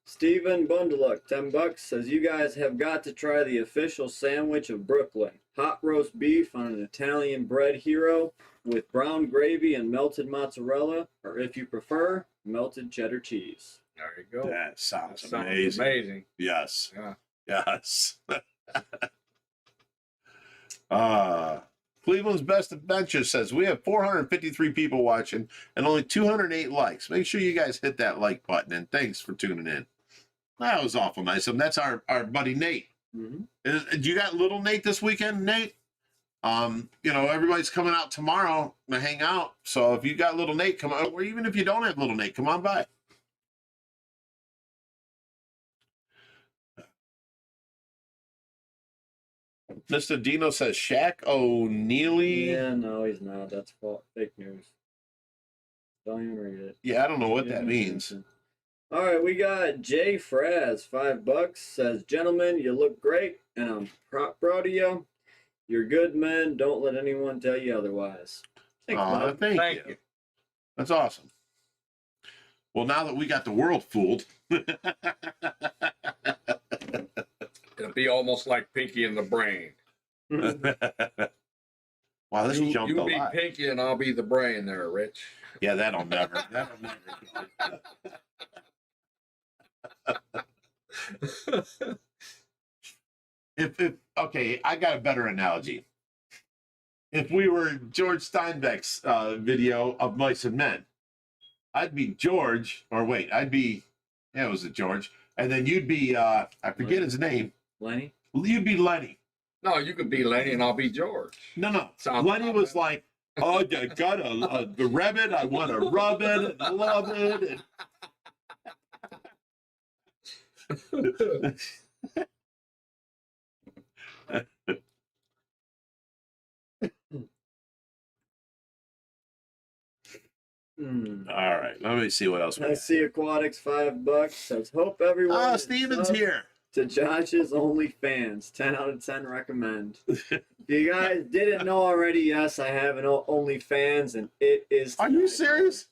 Speaker 2: Stephen Bundeluck, $10 says, you guys have got to try the official sandwich of Brooklyn. Hot roast beef on an Italian bread hero with brown gravy and melted mozzarella, or if you prefer, melted cheddar cheese.
Speaker 3: There you go.
Speaker 1: That sounds
Speaker 3: That sounds
Speaker 1: amazing.
Speaker 3: amazing.
Speaker 1: Yes.
Speaker 3: Yeah.
Speaker 1: Yes. Cleveland's Best Adventure says, we have 453 people watching and only 208 likes. Make sure you guys hit that like button, and thanks for tuning in. That was awful nice of him. That's our buddy Nate.
Speaker 2: Mm-hmm.
Speaker 1: You got little Nate this weekend, Nate? You know, everybody's coming out tomorrow to hang out. So if you got little Nate, come on. Or even if you don't have little Nate, come on by. Mr. Dino says Shaq O'Neely.
Speaker 2: Yeah, no, he's not. That's fake news. Don't even read it.
Speaker 1: Yeah, I don't know what that means.
Speaker 2: All right, we got Jay Fraz, $5, says, gentlemen, you look great, and I'm proud of you. You're good men. Don't let anyone tell you otherwise. Thanks, bud.
Speaker 1: Thank you. That's awesome. Well, now that we got the world fooled.
Speaker 3: It'll be almost like Pinky and the Brain.
Speaker 1: Wow, this jumped a
Speaker 3: You be
Speaker 1: lot.
Speaker 3: Pinky and I'll be the Brain there, Rich.
Speaker 1: Yeah, that'll never go. If okay, I got a better analogy. If we were George Steinbeck's video of Mice and Men, I'd be George, or wait, I'd be, yeah, it was George, and then you'd be, I forget his name.
Speaker 2: Lenny?
Speaker 1: You'd be Lenny.
Speaker 3: No, you could be Lenny and I'll be George.
Speaker 1: No.
Speaker 3: Sounds
Speaker 1: Lenny was like, oh, you got a rabbit, I want to rub it and love it. All right, let me see what else we
Speaker 2: I
Speaker 1: got.
Speaker 2: see Aquatics, $5, says, hope everyone
Speaker 1: Ah,
Speaker 2: is
Speaker 1: Steven's
Speaker 2: subbed
Speaker 1: here.
Speaker 2: to Josh's OnlyFans. 10 out of 10 recommend. If you guys didn't know already, yes, I have an OnlyFans, and it is.
Speaker 1: Are you serious?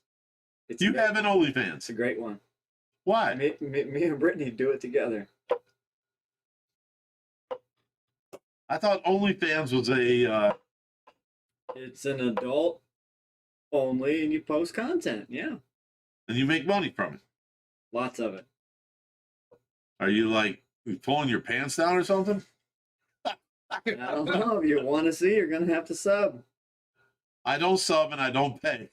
Speaker 2: It's
Speaker 1: You
Speaker 2: great.
Speaker 1: have an OnlyFans.
Speaker 2: It's a great one.
Speaker 1: Why?
Speaker 2: Me and Brittany do it together.
Speaker 1: I thought OnlyFans was a.
Speaker 2: It's an adult only, and you post content. Yeah,
Speaker 1: And you make money from it.
Speaker 2: lots of it.
Speaker 1: Are you like pulling your pants down or something?
Speaker 2: I don't know. If you want to see, you're gonna have to sub.
Speaker 1: I don't sub and I don't pay.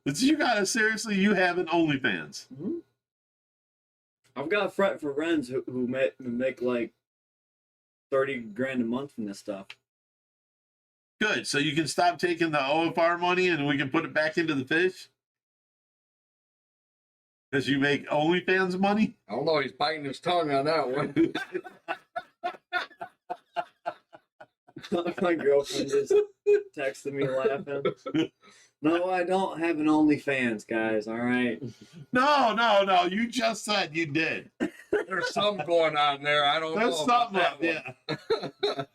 Speaker 1: But you gotta seriously, you have an OnlyFans.
Speaker 2: Mm-hmm. I've got friends who make like 30 grand a month from this stuff.
Speaker 1: Good. So you can stop taking the OFR money and we can put it back into the fish? Because you make OnlyFans money?
Speaker 3: I don't know, he's biting his tongue on that one.
Speaker 2: My girlfriend just texted me laughing. No, I don't have an OnlyFans, guys. All right.
Speaker 1: No. You just said you did.
Speaker 3: There's something going on there. I don't
Speaker 1: There's
Speaker 3: know. about
Speaker 1: something up,
Speaker 3: that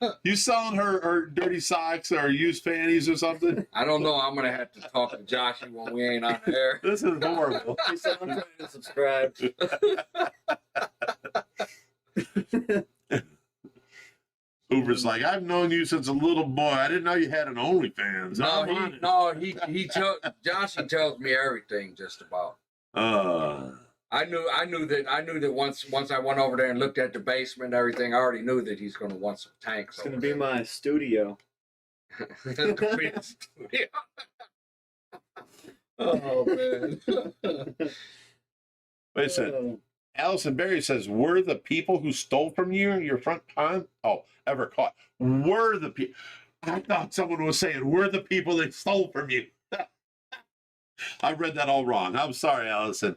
Speaker 1: yeah. You selling her dirty socks or used panties or something?
Speaker 3: I don't know. I'm gonna have to talk to Joshy when we ain't on the air.
Speaker 1: This is horrible.
Speaker 2: He said, I'm trying to subscribe.
Speaker 1: Hoover's like, I've known you since a little boy. I didn't know you had an OnlyFans.
Speaker 3: Joshy tells me everything just about. I knew that once I went over there and looked at the basement and everything, I already knew that he's gonna want some tanks.
Speaker 2: It's gonna be my studio.
Speaker 3: Oh man.
Speaker 1: Wait a second. Allison Berry says, were the people who stole from you your front pond? Oh, ever caught? Were the people? I thought someone was saying, were the people that stole from you? I read that all wrong. I'm sorry, Allison.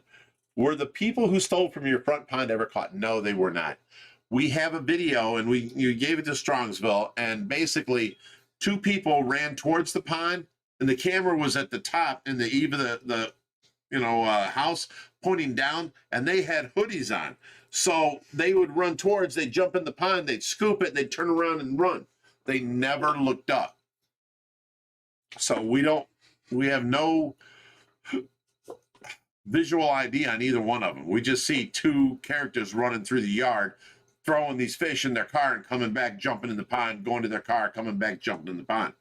Speaker 1: Were the people who stole from your front pond ever caught? No, they were not. We have a video, and you gave it to Strongsville, and basically 2 people ran towards the pond, and the camera was at the top in the eave of the house, pointing down, and they had hoodies on. So they would run towards, they'd jump in the pond, they'd scoop it, they'd turn around and run. They never looked up. So we have no visual ID on either one of them. We just see 2 characters running through the yard, throwing these fish in their car and coming back, jumping in the pond, going to their car, coming back, jumping in the pond.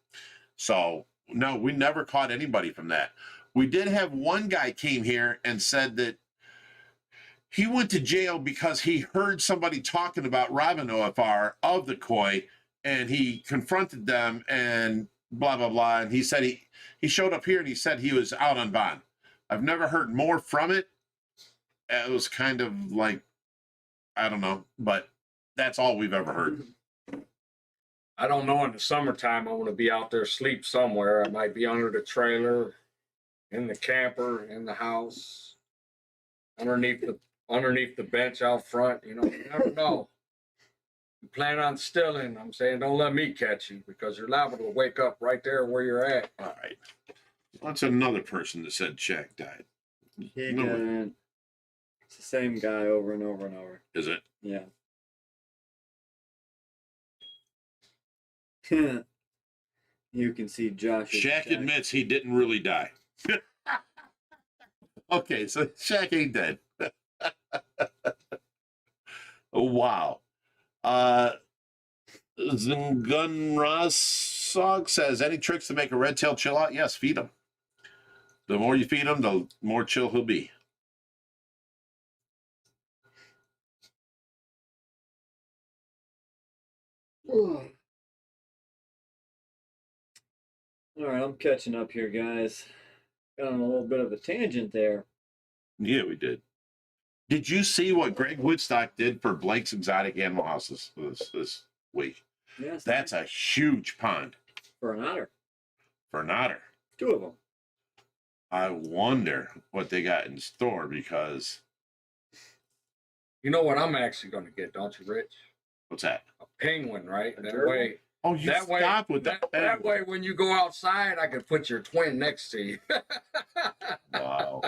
Speaker 1: So no, we never caught anybody from that. We did have one guy came here and said that he went to jail because he heard somebody talking about robbing OFR of the koi, and he confronted them and blah, blah, blah. And he said he showed up here and he said he was out on bond. I've never heard more from it. It was kind of like, I don't know, but that's all we've ever heard.
Speaker 3: I don't know. In the summertime, I'm gonna be out there asleep somewhere. I might be under the trailer, in the camper, in the house, underneath the bench out front. You never know. You plan on stealing. I'm saying, don't let me catch you, because you're liable to wake up right there where you're at.
Speaker 1: All right. That's another person that said Shaq died.
Speaker 2: He didn't. It's the same guy over and over and over.
Speaker 1: Is it?
Speaker 2: Yeah. You can see Josh.
Speaker 1: Shaq admits he didn't really die. Okay, so Shaq ain't dead. Wow. Zungunrasog says, any tricks to make a red tail chill out? Yes, feed him. The more you feed him, the more chill he'll be.
Speaker 2: All right, I'm catching up here, guys. Got on a little bit of a tangent there.
Speaker 1: Yeah, we did. Did you see what Greg Woodstock did for Blake's Exotic Animal House this week?
Speaker 2: Yes.
Speaker 1: That's a huge pond.
Speaker 2: For an otter.
Speaker 1: For an otter.
Speaker 2: 2 of them.
Speaker 1: I wonder what they got in store, because...
Speaker 3: You know what I'm actually going to get, don't you, Rich?
Speaker 1: What's that?
Speaker 3: A penguin, right? That
Speaker 2: turtle?
Speaker 3: way.
Speaker 1: Oh, you
Speaker 3: That
Speaker 1: stop
Speaker 3: way,
Speaker 1: with that.
Speaker 3: that way, when you go outside, I can put your twin next to you.
Speaker 1: Wow.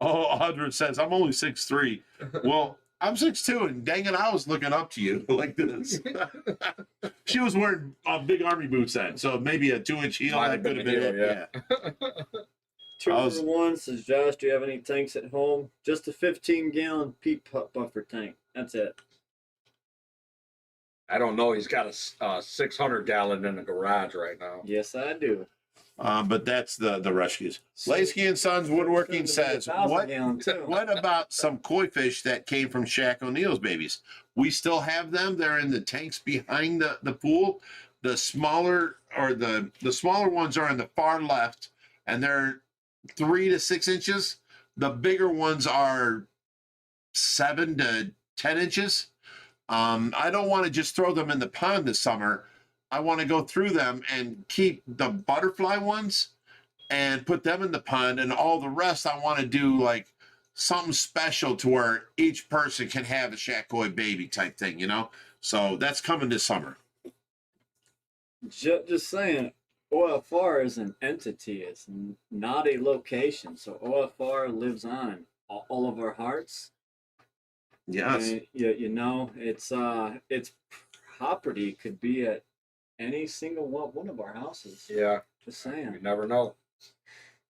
Speaker 1: Oh, 100 says, I'm only 6'3". Well, I'm 6'2", and dang it, I was looking up to you like this. She was wearing big army boots then, so maybe a 2-inch heel.
Speaker 3: Might
Speaker 1: That
Speaker 3: have
Speaker 1: could have
Speaker 3: been
Speaker 1: been
Speaker 3: a
Speaker 1: it.
Speaker 3: heel,
Speaker 1: Yeah.
Speaker 2: 2-for-1 says, Josh, do you have any tanks at home? Just a 15-gallon peat buffer tank. That's it.
Speaker 3: I don't know. He's got a 600-gallon in the garage right now.
Speaker 2: Yes, I do.
Speaker 1: But that's the rescues. Laskey and Sons Woodworking says, what about some koi fish that came from Shaq O'Neal's babies? We still have them. They're in the tanks behind the pool. The smaller ones are in the far left, and they're 3 to 6 inches. The bigger ones are 7 to 10 inches. I don't want to just throw them in the pond this summer. I want to go through them and keep the butterfly ones and put them in the pond, and all the rest I want to do like something special to where each person can have a Shaq Koi baby type thing, So that's coming this summer.
Speaker 2: Just saying. OFR is an entity. It's not a location. So OFR lives on all of our hearts.
Speaker 1: Yes.
Speaker 2: And, you know, its property could be at any single one of our houses.
Speaker 3: Yeah,
Speaker 2: Just saying.
Speaker 3: you never know.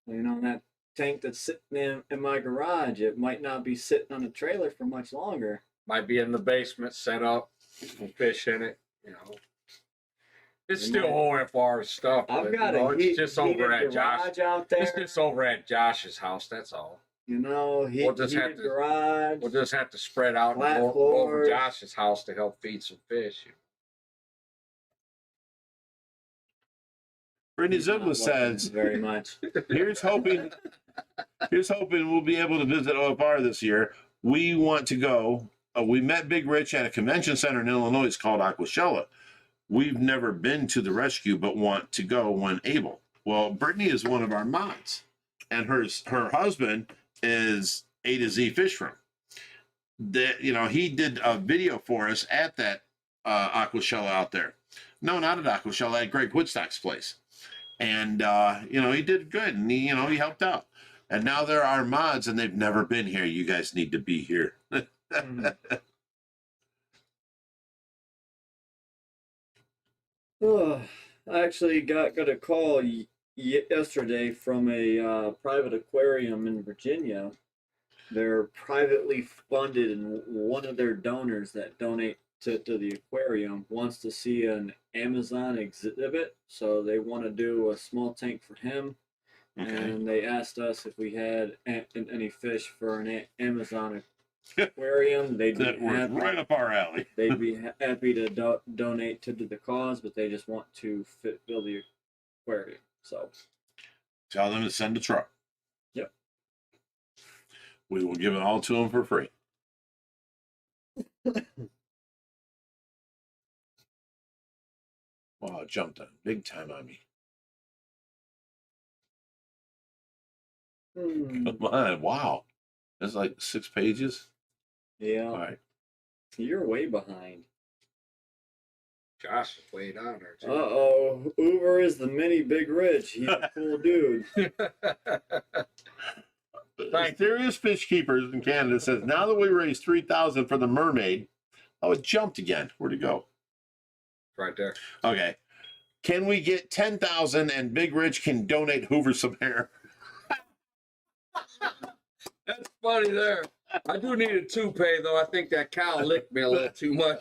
Speaker 2: You know, that tank that's sitting in my garage, it might not be sitting on a trailer for much longer.
Speaker 3: Might be in the basement, set up, some fish in it. You know, it's
Speaker 2: You
Speaker 3: still
Speaker 2: might-
Speaker 3: OFR stuff.
Speaker 2: I've
Speaker 3: but,
Speaker 2: got
Speaker 3: you know,
Speaker 2: a
Speaker 3: it's just over at Josh.
Speaker 2: garage out there.
Speaker 3: It's just over at Josh's house. That's all.
Speaker 2: You know,
Speaker 3: We'll just have
Speaker 2: heated
Speaker 3: to-
Speaker 2: garage.
Speaker 3: We'll just have to spread out and
Speaker 2: Flat
Speaker 3: go over
Speaker 2: floors.
Speaker 3: Josh's house to help feed some fish.
Speaker 1: Brittany
Speaker 2: He's not
Speaker 1: Zubla
Speaker 2: welcome
Speaker 1: says,
Speaker 2: very much.
Speaker 1: here's hoping we'll be able to visit OFR this year. We want to go. We met Big Rich at a convention center in Illinois. It's called Aquashella. We've never been to the rescue, but want to go when able. Well, Brittany is one of our mods, and her husband is A to Z Fish Room. That, you know, he did a video for us at that Aquashella out there. No, not at Aquashella, at Greg Woodstock's place. And you know, he did good, and he helped out. And now there are mods, and they've never been here. You guys need to be here.
Speaker 2: Oh, I actually got a call yesterday from a private aquarium in Virginia. They're privately funded, and one of their donors that donate to the aquarium wants to see an Amazon exhibit. So they want to do a small tank for him.
Speaker 1: Okay.
Speaker 2: And they asked us if we had any fish for an Amazon aquarium. They'd be
Speaker 1: That was
Speaker 2: happy.
Speaker 1: right up our alley.
Speaker 2: They'd be happy to donate to the cause, but they just want to build the aquarium. So
Speaker 1: Tell them to send a truck.
Speaker 2: Yep.
Speaker 1: We will give it all to them for free. Wow, it jumped on big time on me. Come on, wow. That's like 6 pages.
Speaker 2: Yeah,
Speaker 1: All right.
Speaker 2: you're way behind.
Speaker 3: Josh is way down there too.
Speaker 2: Uh-oh, Uber is the mini Big Rich. He's a cool dude.
Speaker 1: Mysterious Fish Keepers in Canada says, now that we raised $3,000 for the mermaid, oh, it jumped again. Where'd it go?
Speaker 3: Right there.
Speaker 1: Okay. Can we get 10,000 and Big Rich can donate Hoover some hair?
Speaker 3: That's funny there. I do need a toupee though. I think that cow licked me a little too much.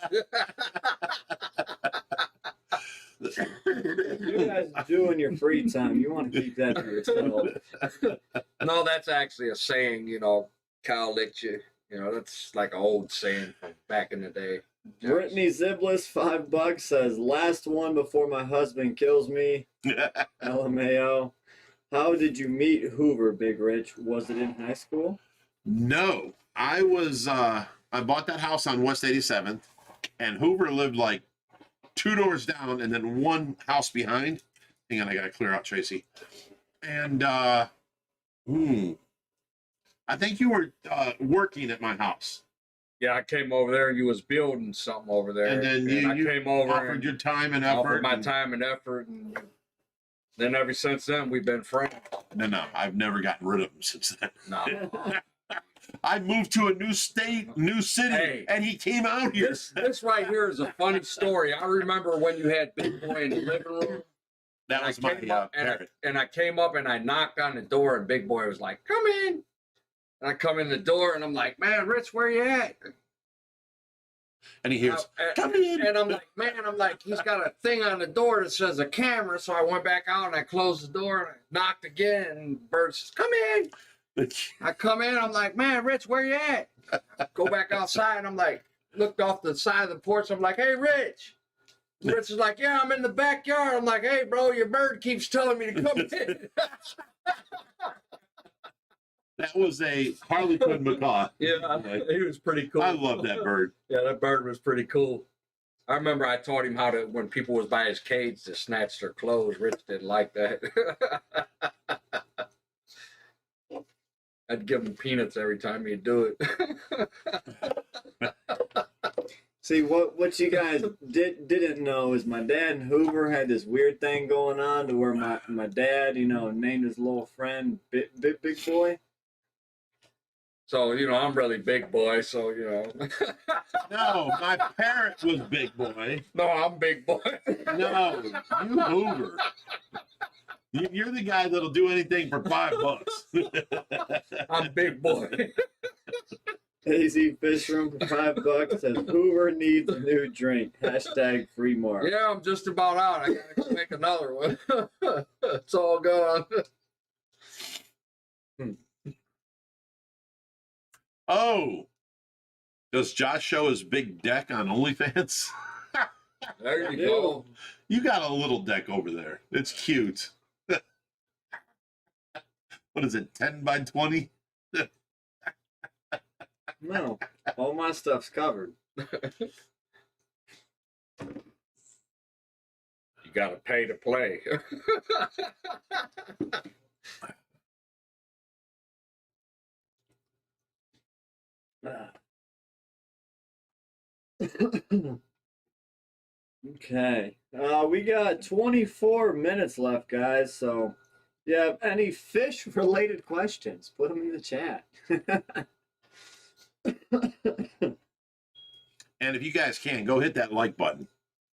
Speaker 2: You guys do in your free time. You want to keep that to yourself.
Speaker 3: No, that's actually a saying, you know, cow licked you. You know, that's like an old saying from back in the day.
Speaker 2: Brittany Ziblis, $5 says, last one before my husband kills me. LMAO. How did you meet Hoover, Big Rich? Was it in high school?
Speaker 1: No, I was, I bought that house on West 87th, and Hoover lived like 2 doors down and then one house behind. Hang on, I gotta clear out Tracy. And, I think you were working at my house.
Speaker 3: Yeah, I came over there and you was building something over there.
Speaker 1: And then
Speaker 3: I
Speaker 1: you
Speaker 3: came over
Speaker 1: offered
Speaker 3: and
Speaker 1: your time and
Speaker 3: offered
Speaker 1: effort.
Speaker 3: my
Speaker 1: and-
Speaker 3: time and effort. And then ever since then, we've been friends.
Speaker 1: No, I've never gotten rid of him since then.
Speaker 3: No.
Speaker 1: I moved to a new state, new city,
Speaker 3: Hey.
Speaker 1: and he came out here.
Speaker 3: This right here is a funny story. I remember when you had Big Boy in the living room.
Speaker 1: That
Speaker 3: And
Speaker 1: was
Speaker 3: I
Speaker 1: my
Speaker 3: came up,
Speaker 1: parent.
Speaker 3: and I came up and I knocked on the door and Big Boy was like, "Come in." And I come in the door and I'm like, "Man, Rich, where you at?"
Speaker 1: And he hears,
Speaker 3: And-
Speaker 1: come in.
Speaker 3: And I'm like, he's got a thing on the door that says a camera. So I went back out and I closed the door and I knocked again. And Bird says, "Come in." I come in. I'm like, "Man, Rich, where you at?" Go back outside. I'm like, looked off the side of the porch. I'm like, "Hey, Rich." Rich is like, "Yeah, I'm in the backyard." I'm like, "Hey, bro, your bird keeps telling me to come in."
Speaker 1: That was a Harlequin macaw.
Speaker 3: Yeah, he was pretty cool.
Speaker 1: I love that bird.
Speaker 3: Yeah, that bird was pretty cool. I remember I taught him how to, when people was by his cage, to snatch their clothes. Rich didn't like that. I'd give him peanuts every time he'd do it.
Speaker 2: See, what you guys didn't know is my dad and Hoover had this weird thing going on to where my dad, named his little friend Big Boy.
Speaker 3: So, I'm really big boy, so,
Speaker 1: No, my parent was Big Boy.
Speaker 3: No, I'm big boy.
Speaker 1: No, you Hoover. You're the guy that'll do anything for $5.
Speaker 3: I'm big boy.
Speaker 2: AZ Fish Room for $5 says Hoover needs a new drink. # free mark.
Speaker 3: Yeah, I'm just about out. I gotta make another one. It's all gone.
Speaker 1: Oh, does Josh show his big deck on OnlyFans?
Speaker 3: There you go.
Speaker 1: You got a little deck over there. It's cute. What is it, 10 by 20?
Speaker 2: No, all my stuff's covered.
Speaker 3: You gotta pay to play.
Speaker 2: Okay. We got 24 minutes left, guys. So, if you have any fish-related questions, put them in the chat.
Speaker 1: And if you guys can, go hit that like button.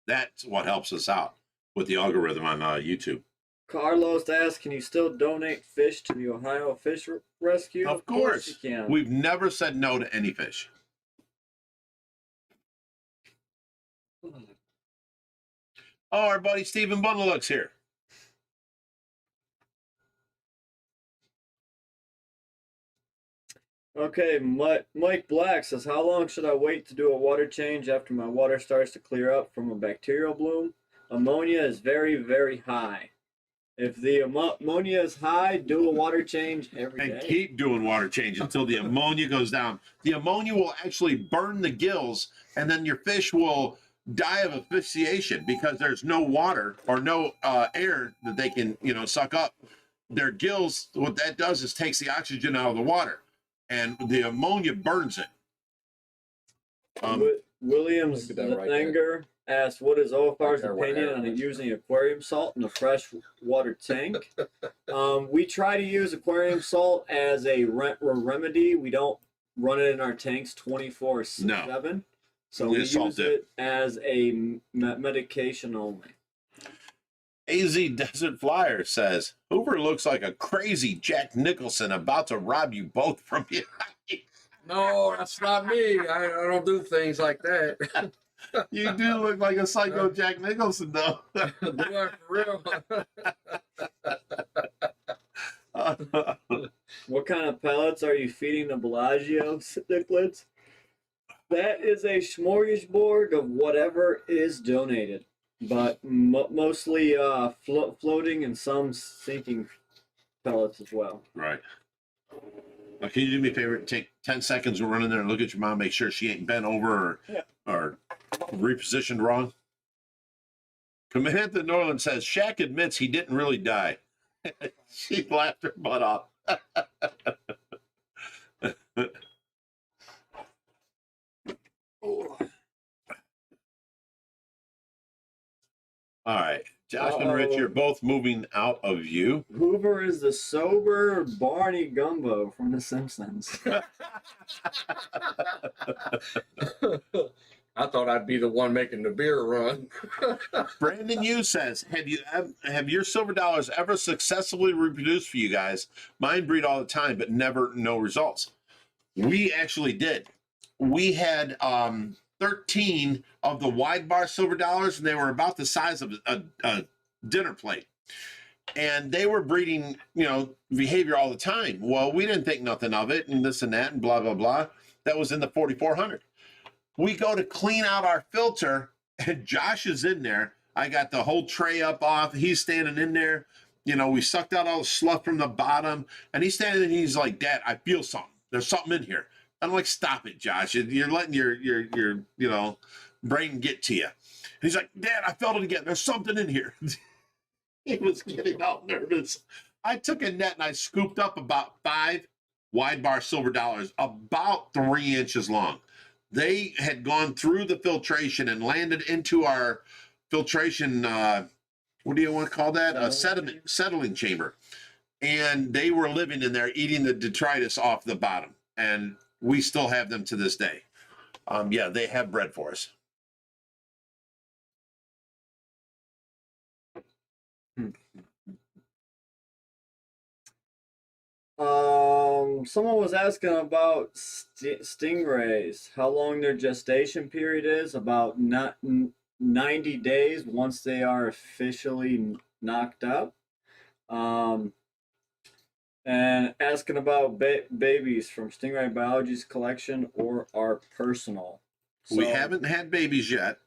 Speaker 1: That's what helps us out with the algorithm on YouTube.
Speaker 2: Carlos asks, can you still donate fish to the Ohio Fish Rescue?
Speaker 1: Of course.
Speaker 2: You can.
Speaker 1: We've never said no to any fish. Oh, our buddy Stephen Bundleluck's here.
Speaker 2: Okay, Mike Black says, how long should I wait to do a water change after my water starts to clear up from a bacterial bloom? Ammonia is very, very high. If the ammonia is high, do a water change every day.
Speaker 1: And keep doing water change until the ammonia goes down. The ammonia will actually burn the gills, and then your fish will die of asphyxiation because there's no water or no air that they can, suck up. Their gills, what that does is takes the oxygen out of the water, and the ammonia burns it.
Speaker 2: Williams Langer asked, what is OFR's opinion on using aquarium salt in a freshwater tank? We try to use aquarium salt as a remedy. We don't run it in our tanks 24/7.
Speaker 1: No.
Speaker 2: So we use it as a medication only.
Speaker 1: AZ Desert Flyer says, Hoover looks like a crazy Jack Nicholson about to rob you both from you.
Speaker 3: No, that's not me. I don't do things like that.
Speaker 1: You do look like a psycho Jack Nicholson, though.
Speaker 3: Do I for real?
Speaker 2: What kind of pellets are you feeding the Bellagio cichlids? That is a smorgasbord of whatever is donated, but mostly floating and some sinking pellets as well.
Speaker 1: Right. Now, can you do me a favor? Take 10 seconds and run in there and look at your mom, make sure she ain't bent over or repositioned wrong. Commander Norland says, Shaq admits he didn't really die. She laughed her butt off. All right. Josh and Rich, you're both moving out of view.
Speaker 2: Hoover is the sober Barney Gumbo from The Simpsons.
Speaker 3: I thought I'd be the one making the beer run.
Speaker 1: Brandon Yu says, have your silver dollars ever successfully reproduced for you guys? Mine breed all the time, but never no results. We actually did. We had 13 of the wide bar silver dollars, and they were about the size of a dinner plate. And they were breeding, behavior all the time. Well, we didn't think nothing of it, and this and that, and blah, blah, blah. That was in the 4,400. We go to clean out our filter, and Josh is in there. I got the whole tray up off. He's standing in there. We sucked out all the slough from the bottom, and he's standing there, and he's like, Dad, I feel something. There's something in here. I'm like, stop it, Josh. You're letting your brain get to you. And he's like, Dad, I felt it again. There's something in here. He was getting all nervous. I took a net and I scooped up about 5 wide bar silver dollars, about 3 inches long. They had gone through the filtration and landed into our filtration. What do you want to call that? A settling chamber. And they were living in there, eating the detritus off the bottom. And we still have them to this day. Yeah, they have bred for us.
Speaker 2: Someone was asking about stingrays, how long their gestation period is. About 90 days once they are officially knocked up. And asking about babies from Stingray Biology's collection or our personal.
Speaker 1: So, we haven't had babies yet,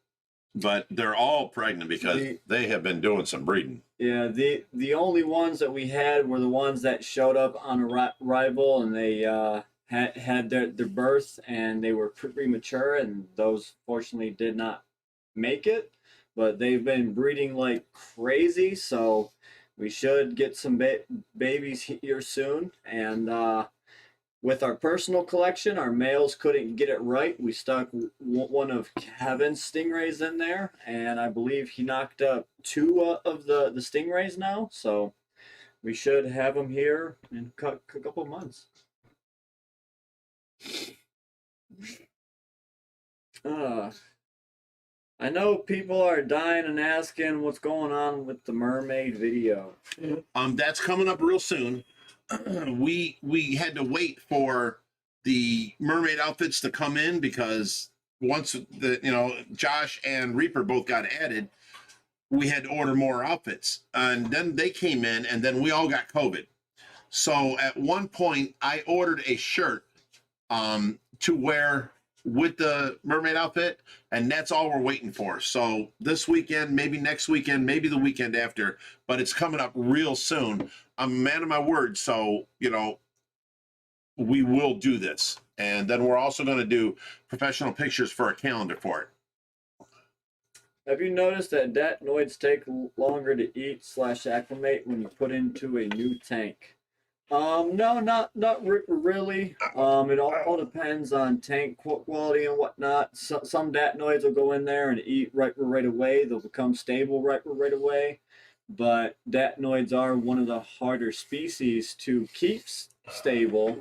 Speaker 1: but they're all pregnant because they have been doing some breeding.
Speaker 2: Yeah, the only ones that we had were the ones that showed up on arrival, and they had their birth, and they were premature, and those fortunately did not make it. But they've been breeding like crazy, so we should get some babies here soon. And with our personal collection, our males couldn't get it right. We stuck one of Kevin's stingrays in there, and I believe he knocked up 2 of the stingrays now. So we should have them here in a couple of months. I know people are dying and asking what's going on with the mermaid video.
Speaker 1: That's coming up real soon. We had to wait for the mermaid outfits to come in because once Josh and Reaper both got added, we had to order more outfits, and then they came in, and then we all got COVID. So at one point, I ordered a shirt to wear with the mermaid outfit, and that's all we're waiting for. So this weekend, maybe next weekend, maybe the weekend after, but it's coming up real soon. I'm a man of my word, so we will do this. And then we're also going to do professional pictures for a calendar for it.
Speaker 2: Have you noticed that datnoids take longer to eat / acclimate when you put into a new tank? No, not really. It all depends on tank quality and whatnot. Some datnoids will go in there and eat right away. They'll become stable right away. But datnoids are one of the harder species to keep stable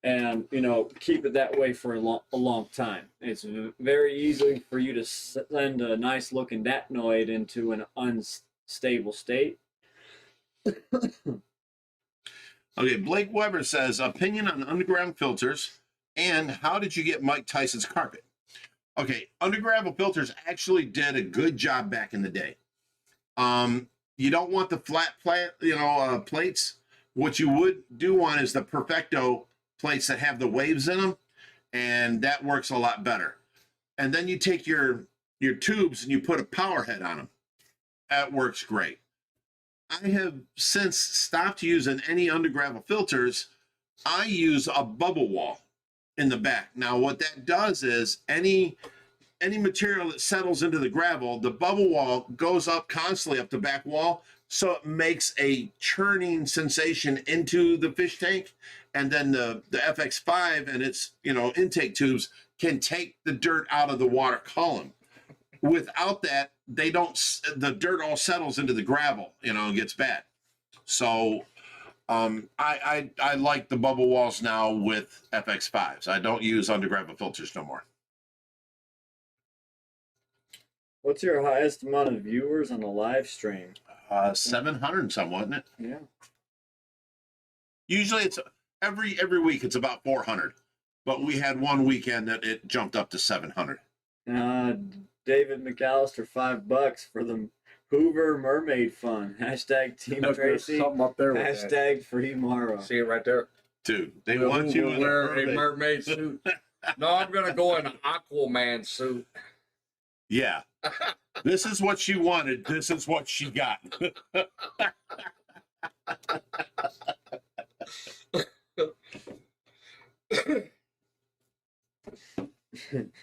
Speaker 2: and keep it that way for a long time. It's very easy for you to send a nice looking datnoid into an unstable state.
Speaker 1: Okay, Blake Weber says, opinion on underground filters and how did you get Mike Tyson's carpet? Okay, undergravel filters actually did a good job back in the day. You don't want the flat plates. What you would do want is the Perfecto plates that have the waves in them, and that works a lot better. And then you take your tubes and you put a power head on them. That works great. I have since stopped using any undergravel filters. I use a bubble wall in the back. Now, what that does is any material that settles into the gravel, the bubble wall goes up constantly up the back wall, so it makes a churning sensation into the fish tank, and then the FX5 and its intake tubes can take the dirt out of the water column. Without that, the dirt all settles into the gravel, and gets bad. So I like the bubble walls now with FX5s. I don't use undergravel filters no more.
Speaker 2: What's your highest amount of viewers on a live stream?
Speaker 1: 700 and some, wasn't it?
Speaker 2: Yeah.
Speaker 1: Usually it's every week it's about 400, but we had one weekend that it jumped up to 700.
Speaker 2: David McAllister, $5 for the Hoover Mermaid Fun. Hashtag Team Tracy.
Speaker 3: Something up there.
Speaker 2: Hashtag Free Mara.
Speaker 3: See it right there.
Speaker 1: Dude, they want you to
Speaker 3: wear a mermaid suit. No, I'm gonna go in an Aquaman suit.
Speaker 1: Yeah. This is what she wanted. This is what she got.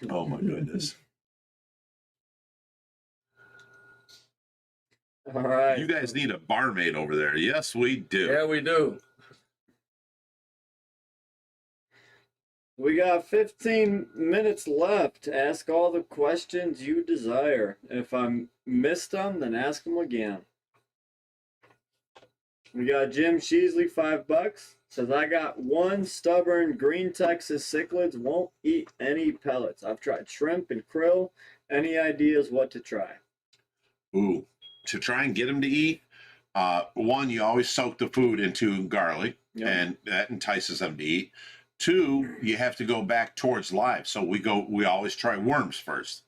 Speaker 1: Oh my goodness.
Speaker 2: All right.
Speaker 1: You guys need a barmaid over there. Yes, we do.
Speaker 3: Yeah, we do.
Speaker 2: We got 15 minutes left. Ask all the questions you desire. If I missed them, then ask them again. We got Jim Sheasley, $5. Says, I got one stubborn green Texas cichlids, won't eat any pellets. I've tried shrimp and krill. Any ideas what to try?
Speaker 1: Ooh, to try and get them to eat, one, you always soak the food into garlic,
Speaker 2: Yep.
Speaker 1: and that entices them to eat. Two, you have to go back towards live. So we always try worms first,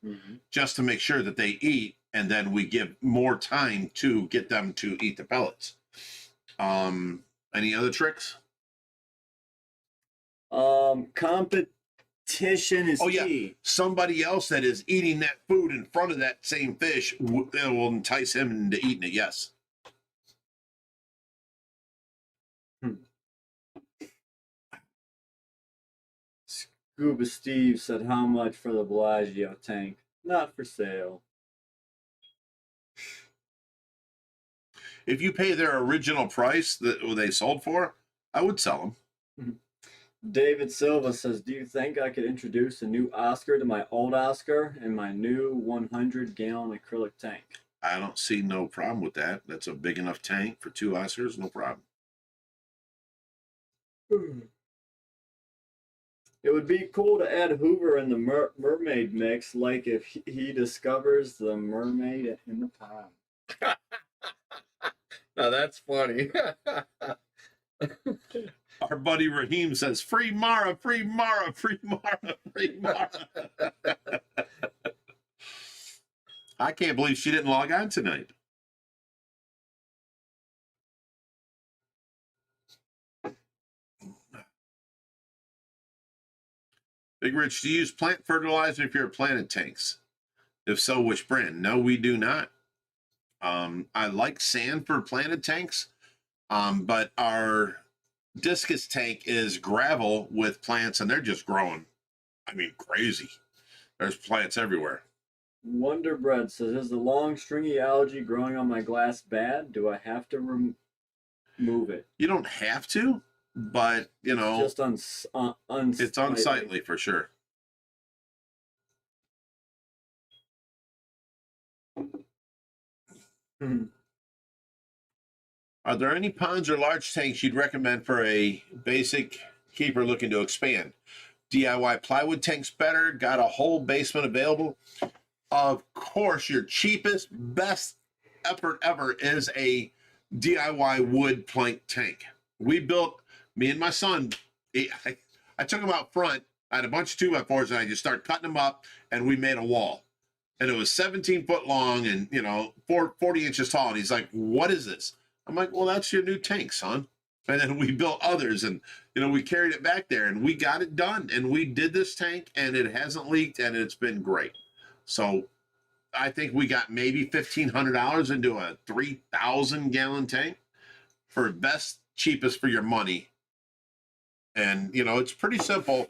Speaker 1: just to make sure that they eat, and then we give more time to get them to eat the pellets. Any other tricks?
Speaker 2: Competition is key.
Speaker 1: Somebody else that is eating that food in front of that same fish will entice him into eating it. Yes.
Speaker 2: Scuba Steve said, how much for the Bellagio tank? Not for sale.
Speaker 1: If you pay their original price that they sold for, I would sell them.
Speaker 2: David Silva says, do you think I could introduce a new Oscar to my old Oscar in my new 100-gallon acrylic tank?
Speaker 1: I don't see no problem with that. That's a big enough tank for 2 Oscars, no problem.
Speaker 2: It would be cool to add Hoover in the mermaid mix, like if he discovers the mermaid in the pond.
Speaker 3: Now that's funny.
Speaker 1: Our buddy Raheem says, free Mara, free Mara, free Mara, free Mara. I can't believe she didn't log on tonight. Big Rich, do you use plant fertilizer if you're planting tanks? If so, which brand? No, we do not. I like sand for planted tanks, but our discus tank is gravel with plants, and they're just growing. I mean, crazy. There's plants everywhere.
Speaker 2: Wonder Bread says, is the long stringy algae growing on my glass bad? Do I have to remove it?
Speaker 1: You don't have to, but, you know,
Speaker 2: It's just unsightly.
Speaker 1: It's unsightly for sure. Are there any ponds or large tanks you'd recommend for a basic keeper looking to expand? DIY plywood tanks better? Got a whole basement available? Of course, your cheapest, best effort ever is a DIY wood plank tank. We built, me and my son, I took them out front. I had a bunch of 2x4s, and I just started cutting them up, and we made a wall. And it was 17 foot long and, 40 inches tall. And he's like, what is this? I'm like, well, that's your new tank, son. And then we built others, and, we carried it back there, and we got it done. And we did this tank, and it hasn't leaked, and it's been great. So I think we got maybe $1,500 into a 3,000-gallon tank for best, cheapest for your money. And, it's pretty simple.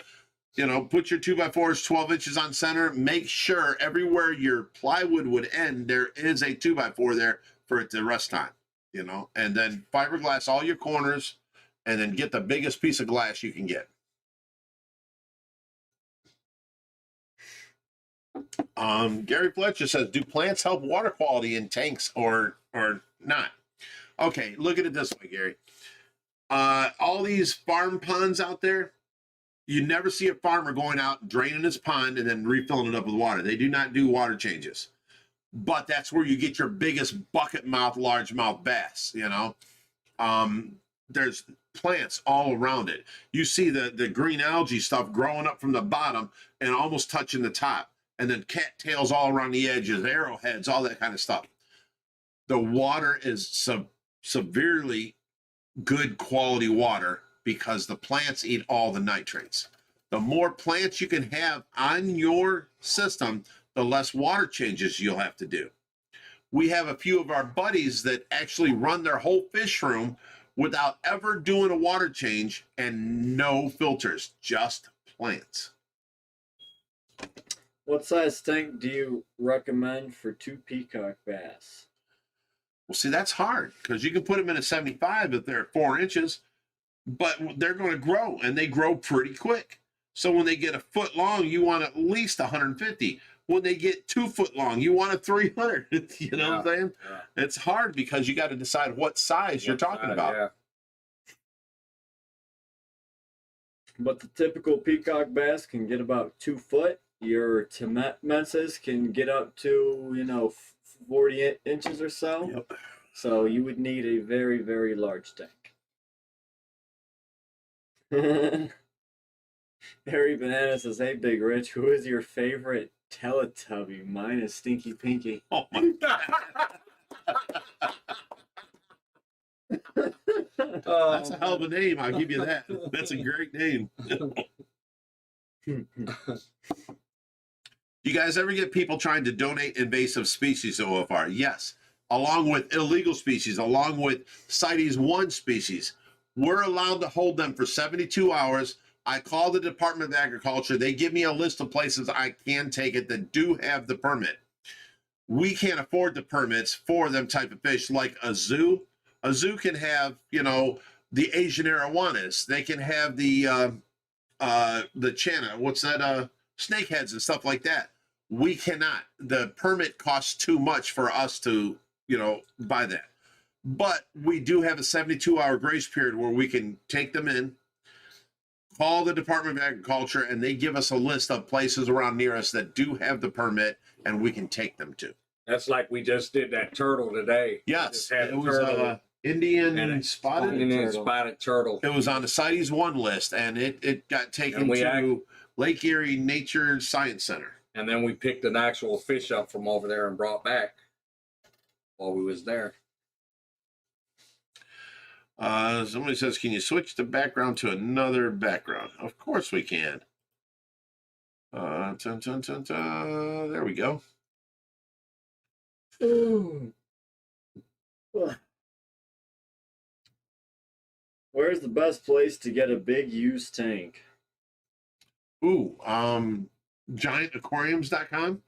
Speaker 1: Put your 2x4s 12 inches on center. Make sure everywhere your plywood would end, there is a 2x4 there for it to rest on, and then fiberglass all your corners, and then get the biggest piece of glass you can get. Gary Fletcher says, do plants help water quality in tanks or not? Okay, look at it this way, Gary. All these farm ponds out there, you never see a farmer going out, draining his pond, and then refilling it up with water. They do not do water changes. But that's where you get your biggest bucket mouth, largemouth bass, There's plants all around it. You see the green algae stuff growing up from the bottom and almost touching the top. And then cattails all around the edges, arrowheads, all that kind of stuff. The water is severely good quality water because the plants eat all the nitrates. The more plants you can have on your system, the less water changes you'll have to do. We have a few of our buddies that actually run their whole fish room without ever doing a water change and no filters, just plants.
Speaker 2: What size tank do you recommend for 2 peacock bass?
Speaker 1: Well, see, that's hard because you can put them in a 75 if they're 4 inches, but they're going to grow, and they grow pretty quick. So when they get a foot long, you want at least 150. When they get 2 foot long, you want a 300. You know what I'm saying?
Speaker 3: Yeah.
Speaker 1: It's hard because you got to decide what size you're talking about.
Speaker 3: Yeah.
Speaker 2: But the typical peacock bass can get about 2 foot. Your Temenses can get up to 40 inches or so.
Speaker 1: Yep.
Speaker 2: So you would need a very, very large tank. Harry Banana says, "Hey, Big Rich, who is your favorite Teletubby?" Mine is Stinky Pinky.
Speaker 1: Oh my God. That's a hell of a name. I'll give you that. That's a great name. You guys ever get people trying to donate invasive species to OFR? Yes. Along with illegal species, along with CITES 1 species. We're allowed to hold them for 72 hours. I call the Department of Agriculture. They give me a list of places I can take it that do have the permit. We can't afford the permits for them type of fish like a zoo. A zoo can have, the Asian arowanas. They can have the Chana, what's that, snakeheads and stuff like that. We cannot. The permit costs too much for us to, buy that. But we do have a 72-hour grace period where we can take them in, call the Department of Agriculture, and they give us a list of places around near us that do have the permit, and we can take them to.
Speaker 3: That's like we just did that turtle today.
Speaker 1: Yes,
Speaker 3: We just had
Speaker 1: it
Speaker 3: a
Speaker 1: was
Speaker 3: turtle
Speaker 1: Indian
Speaker 3: and
Speaker 1: spotted.
Speaker 3: Indian spotted turtle.
Speaker 1: It was on the CITES 1 list, and it got taken to Lake Erie Nature Science Center.
Speaker 3: And then we picked an actual fish up from over there and brought back while we was there.
Speaker 1: Somebody says, can you switch the background to another background? Of course we can. There we go.
Speaker 2: Where's the best place to get a big used tank?
Speaker 1: Ooh, giantaquariums.com,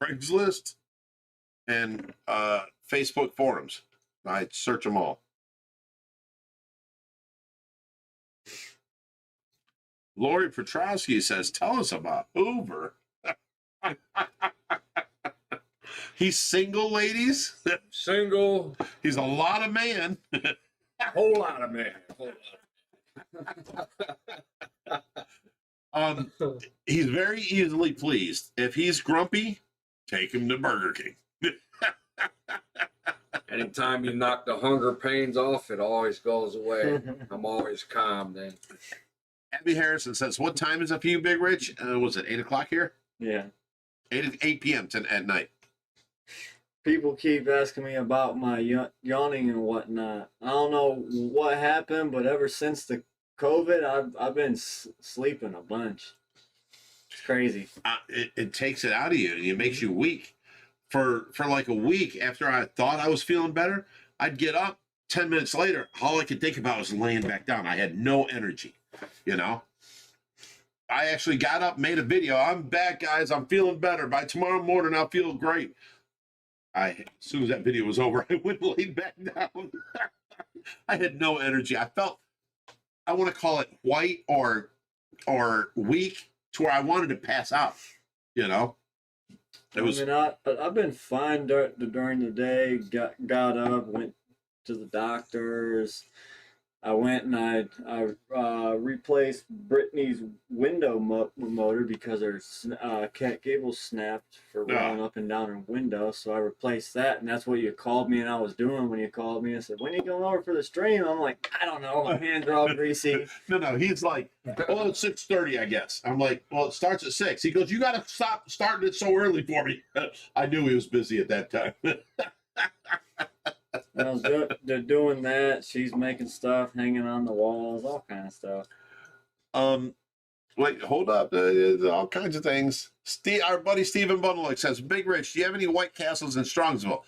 Speaker 1: Craigslist, and Facebook forums. I search them all. Lori Petrowski says, tell us about Hoover. He's single, ladies.
Speaker 3: Single.
Speaker 1: He's a lot of man.
Speaker 3: Whole lot of man.
Speaker 1: He's very easily pleased. If he's grumpy, take him to Burger King.
Speaker 3: Anytime you knock the hunger pains off, it always goes away. I'm always calm then.
Speaker 1: Abby Harrison says, what time is it for you, Big Rich? Was it 8 o'clock here?
Speaker 2: Yeah.
Speaker 1: 8 p.m. at night.
Speaker 2: People keep asking me about my yawning and whatnot. I don't know what happened, but ever since the COVID, I've been sleeping a bunch. It's crazy.
Speaker 1: It takes it out of you. It makes you weak. For like a week after I thought I was feeling better, I'd get up. 10 minutes later, all I could think about was laying back down. I had no energy, I actually got up, made a video. I'm back, guys. I'm feeling better. By tomorrow morning, I'll feel great. As soon as that video was over, I went and laid back down. I had no energy. I felt, I want to call it white or weak, to where I wanted to pass out, It was.
Speaker 2: I've been fine during the day. Got up, went to the doctors. I went and I replaced Brittany's window motor because her cable snapped for rolling up and down her window. So I replaced that, and that's what you called me and I was doing when you called me and said, when are you going over for the stream? I'm like, I don't know. My hands are all greasy.
Speaker 1: No. He's like, well, it's 6:30, I guess. I'm like, well, it starts at 6. He goes, you got to stop starting it so early for me. I knew he was busy at that time.
Speaker 2: I was doing that. She's making stuff, hanging on the walls, all kind of stuff.
Speaker 1: Wait, hold up. All kinds of things. Our buddy Stephen Bundle says, Big Rich, do you have any White Castles in Strongsville?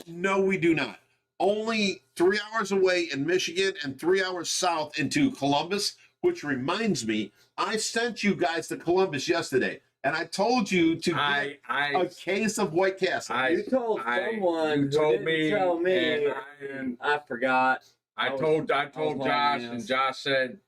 Speaker 1: No, we do not. Only 3 hours away in Michigan and 3 hours south into Columbus, which reminds me, I sent you guys to Columbus yesterday. And I told you to get a case of White Castle.
Speaker 2: You told someone. You told me. Tell me. And I forgot.
Speaker 3: I told Josh, and Josh said,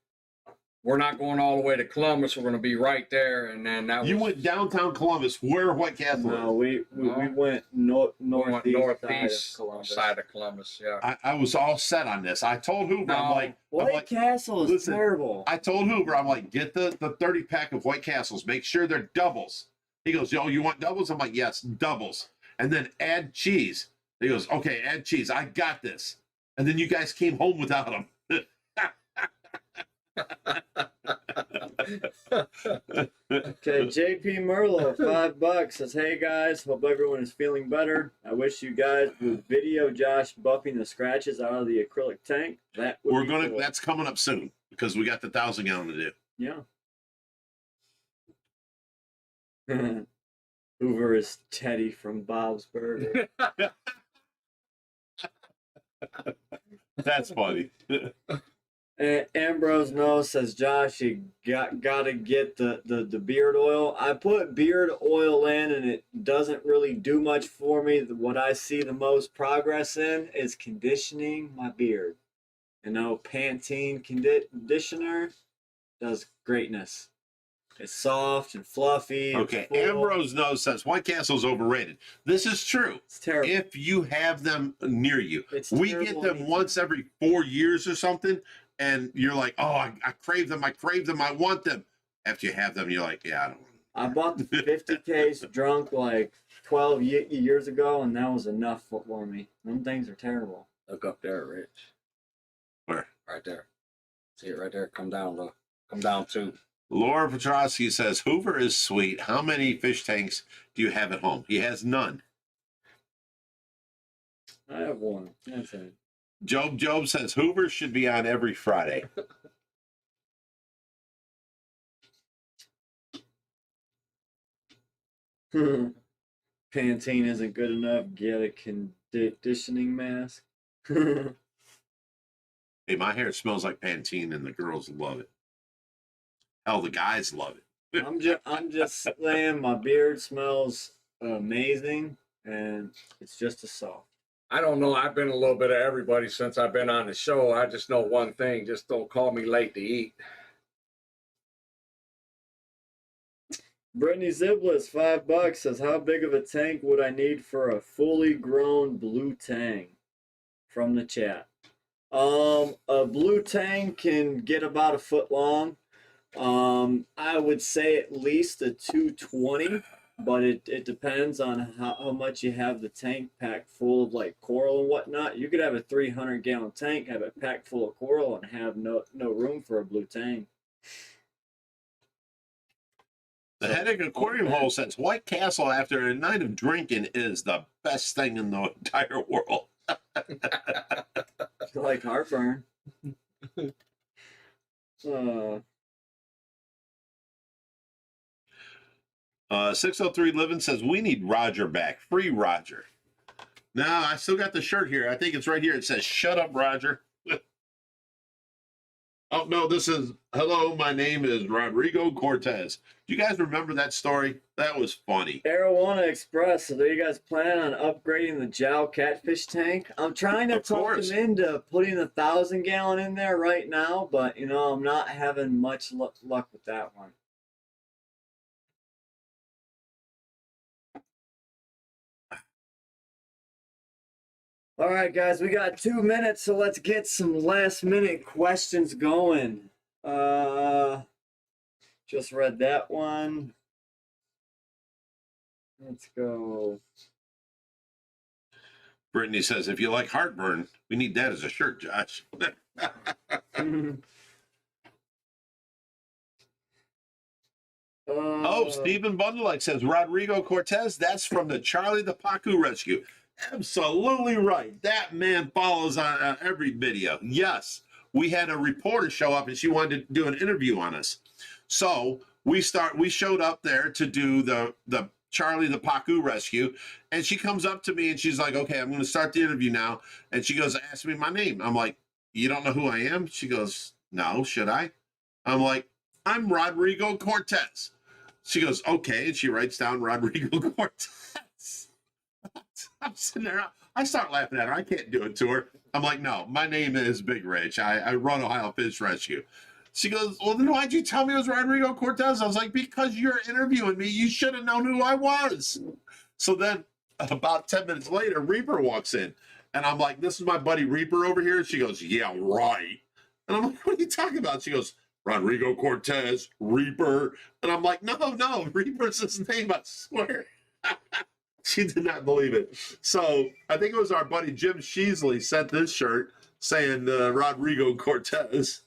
Speaker 3: we're not going all the way to Columbus. We're going to be right there. And then that
Speaker 1: You
Speaker 3: was,
Speaker 1: went downtown Columbus, where White Castle
Speaker 2: No,
Speaker 1: is.
Speaker 2: we went
Speaker 3: we
Speaker 2: northeast,
Speaker 3: went northeast
Speaker 2: side of Columbus.
Speaker 3: Yeah.
Speaker 1: I was all set on this. I told Hoover, I'm
Speaker 3: No.
Speaker 1: like,
Speaker 2: White Castle is
Speaker 1: listen,
Speaker 2: terrible.
Speaker 1: I told Hoover, I'm like, get the 30 pack of White Castles. Make sure they're doubles. He goes, yo, you want doubles? I'm like, yes, doubles. And then add cheese. He goes, okay, add cheese. I got this. And then you guys came home without them.
Speaker 2: Okay, JP Merlo, $5 says, hey guys, hope everyone is feeling better. I wish you guys would video Josh buffing the scratches out of the acrylic tank. That would
Speaker 1: We're
Speaker 2: be
Speaker 1: gonna
Speaker 2: cool.
Speaker 1: that's coming up soon because we got the 1,000 gallon to do.
Speaker 2: Yeah. Hoover is Teddy from Bob's Burger.
Speaker 1: That's funny.
Speaker 2: Ambrose Knows says, Josh, you gotta get the beard oil. I put beard oil in and it doesn't really do much for me. What I see the most progress in is conditioning my beard. You know, Pantene conditioner does greatness. It's soft and fluffy.
Speaker 1: Okay,
Speaker 2: it's full.
Speaker 1: Ambrose Knows says White Castle's overrated. This is true.
Speaker 2: It's terrible.
Speaker 1: If you have them near you,
Speaker 2: It's
Speaker 1: we
Speaker 2: terrible
Speaker 1: get them
Speaker 2: anything.
Speaker 1: once every 4 years or something, and you're like, oh, I crave them, I want them. After you have them, you're like, yeah, I don't want them.
Speaker 2: I bought the 50 case drunk like 12 years ago, and that was enough for me. Them things are terrible.
Speaker 3: Look up there, Rich.
Speaker 1: Where?
Speaker 3: Right there. See it right there. Come down, look. Come down too.
Speaker 1: Laura Petrosky says, Hoover is sweet. How many fish tanks do you have at home? He has none.
Speaker 2: I have one. That's it.
Speaker 1: Job says, Hoover should be on every Friday.
Speaker 2: Pantene isn't good enough. Get a conditioning mask.
Speaker 1: Hey, my hair smells like Pantene and the girls love it. Hell, the guys love it.
Speaker 2: I'm just saying my beard smells amazing, and it's just a soft.
Speaker 3: I don't know. I've been a little bit of everybody since I've been on the show. I just know one thing. Just don't call me late to eat.
Speaker 2: Brittany Ziblis, $5 says, how big of a tank would I need for a fully grown blue tang? From the chat. A blue tang can get about a foot long. I would say at least a 220, but it depends on how much you have the tank packed full of like coral and whatnot. You could have a 300-gallon tank, have it packed full of coral, and have no room for a blue tang.
Speaker 1: The Headache Aquarium Hole says, White Castle after a night of drinking is the best thing in the entire world.
Speaker 2: Like heartburn.
Speaker 1: 603 Living says, we need Roger back. Free Roger. No, I still got the shirt here. I think it's right here. It says, shut up, Roger. Oh, no, this is, hello, my name is Rodrigo Cortez. Do you guys remember that story? That was funny.
Speaker 2: Arowana Express, so do you guys plan on upgrading the Jow catfish tank? I'm trying to
Speaker 1: Of
Speaker 2: talk
Speaker 1: course.
Speaker 2: him into putting the 1,000-gallon in there right now, but, you know, I'm not having much luck with that one. All right, guys, we got 2 minutes, so let's get some last-minute questions going. Just read that one. Let's go.
Speaker 1: Brittany says, if you like heartburn, we need that as a shirt, Josh. Oh, Stephen Bundleite says, Rodrigo Cortez, that's from the Charlie the Pacu rescue. Absolutely right. That man follows on every video. Yes, we had a reporter show up and she wanted to do an interview on us. So we showed up there to do the Charlie the Pacu rescue, and she comes up to me and she's like, okay, I'm going to start the interview now. And she goes, ask me my name. I'm like, you don't know who I am? She goes, no, should I? I'm like, I'm Rodrigo Cortez. She goes, okay. And she writes down Rodrigo Cortez. I'm sitting there. I start laughing at her. I can't do it to her. I'm like, no, my name is Bigrich. I run Ohio Fish Rescue. She goes, well, then why'd you tell me it was Rodrigo Cortez? I was like, because you're interviewing me. You should have known who I was. So then about 10 minutes later, Reaper walks in. And I'm like, this is my buddy Reaper over here. And she goes, yeah, right. And I'm like, what are you talking about? She goes, Rodrigo Cortez, Reaper. And I'm like, no, Reaper's his name, I swear. She did not believe it. So I think it was our buddy Jim Sheasley sent this shirt saying Rodrigo Cortez.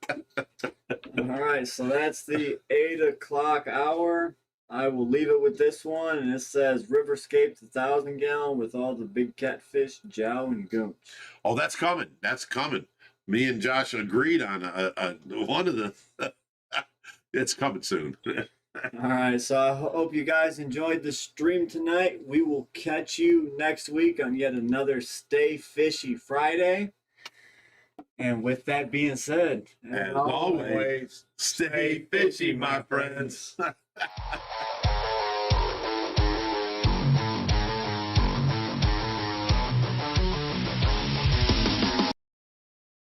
Speaker 2: All right, so that's the 8 o'clock hour. I will leave it with this one, and it says Riverscape 1,000 gallon with all the big catfish, jow, and goonch.
Speaker 1: Oh, that's coming. That's coming. Me and Josh agreed on one of the. It's coming soon.
Speaker 2: All right, so I hope you guys enjoyed the stream tonight. We will catch you next week on yet another Stay Fishy Friday. And with that being said,
Speaker 1: As always, stay fishy, my friends.